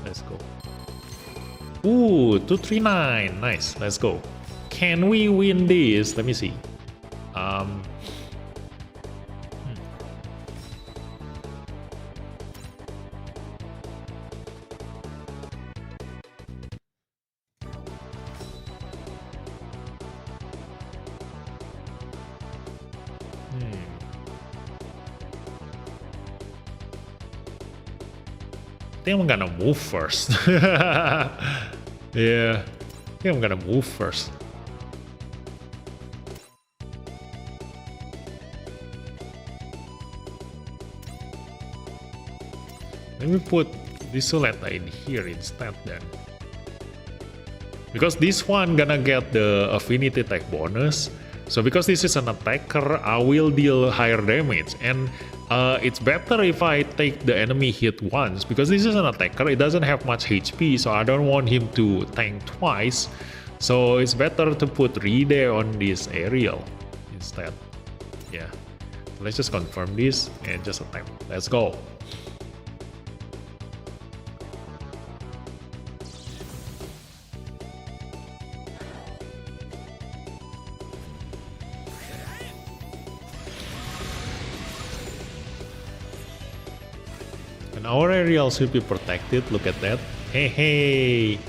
Let's go. Ooh, 239. Nice. Let's go. Can we win this? Let me see. I think I'm gonna move first. Yeah, I think I'm gonna move first. Let me put this Soleta in here instead then. Because this one gonna get the affinity attack bonus. So because this is an attacker, I will deal higher damage. And it's better if I take the enemy hit once. Because this is an attacker, it doesn't have much HP. So I don't want him to tank twice. So it's better to put Ride on this aerial instead. Yeah. Let's just confirm this and just attempt. Let's go. And our aerial should be protected. Look at that. Hey, hey.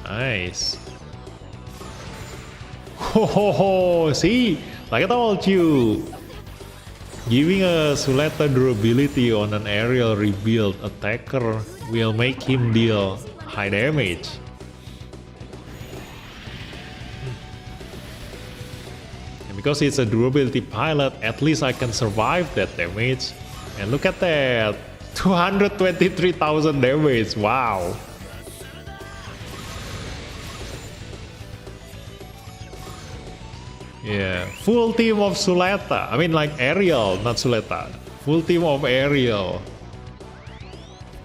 Nice. Ho ho ho! See, like I told you, giving a Suleta durability on an aerial rebuild attacker will make him deal high damage. And because it's a durability pilot, at least I can survive that damage. And look at that, 223,000 damage. Wow. Yeah, full team of Suleta. I mean, like aerial, not Suleta. Full team of aerial.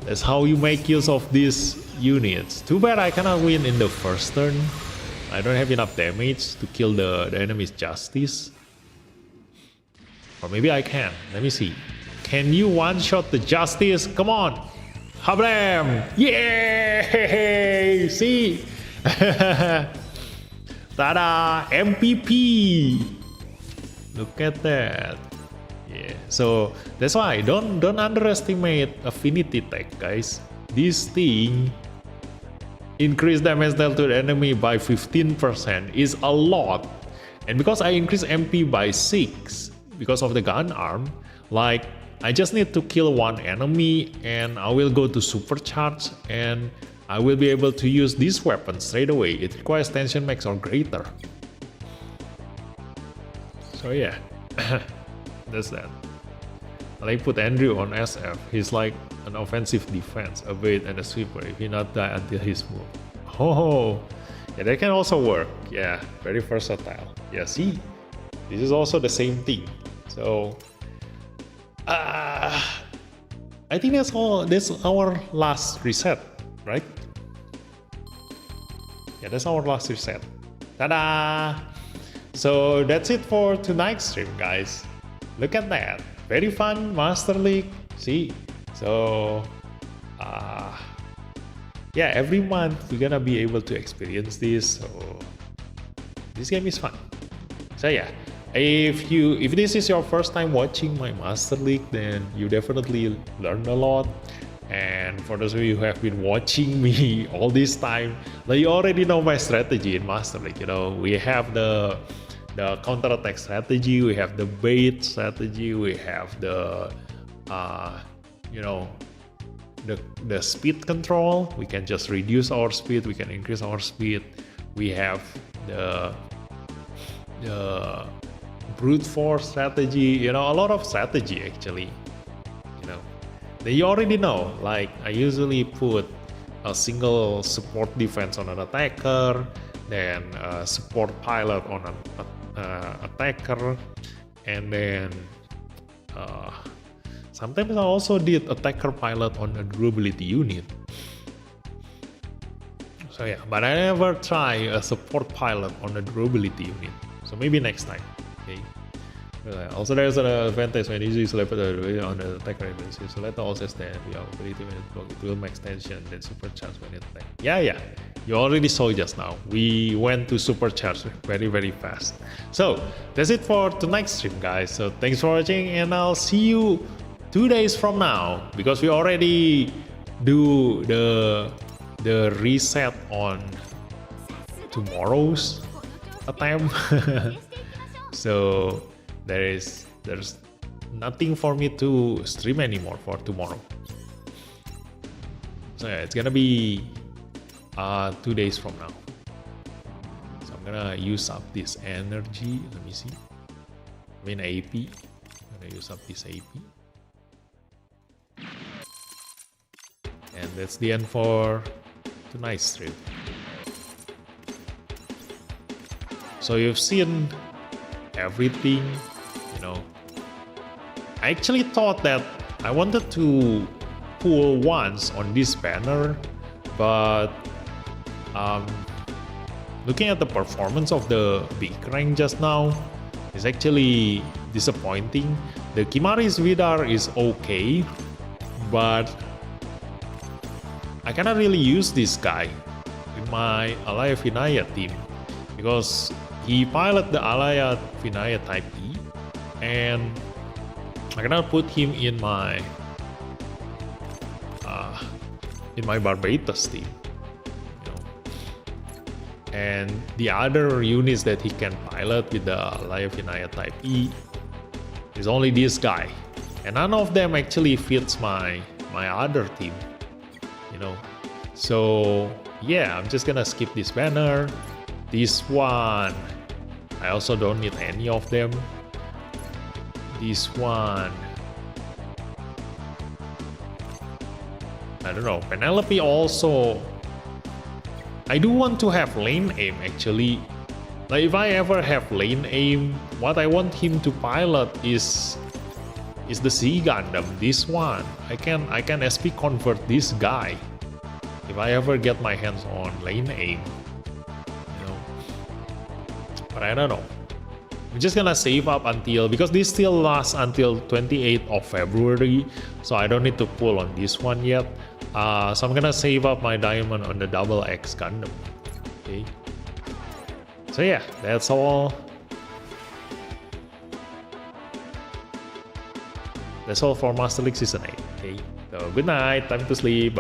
That's how you make use of these units. Too bad I cannot win in the first turn. I don't have enough damage to kill the enemy's justice. Or maybe I can. Let me see. Can you one-shot the Justice? Come on! Hablam! Yay! See? Tada! MPP! Look at that. Yeah. So that's why don't underestimate affinity tag, guys. This thing increase damage dealt to the enemy by 15% is a lot. And because I increase MP by 6 because of the gun arm, like I just need to kill one enemy and I will go to supercharge and I will be able to use this weapon straight away. It requires tension max or greater. So yeah, that's that. I put Andrew on SF. He's like an offensive defense, a bait and a sweeper if he not die until his move. Oh, yeah, that can also work. Yeah, very versatile. Yeah, see, this is also the same thing. So, I think that's all. That's our last reset, right? Yeah, that's our last reset. Ta-da! So that's it for tonight's stream, guys. Look at that. Very fun Master League. See? So, yeah, every month we're gonna be able to experience this. So this game is fun. So yeah, if this is your first time watching my Master League, then you definitely learned a lot. And for those of you who have been watching me all this time, like you already know my strategy in Master League. You know, we have the counter-attack strategy, we have the bait strategy, we have the you know, the speed control. We can just reduce our speed, we can increase our speed. We have the brute force strategy, you know, a lot of strategy actually, you know. Then you already know, like I usually put a single support defense on an attacker, then a support pilot on an attacker, and then sometimes I also did attacker pilot on a durability unit. So yeah, but I never try a support pilot on a durability unit. So maybe next time. Okay. Also, there's an advantage when you use level on the attacker ability. So let also stand your ability when it will max tension, then supercharge when it attack. Yeah. You already saw just now. We went to supercharge very fast. So that's it for tonight's stream, guys. So thanks for watching, and I'll see you 2 days from now, because we already do the reset on tomorrow's attempt. So there's nothing for me to stream anymore for tomorrow. So yeah, it's gonna be 2 days from now. So I'm gonna use up this energy. Let me see. I mean AP. I'm gonna use up this AP. And that's the end for tonight's stream. So you've seen everything, you know. I actually thought that I wanted to pull once on this banner, but looking at the performance of the big rank just now is actually disappointing. The Kimari's Vidar is okay, but I cannot really use this guy in my Alaya Vinaya team because he pilot the Alaya Vinaya type E, and I cannot put him in my Barbatos team. You know. And the other units that he can pilot with the Alaya Vinaya type E is only this guy, and none of them actually fits my other team. You know, so yeah, I'm just gonna skip this banner. This one, I also don't need any of them. This one, I don't know. Penelope also, I do want to have lane aim actually. Like if I ever have lane aim, what I want him to pilot is the C Gundam. This one, I can SP convert this guy if I ever get my hands on lane aim. You know, but I don't know. I'm just gonna save up until, because this still lasts until 28th of February, so I don't need to pull on this one yet. So I'm gonna save up my diamond on the double X Gundam. Okay. So yeah, that's all. That's all for Master League Season 8. Okay. So good night, time to sleep. Bye bye.